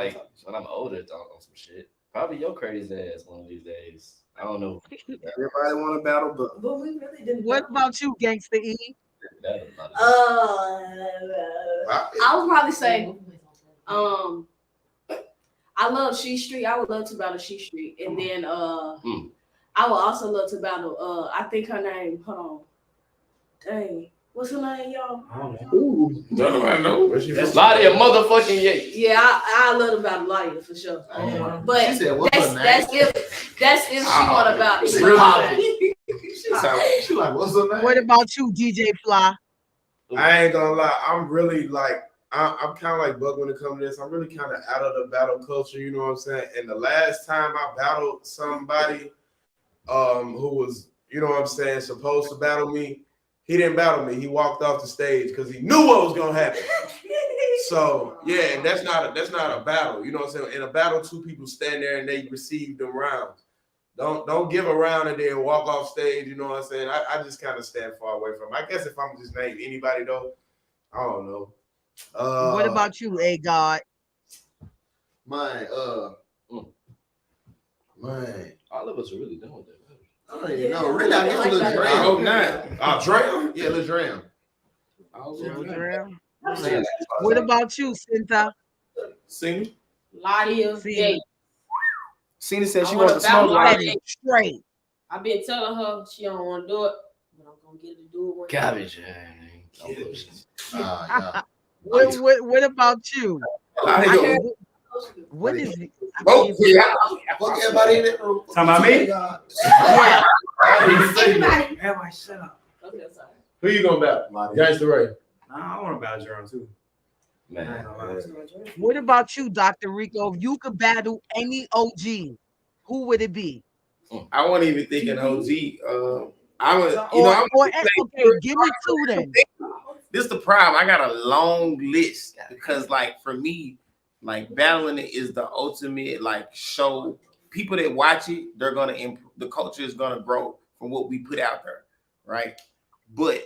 older, on some shit. Probably your crazy ass one of these days. I don't know. Everybody want to battle, but we really didn't. What about you, Gangsta E? I would probably say, I love She Street. I would love to battle She Street, and then I would also love to battle. I think her name. Hold on. Dang, what's her name, y'all? I don't know. Ooh, nobody know. Lottie a motherfucking Yates. Yeah, I love to battle Lottie for sure. But She said, what's her name? that's if she want to battle. She like, what's her name? What about you, DJ Fly? I ain't gonna lie. I'm really like, I'm kind of like Buck when it comes to this. I'm really kind of out of the battle culture. You know what I'm saying? And the last time I battled somebody, who was, you know what I'm saying, supposed to battle me, he didn't battle me. He walked off the stage because he knew what was gonna happen. So yeah, that's not a battle. You know what I'm saying? In a battle, two people stand there and they receive them rounds. Don't give a round and then walk off stage. You know what I'm saying? I just kind of stand far away from it. I guess if I'm just name anybody though, I don't know. What about you, A God? Man, All of us are really done with that. I don't even know. Really, I guess Lil Dram. Oh, nah. Dram? Yeah, Lil Dram. What about you, Sina? Sina? Lottie Yates. Sina said she I wants wanna to smoke battle like Lottie. Straight. I've been telling her she don't want to do it, but I'm gonna get her to do it one day. Garbage. Yeah. What about you? What is it? Fuck everybody in that room. Talking about me? Yeah. Everybody. Everybody shut up. Okay, sorry. Who you gonna battle? Gangsta Ray. Nah, I want to battle Jerome too. Man. What about you, Dr. Rico? If you could battle any OG, who would it be? I wasn't even thinking OG. I was, Okay, give me two then. This is the problem. I got a long list because, like, for me, like battling it is the ultimate like show. People that watch it, they're gonna improve. The culture is gonna grow from what we put out there, right? But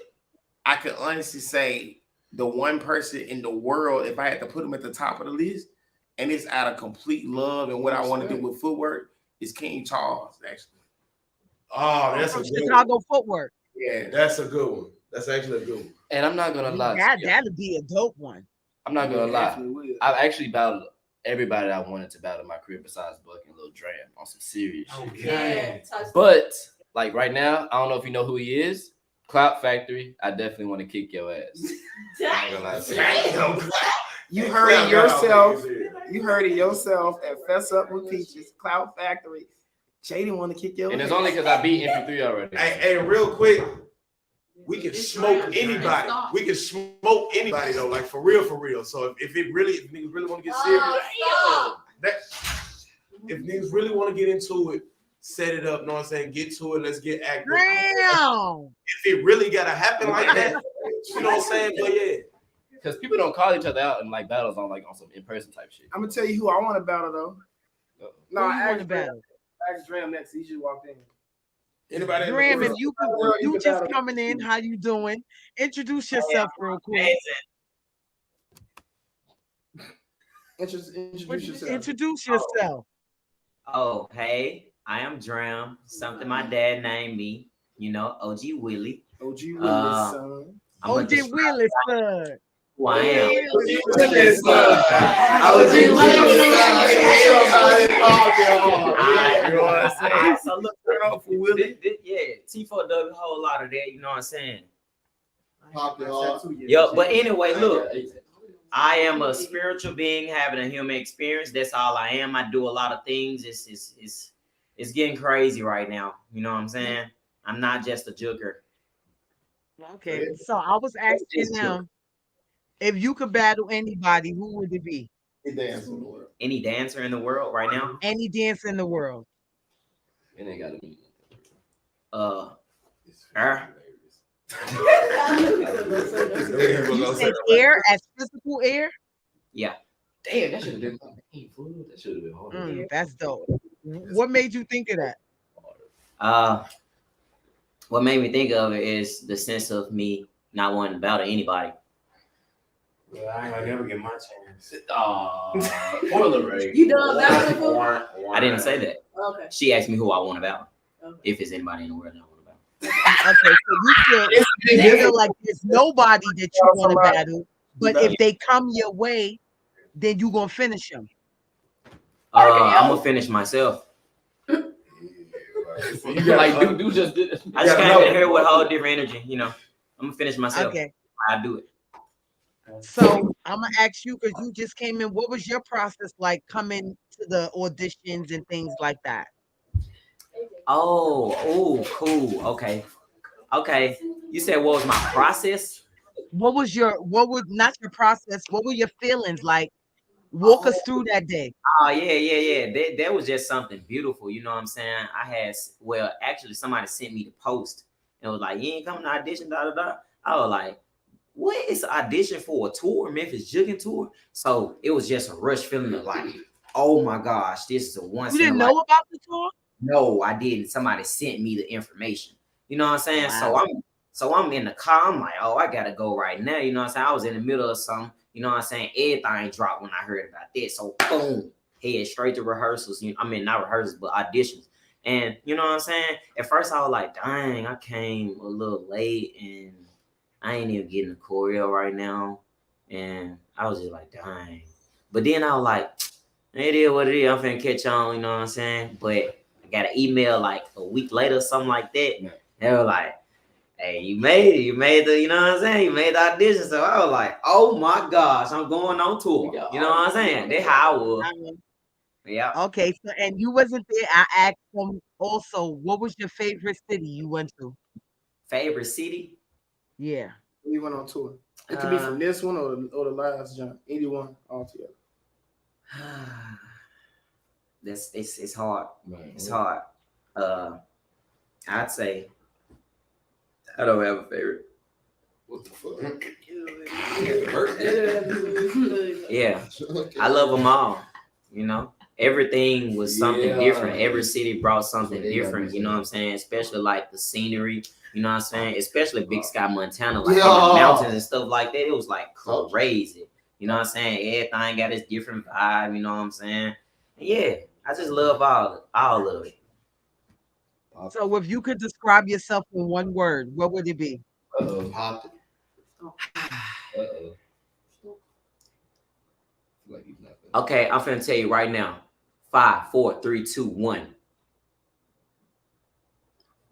I could honestly say the one person in the world, if I had to put him at the top of the list, and it's out of complete love and what I want to do with footwork, is King Charles actually. Oh, that's a good Chicago footwork. Yeah, that's a good one. That's actually a good one. And I'm not gonna lie. That'd be a dope one. I'm not gonna lie. I've actually battled everybody I wanted to battle in my career besides Buck and Lil Dram on some serious shit. Yeah. But like right now, I don't know if you know who he is. Clout Factory. I definitely want to kick your ass. I ain't gonna lie to you. Damn. You heard it yourself. You heard it yourself at Fess Up with Peaches, Cloud Factory. Jadyn want to kick your And ass. it's only because I beat MP3 already. Hey, real quick, we can smoke anybody. We can smoke anybody though, like for real, for real. So if niggas really want to get serious, if niggas really want to get into it, set it up. Know what I'm saying? Get to it. Let's get active. Damn. If it really gotta happen like that, you know what I'm saying? But yeah. Because people don't call each other out in like battles on some in-person type shit. I'm gonna tell you who I want to battle though. No, Who you I want to battle? asked Dram next. He just walked in. Anybody? Graham, if you you just battle. coming in, how you doing? Introduce yourself real quick. Introduce yourself. Introduce yourself. Oh, hey, I am Dram. Something my dad named me. You know, OG Willie. OG Willis, son. I'm gonna OJ describe Willis, son. who I am. Alright, so look, yeah, T4 dug a whole lot of that. You know what I'm saying? Yo, but anyway, look. I am a spiritual being having a human experience. That's all I am. I do a lot of things. It's getting crazy right now. You know what I'm saying? I'm not just a joker. Okay, so I was asking them if you could battle anybody, who would it be? Any dancer in the world right now? Any dancer in the world. It ain't gotta be. You said air as physical air? Yeah. Damn, that should have been my name, fool. That should have been hard. That's dope. What made you think of that? What made me think of it is the sense of me not wanting to battle anybody. Well, I ain't gonna never get my chance. Spoiler rate. You done battling for? I didn't say that. Okay. She asked me who I want to battle. Okay. If it's anybody in the world that I want to battle. Okay, so you feel like there's nobody that you want to battle, but if they come your way, then you gonna finish them. I'm gonna finish myself. Like, dude just did it. I just came in here with a whole different energy. You know, I'm gonna finish myself. Okay. I do it. So I'm gonna ask you because you just came in. What was your process like coming to the auditions and things like that? Oh, cool. Okay. You said what was my process? What was not your process? What were your feelings like? Walk us through that day. Oh, yeah. That was just something beautiful. You know what I'm saying? Actually, somebody sent me the post and was like, "You ain't coming to audition, da da da." I was like, "What is audition for a tour, Memphis Jugging tour?" So it was just a rush feeling of like, "Oh my gosh, this is a once." You didn't know about the tour? No, I didn't. Somebody sent me the information. You know what I'm saying? Wow. So I'm in the car. I'm like, oh, I gotta go right now. You know what I'm saying? I was in the middle of something. You know what I'm saying? Everything dropped when I heard about this. So boom, head straight to rehearsals. I mean, not rehearsals, but auditions. And you know what I'm saying? At first I was like, dang, I came a little late and I ain't even getting the choreo right now. And I was just like, dang. But then I was like, it is what it is. I'm finna catch on, you know what I'm saying? But I got an email like a week later, something like that. They were like, hey, you made it. You made the, you know what I'm saying? You made the audition. So I was like, oh my gosh, I'm going on tour. You know what I'm saying? That's how I was. Yeah. Okay, so and you wasn't there. I asked them also, what was your favorite city you went to? Favorite city? Yeah. We went on tour. It could be from this one or the last jump. Anyone altogether. It's hard. It's hard. I'd say I don't have a favorite. What the fuck? Yeah, I love them all. You know, everything was something different. Every city brought something different. You know what I'm saying? Especially like the scenery. You know what I'm saying? Especially Big Sky, Montana, like in the mountains and stuff like that. It was like crazy. You know what I'm saying? Everything got its different vibe. You know what I'm saying? And yeah, I just love all of it. So if you could describe yourself in one word, what would it be? Okay, I'm finna tell you right now. 5, 4, 3, 2, 1.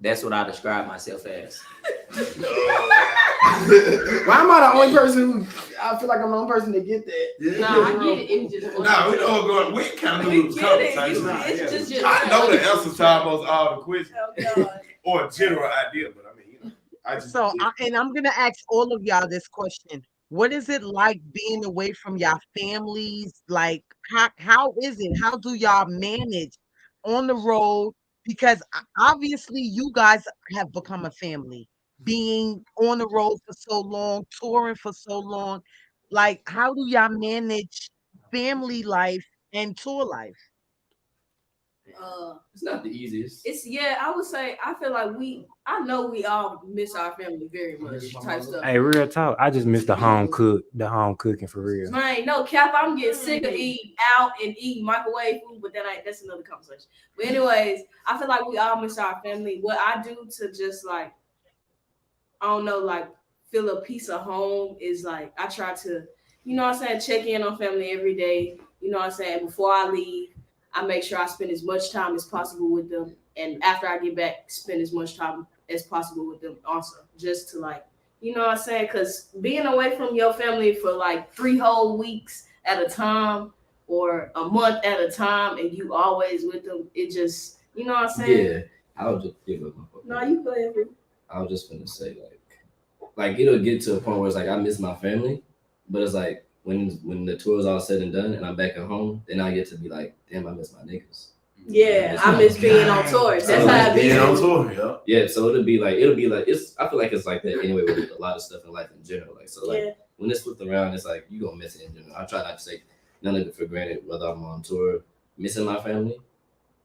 That's what I describe myself as. Why am I the only person who I feel like I'm the only person to get that? No, I get it. It was just Nah, we don't go. We kind of lose conversation. It's just I know the answer to almost all the questions Oh, God. or a general idea, but I mean, you know, I just So, and I'm gonna ask all of y'all this question. What is it like being away from your families? Like, how is it? How do y'all manage on the road? Because obviously you guys have become a family, being on the road for so long, touring for so long. Like, how do y'all manage family life and tour life? It's not the easiest. I would say I feel like I know we all miss our family very much type stuff. Hey, real talk. I just miss the home cooking for real. Man, no cap, I'm getting sick of eating out and eating microwave food, but that's another conversation. But anyways, I feel like we all miss our family. What I do to just like, I don't know, like feel a piece of home is like I try to, you know what I'm saying, check in on family every day. You know what I'm saying? Before I leave, I make sure I spend as much time as possible with them. And after I get back, spend as much time as possible with them also. Just to like, you know what I'm saying? Because being away from your family for like 3 whole weeks at a time or a month at a time and you always with them, it just, you know what I'm saying? Yeah, I was just give up my phone. No, you go ahead. I was just gonna say like it'll get to a point where it's like I miss my family, but it's like when the tour is all said and done and I'm back at home, then I get to be like, damn, I miss my niggas. Yeah, I miss being on tours. That's how I be. being on tour, Yeah, so it'll be like it's. I feel like it's like that anyway with a lot of stuff in life in general. Like so, like when it's flipped around, it's like you gonna miss it in general. I try not to take none of it for granted, whether I'm on tour, missing my family,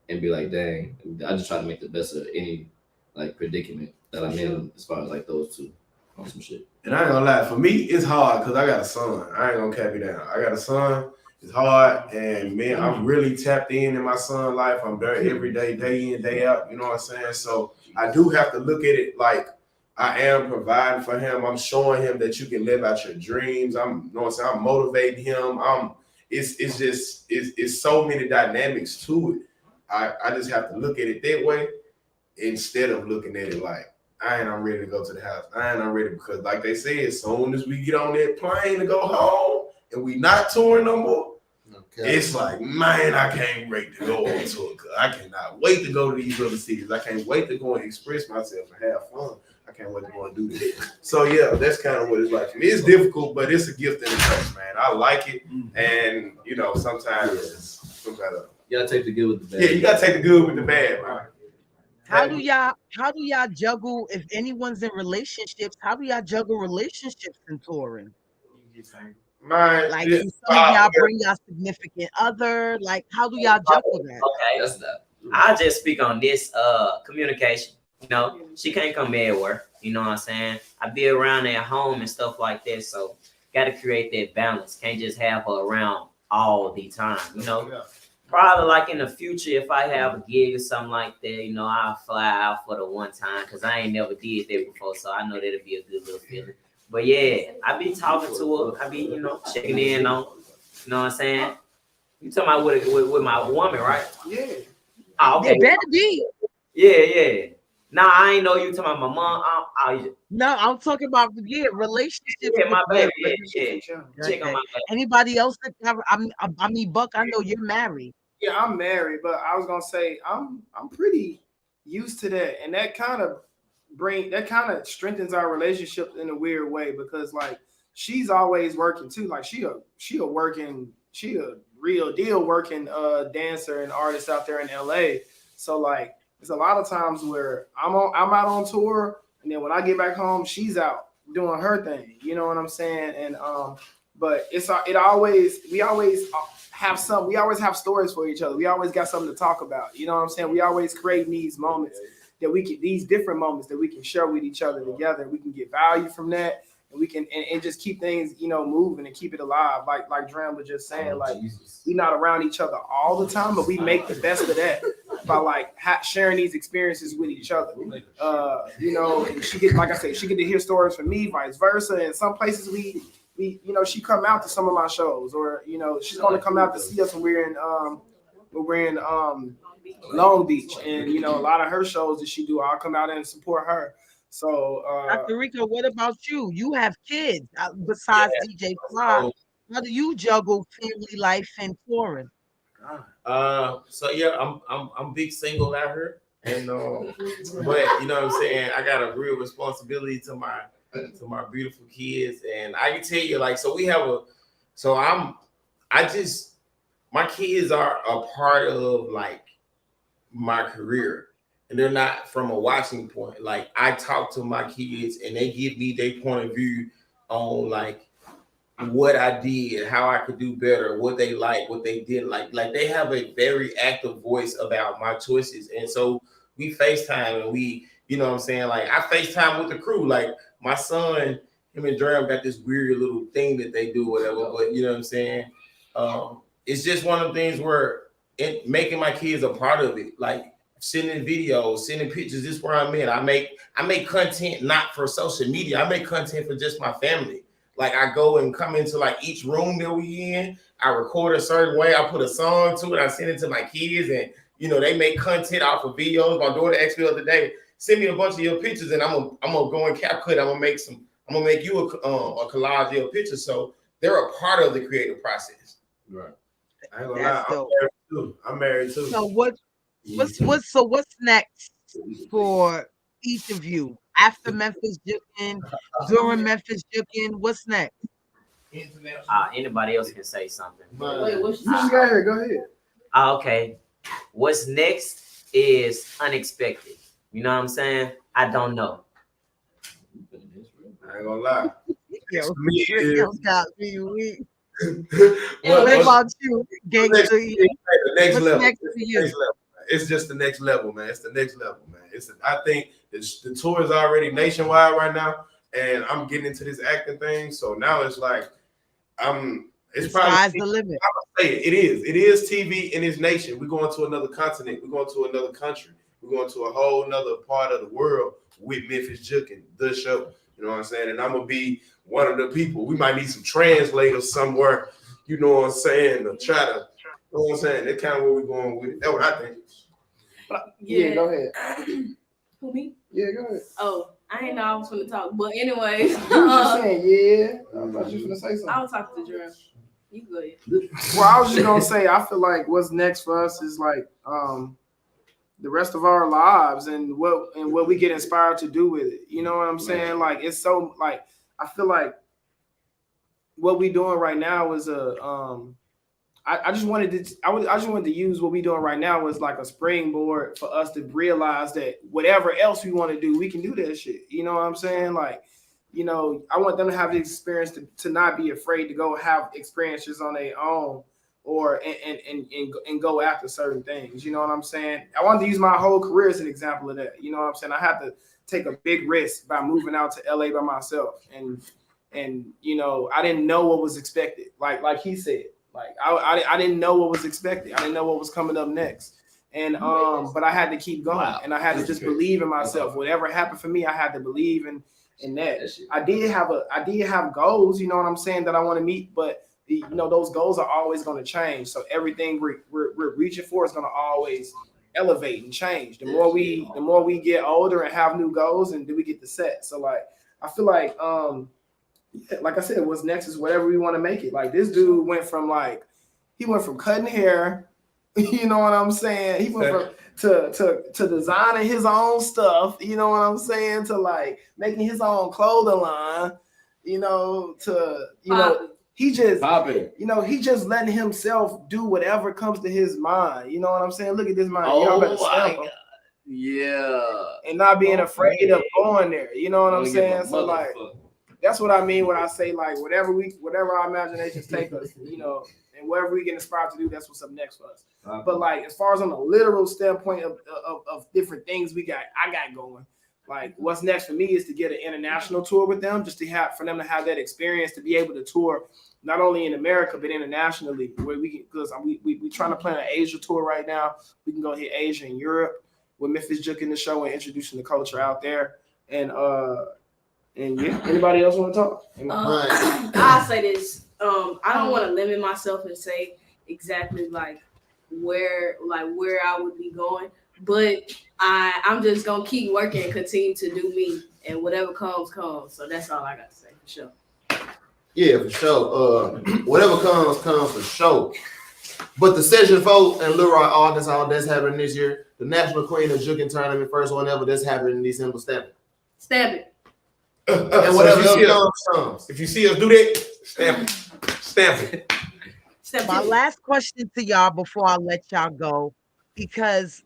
and be like, dang. I just try to make the best of any like predicament that I'm in as far as like those two on some shit. And I ain't gonna lie, for me, it's hard because I got a son. I ain't gonna cap you down. I got a son. It's hard, and man, I'm really tapped in my son's life. I'm there every day, day in, day out. You know what I'm saying? So I do have to look at it like I am providing for him. I'm showing him that you can live out your dreams. You know what I'm saying? I'm motivating him. It's so many dynamics to it. I just have to look at it that way instead of looking at it like I'm ready to go to the house. I'm ready because, like they say, as soon as we get on that plane to go home and we not touring no more, it's like, man, I can't wait to go on tour. I cannot wait to go to these other cities. I can't wait to go and express myself and have fun. I can't wait to go and do this. So yeah, that's kind of what it's like for me. It's difficult, but it's a gift in the curse, man. I like it, and you know, sometimes you gotta take the good with the bad. Yeah, you gotta take the good with the bad, man. How do y'all juggle if anyone's in relationships? How do y'all juggle relationships and touring? Like, do some of y'all bring y'all significant other? Like, how do y'all juggle that? Okay, that's that. I'll just speak on this communication. You know, she can't come everywhere. You know what I'm saying? I be around at home and stuff like that. So gotta create that balance. Can't just have her around all the time. You know, probably like in the future, if I have a gig or something like that, you know, I'll fly out for the one time because I ain't never did that before. So I know that'll be a good little feeling. But yeah, I be talking to her. I be, you know, checking in on, you know what I'm saying? You talking about with my woman, right? Yeah. Oh, okay. It better be. Yeah. Nah, I ain't know you talking about my mom. No, I'm talking about relationships. Yeah, my baby. Yeah. Check on my baby. Anybody else that I mean, Buck, I know you're married. Yeah, I'm married, but I was gonna say I'm pretty used to that, and that kind of strengthens our relationship in a weird way because like she's always working too. Like she a real deal working dancer and artist out there in LA. So like there's a lot of times where I'm out on tour, and then when I get back home, she's out doing her thing. You know what I'm saying? And but we always have stories for each other. We always got something to talk about. You know what I'm saying? We always create these moments these different moments that we can share with each other together. We can get value from that, and we can and just keep things, you know, moving and keep it alive. Like Dram was just saying, like we're not around each other all the time, but we make the best of that by like sharing these experiences with each other. You know, and she get to hear stories from me, vice versa. And some places we you know, she come out to some of my shows, or you know, she's gonna come out to see us when we're in Long Beach, and you know a lot of her shows that she do, I'll come out and support her. So Dr. Rico, what about you? You have kids besides DJ Fly. So, How do you juggle family life and touring? so yeah, I'm big single out here, and but you know what I'm saying, I got a real responsibility to my beautiful kids, and I can tell you, like, so we have my kids are a part of like my career, and they're not from a watching point. Like, I talk to my kids and they give me their point of view on like what I did, how I could do better, what they like, what they didn't like. Like, they have a very active voice about my choices. And so we FaceTime, and we, you know what I'm saying? Like, I FaceTime with the crew. Like, my son, him and Dram got this weird little thing that they do, whatever. But you know what I'm saying? It's just one of the things where making my kids a part of it, like sending videos, sending pictures. This is where I'm at. I make content not for social media. I make content for just my family. Like, I go and come into like each room that we in. I record a certain way. I put a song to it. I send it to my kids, and you know they make content off of videos. My daughter asked me the other day, send me a bunch of your pictures, and I'm gonna go in CapCut. I'm gonna make you a collage of your pictures. So they're a part of the creative process. Right. I ain't gonna lie. I'm married too. So what's next for each of you after Memphis Jukin, during Memphis Jukin? What's next? Anybody else can say something. Wait, what's go ahead. Okay. What's next is unexpected. You know what I'm saying? I don't know. I ain't gonna lie. What about you, Gangsta? The next level. Next to you? It's just the next level, man. It's the next level, man. I think the tour is already nationwide right now, and I'm getting into this acting thing. So now it's like it's probably the limit. I'm gonna say it is. It is TV in this nation. We're going to another continent. We're going to another country. We're going to a whole nother part of the world with Memphis Jukin, the show. You know what I'm saying? And I'm gonna be one of the people. We might need some translators somewhere. You know what I'm saying? To try to. You know what I'm saying? That's kind of where we're going with it. That's what I think. Yeah, go ahead. Who, me? Yeah, go ahead. Oh, I ain't know I was gonna talk, but anyways, You just saying, yeah. I thought you was gonna say something. I was talking to Dram. You go ahead. Well, I was just gonna say, I feel like what's next for us is like the rest of our lives and what we get inspired to do with it. You know what I'm saying? Like, it's so like I feel like what we doing right now is I just wanted to use what we doing right now as like a springboard for us to realize that whatever else we want to do, we can do that shit. You know what I'm saying? Like, you know, I want them to have the experience to not be afraid to go have experiences on their own or and go after certain things. You know what I'm saying? I wanted to use my whole career as an example of that. You know what I'm saying? I had to take a big risk by moving out to LA by myself, and you know, I didn't know what was expected. Like he said. Like I didn't know what was expected. I didn't know what was coming up next. And but I had to keep going, and I had to just believe in myself. Whatever happened for me, I had to believe in that. I did have goals, you know what I'm saying, that I want to meet, but you know, those goals are always going to change. So everything we're reaching for is going to always elevate and change. The more we get older and have new goals, and do we get to set. So like I feel like like I said, what's next is whatever we want to make it. Like, this dude went from cutting hair, you know what I'm saying? He went from to designing his own stuff, you know what I'm saying? To like making his own clothing line, you know, to he just letting himself do whatever comes to his mind. You know what I'm saying? Look at this mind. Y'all better step up. Yeah. And not being afraid of going there. You know what I'm saying? So like, that's what I mean when I say like whatever our imaginations take us, you know, and whatever we get inspired to do, that's what's up next for us. But like, as far as on the literal standpoint of different things I got going, like what's next for me is to get an international tour with them, just for them to have that experience, to be able to tour not only in America but internationally, where we can, because we trying to plan an Asia tour right now. We can go hit Asia and Europe with Memphis Jukin the show and introducing the culture out there. And yeah, anybody else want to talk? I'll say this. I don't want to limit myself and say exactly like where I would be going. But I'm just gonna keep working and continue to do me, and whatever comes. So that's all I got to say for sure. Yeah, for sure. Whatever comes for sure. But the Session 4 and Leroy Arkansas, that's happening this year. The National Queen of Juking Tournament, first one ever, that's happening in December. Stamp it. And So whatever if you else comes. If you see us do that, stamp it. Stamp it. My last question to y'all before I let y'all go, because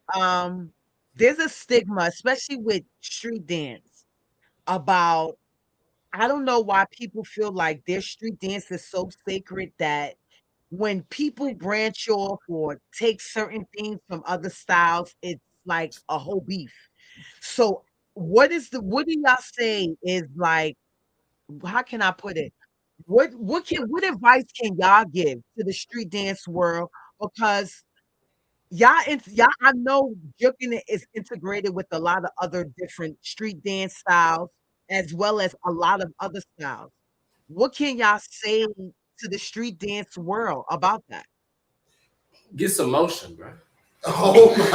there's a stigma, especially with street dance, about I don't know why people feel like their street dance is so sacred that when people branch off or take certain things from other styles, it's like a whole beef. So what do y'all say is like, how can I put it? What advice can y'all give to the street dance world? Because y'all I know juking is integrated with a lot of other different street dance styles as well as a lot of other styles. What can y'all say to the street dance world about that? Get some motion, bro. Oh my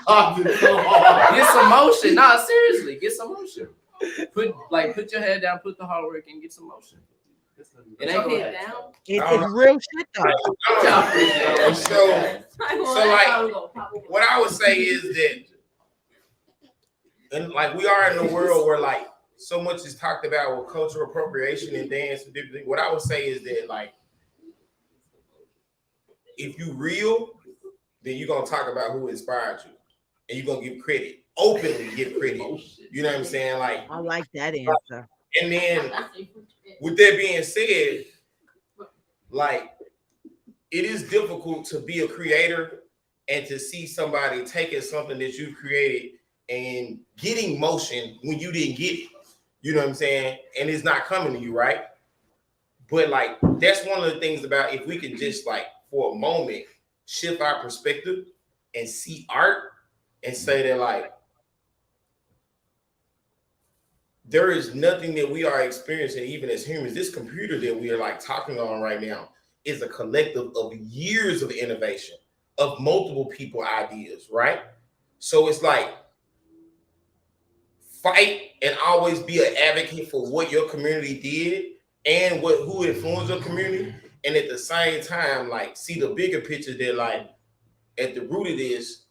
God. Get some motion. Nah, seriously, get some motion. Put your head down, put the hard work, and get some motion. It ain't going down. It's real shit though. So like, what I would say is that, and like we are in a world where like so much is talked about with cultural appropriation and dance and different things. What I would say is that like, if you real, then you're gonna talk about who inspired you, and you're gonna give credit openly. Give credit. You know what I'm saying? Like, I like that answer. And then, with that being said, like, it is difficult to be a creator and to see somebody taking something that you created and getting motion when you didn't get it. You know what I'm saying? And it's not coming to you, right? But like, that's one of the things about if we can just like for a moment shift our perspective and see art and say that like, there is nothing that we are experiencing, even as humans. This computer that we are like talking on right now is a collective of years of innovation, of multiple people ideas, right? So it's like, fight and always be an advocate for what your community did and who influenced your community. And at the same time, like, see the bigger picture that like, at the root of this,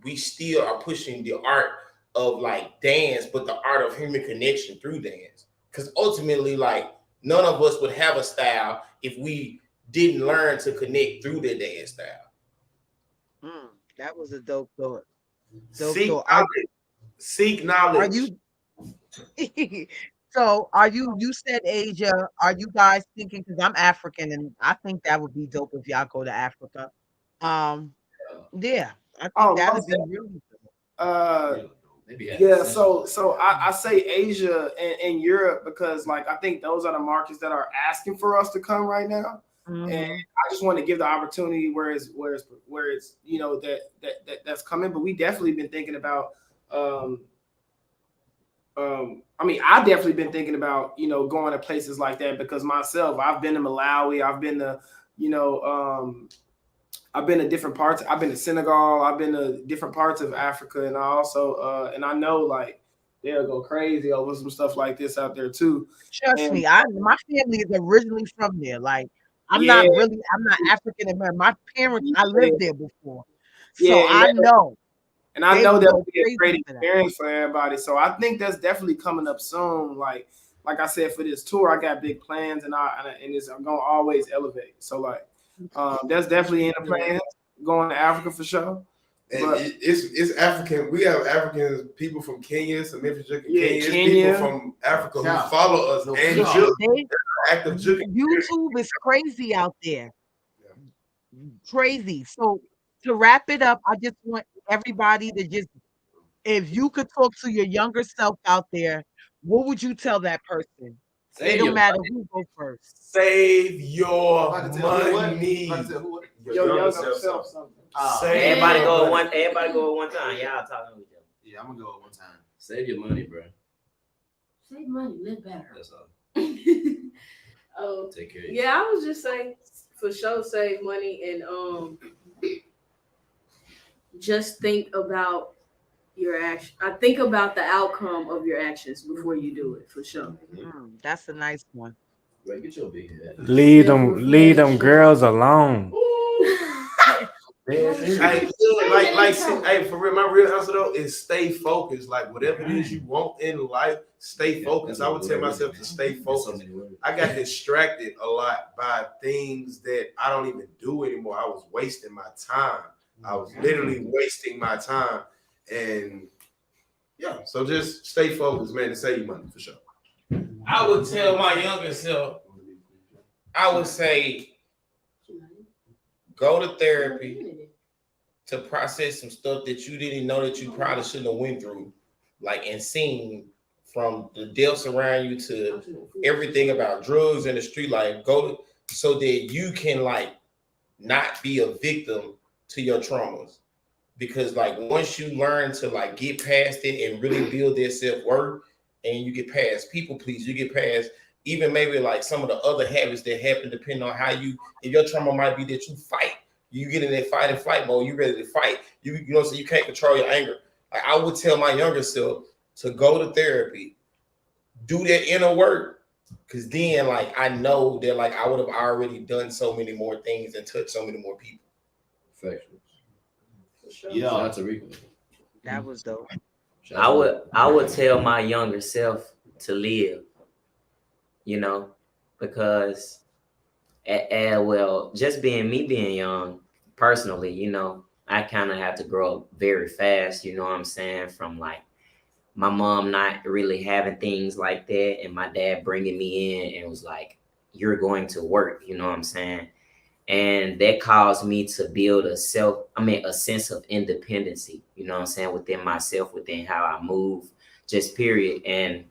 we still are pushing the art of like dance, but the art of human connection through dance. Because ultimately, like, none of us would have a style if we didn't learn to connect through the dance style. That was a dope thought. Seek knowledge. Are you so are you said Asia, are you guys thinking, because I'm African and I think that would be dope if y'all go to Africa. Yeah, I think that would be really dope. Yeah, so I say Asia and Europe because like I think those are the markets that are asking for us to come right now. And I just want to give the opportunity where it's you know that's coming. But we definitely been thinking about I mean, I've definitely been thinking about, you know, going to places like that because myself, I've been to Malawi, I've been to, you know, I've been to different parts. I've been to Senegal. I've been to different parts of Africa, and I also and I know like they'll go crazy over some stuff like this out there too. Trust me, my family is originally from there. Like I'm not African American. My parents, I lived there before, so I know. And I know that will be a great experience for everybody. So I think that's definitely coming up soon. Like I said, for this tour, I got big plans, and I'm gonna always elevate. So like. That's definitely in the plans. Going to Africa for sure. And it's African. We have Africans, people from Kenya, some Memphis Kenya. Kenya. People from Africa who follow us and active juking. YouTube is crazy out there. Crazy. So to wrap it up, I just want everybody to just, if you could talk to your younger self out there, what would you tell that person? It don't matter who goes first. Save your money. Your younger self. Everybody go at one time. Y'all talking with them. Yeah, I'm gonna go at one time. Save your money, bro. Save money, live better. That's all. Oh, Take care of yeah, I was just saying, for sure save money and just think about your action. I think about the outcome of your actions before you do it, for sure. That's a nice one. Right, get your big head. Leave them girls alone. Hey, hey, for real, my real answer though is stay focused. Like whatever it is you want in life, stay focused. I would tell myself to stay focused. I got distracted a lot by things that I don't even do anymore. I was wasting my time. I was literally wasting my time. And yeah, so just stay focused, man, and save money for sure. I would tell my younger self, I would say, go to therapy to process some stuff that you didn't know that you probably shouldn't have went through, like and seen, from the deaths around you to everything about drugs in the street. Like so that you can like not be a victim to your traumas. Because like once you learn to like get past it and really build their self-worth, and you get past people please, you get past even maybe like some of the other habits that happen, depending on how you, if your trauma might be that you fight, you get in that fight and flight mode, you ready to fight. You know, so you can't control your anger. Like I would tell my younger self to go to therapy, do that inner work, because then like I know that like I would have already done so many more things and touched so many more people. Sure. Yeah, shout out to Rico. That was dope. I would tell my younger self to live, you know, because well, just me being young personally, you know, I kind of had to grow up very fast, you know what I'm saying, from like my mom not really having things like that and my dad bringing me in and was like, you're going to work, you know what I'm saying? And that caused me to build a sense of independency, you know what I'm saying, within myself, within how I move, just period. And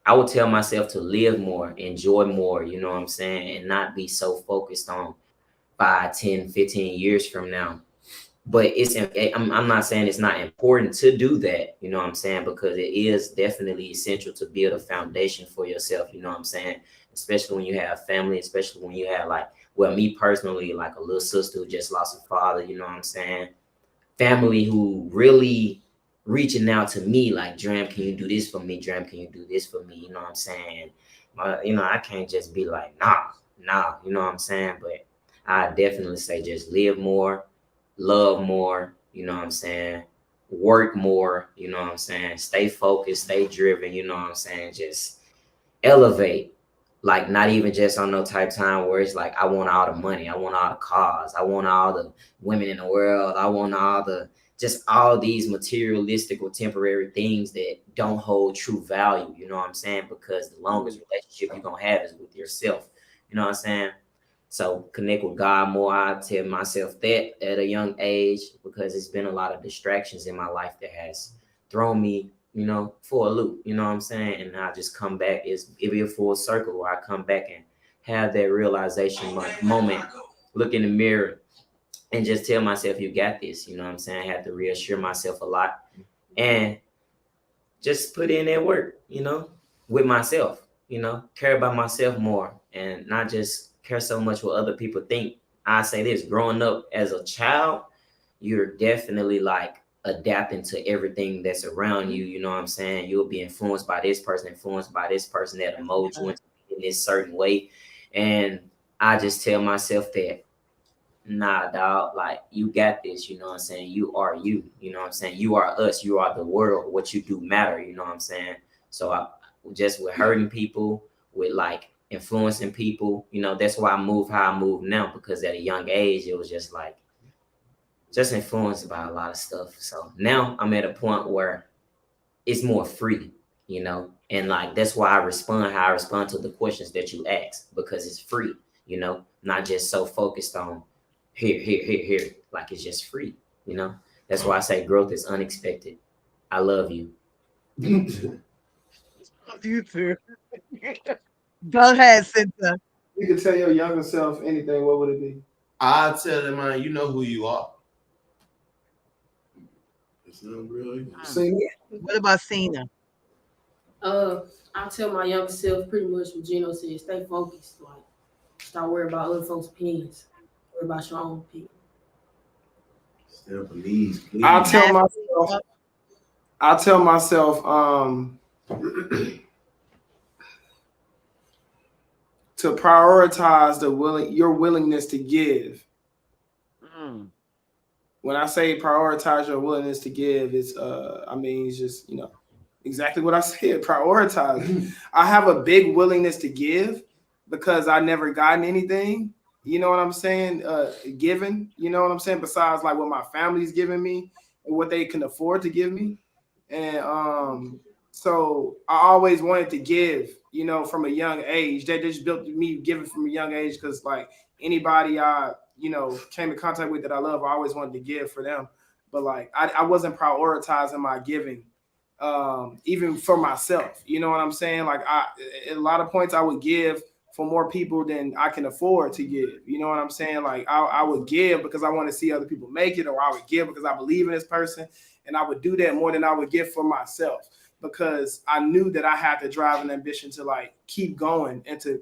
I would tell myself to live more, enjoy more, you know what I'm saying, and not be so focused on 5, 10, 15 years from now. But I'm not saying it's not important to do that, you know what I'm saying, because it is definitely essential to build a foundation for yourself, you know what I'm saying, especially when you have family, especially when you have like, well, me personally, like a little sister who just lost her father, you know what I'm saying, family who really reaching out to me like, Dram, can you do this for me? Dram, can you do this for me? You know what I'm saying? You know, I can't just be like, nah, you know what I'm saying? But I definitely say just live more, love more, you know what I'm saying? Work more, you know what I'm saying? Stay focused, stay driven, you know what I'm saying? Just elevate. Like not even just on no type time where it's like, I want all the money, I want all the cars, I want all the women in the world, I want all these materialistic or temporary things that don't hold true value, you know what I'm saying? Because the longest relationship you're gonna have is with yourself, you know what I'm saying? So connect with God more. I tell myself that at a young age, because it's been a lot of distractions in my life that has thrown me, you know, for a loop, you know what I'm saying? And I just come back, it be a full circle where I come back and have that realization moment, look in the mirror and just tell myself, you got this, you know what I'm saying? I have to reassure myself a lot and just put in that work, you know, with myself, you know, care about myself more and not just care so much what other people think. I say this, growing up as a child, you're definitely like adapting to everything that's around you. You know what I'm saying? You'll be influenced by this person that'll mold you in this certain way. And I just tell myself that, nah, dog, like you got this, you know what I'm saying? You are you know what I'm saying? You are us, you are the world. What you do matter, you know what I'm saying? So I just with hurting people, with like influencing people, you know, that's why I move how I move now, because at a young age, it was just like, just influenced by a lot of stuff. So now I'm at a point where it's more free, you know, and like that's why I respond how I respond to the questions that you ask, because it's free, you know, not just so focused on here, like it's just free, you know. That's why I say growth is unexpected. I love you. Love you too. Go ahead, Cynthia. You could tell your younger self anything, what would it be? I tell them, man, you know who you are. It's not really. What about Sina? I tell my younger self pretty much what Gino said, stay focused. Like Start worrying about other folks' opinions. Worry about your own opinion. Still please. I'll tell myself to prioritize your willingness to give. When I say prioritize your willingness to give, it's it's just, exactly what I said, prioritize. I have a big willingness to give because I never gotten anything. You know what I'm saying? Given, you know what I'm saying? Besides like what my family's giving me and what they can afford to give me. And so I always wanted to give, from a young age. That just built me giving from a young age because like anybody I, came in contact with that I love, I always wanted to give for them. But like I wasn't prioritizing my giving, even for myself. You know what I'm saying? Like at a lot of points I would give for more people than I can afford to give. You know what I'm saying? Like I would give because I want to see other people make it, or I would give because I believe in this person. And I would do that more than I would give for myself because I knew that I had the drive and ambition to like keep going and to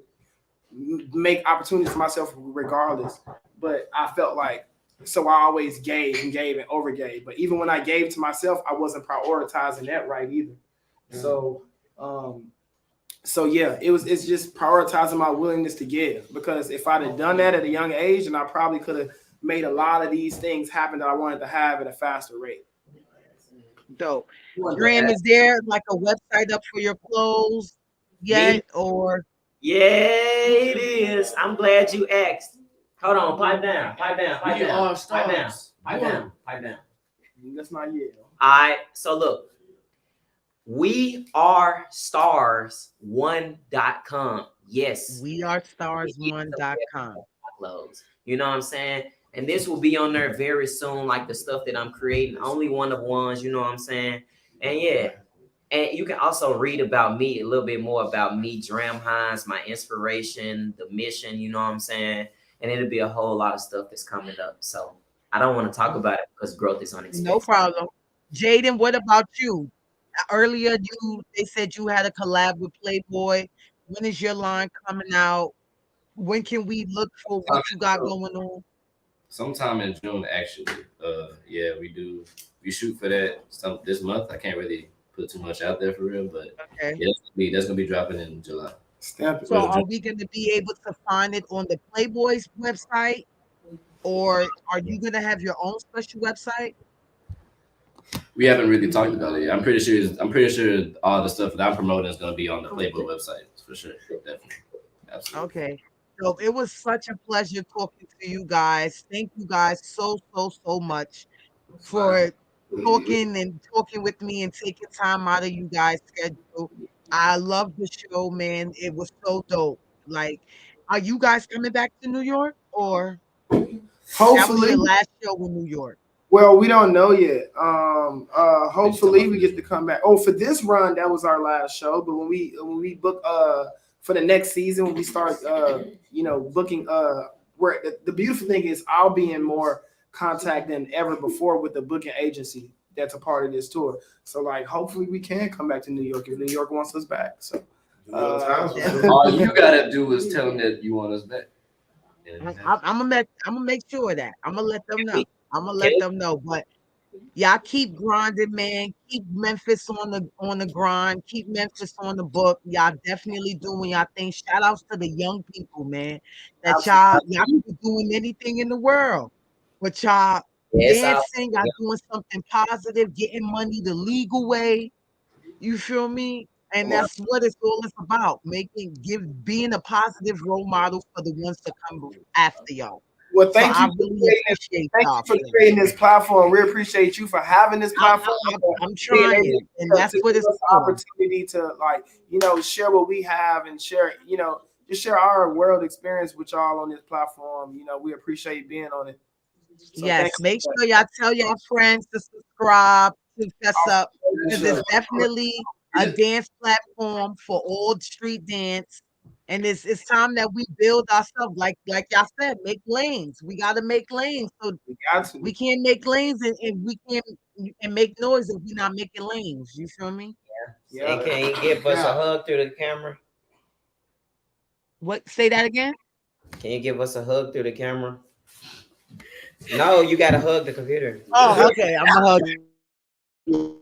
make opportunities for myself regardless. But I felt like, so I always gave and overgave. But even when I gave to myself, I wasn't prioritizing that right either. So yeah, it's just prioritizing my willingness to give, because if I'd have done that at a young age, then I probably could have made a lot of these things happen that I wanted to have at a faster rate. Dope. Graham, is there like a website up for your clothes yet? Or Yeah, it is. I'm glad you asked. Hold on, pipe down. That's not yet. All right, so look, we are stars1.com. Yes, we are stars1.com. Clothes. You know what I'm saying? And this will be on there very soon, like the stuff that I'm creating, only one of ones, you know what I'm saying? And yeah, and you can also read about me, a little bit more about me, Dram Hines, my inspiration, the mission, you know what I'm saying? And it'll be a whole lot of stuff that's coming up. So I don't want to talk about it because growth is unexpected. No problem. Jadyn, what about you? Earlier, they said you had a collab with Playboy. When is your line coming out? When can we look for what you got going on? Sometime in June, actually. Yeah, we do. We shoot for that this month. I can't really put too much out there for real, but okay. Yeah, that's gonna be dropping in July. So are we gonna be able to find it on the Playboy's website, or are you gonna have your own special website? We haven't really talked about it yet. I'm pretty sure all the stuff that I'm promoting is gonna be on the Playboy website for sure. Definitely. Absolutely. Okay. So it was such a pleasure talking to you guys. Thank you guys so much for talking with me and taking time out of you guys' schedule. I love the show, man. It was so dope. Like, are you guys coming back to New York, or hopefully that was your last show in New York? Well, we don't know yet. Hopefully we get to come back. Oh, for this run, that was our last show. But when we book for the next season, when we start booking where the beautiful thing is I'll be in more contact than ever before with the booking agency that's a part of this tour. So like hopefully we can come back to New York if New York wants us back. So all you gotta do is tell them that you want us back. I'm gonna make sure of that. I'm gonna let them know. But y'all keep grinding, man. Keep Memphis on the grind. Keep Memphis on the book. Y'all definitely doing y'all thing. Shout outs to the young people, man. That y'all can be doing anything in the world, but y'all dancing, y'all doing something positive, getting money the legal way. You feel me? And that's what it's all about. Being a positive role model for the ones to come after y'all. Well, thank you for creating this platform. We appreciate you for having this platform. I'm trying, and that's what it's an opportunity to share what we have and share, just share our world experience with y'all on this platform. We appreciate being on it. So yes, make sure y'all tell your friends to subscribe to FESSUP, because it's definitely a dance platform for all street dance. And it's time that we build ourselves, like y'all said, make lanes. We got to make lanes. So we can't make lanes and we can't and make noise if we're not making lanes. You feel me? Yeah. And can you give us a hug through the camera? What? Say that again. Can you give us a hug through the camera? No, you gotta hug the computer. Oh, okay. I'm gonna hug you.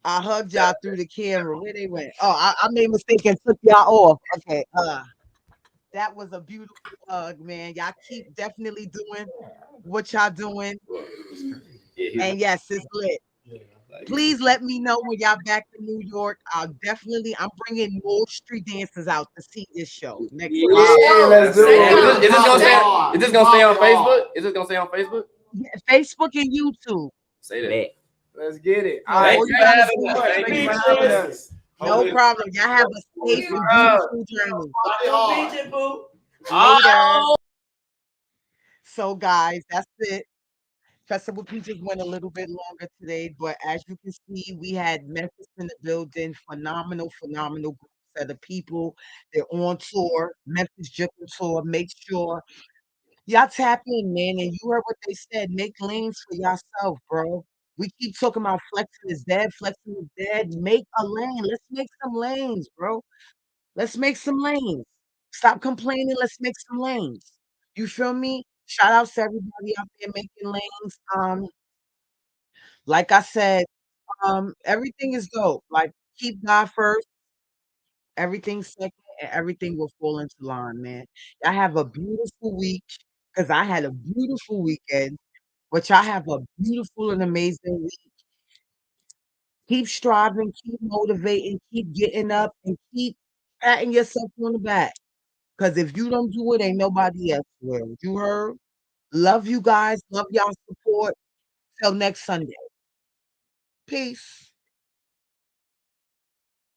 I hugged y'all through the camera. Where they went? Oh, I made a mistake and took y'all off. Okay. That was a beautiful hug, man. Y'all keep definitely doing what y'all doing. And yes, it's lit. Please let me know when y'all back to New York. I'm bringing more street dancers out to see this show next week. Yeah, let's do it. Is this gonna stay? Is this gonna stay on Facebook? Is this gonna stay on Facebook? Yeah, Facebook and YouTube. Say that. Bet. Let's get it. No, All right, you gotta thank see you it. Thank you for having us. No problem. Y'all have a safe and beautiful journey. Oh. Later. So, guys, that's it. Festival Peaches went a little bit longer today, but as you can see, we had Memphis in the building. Phenomenal group set of people. They're on tour, Memphis Jukin tour. Make sure y'all tap in, man. And you heard what they said. Make lanes for yourself, bro. We keep talking about flexing is dead, flexing is dead. Make a lane. Let's make some lanes, bro. Let's make some lanes. Stop complaining. Let's make some lanes. You feel me? Shout outs to everybody out there making lanes. Like I said, everything is dope. Like keep God first, everything second, and everything will fall into line, man. I have a beautiful week because I had a beautiful weekend, but y'all have a beautiful and amazing week. Keep striving, keep motivating, keep getting up, and keep patting yourself on the back. Because if you don't do it, ain't nobody else will. You heard? Love you guys. Love y'all support. Till next Sunday. Peace.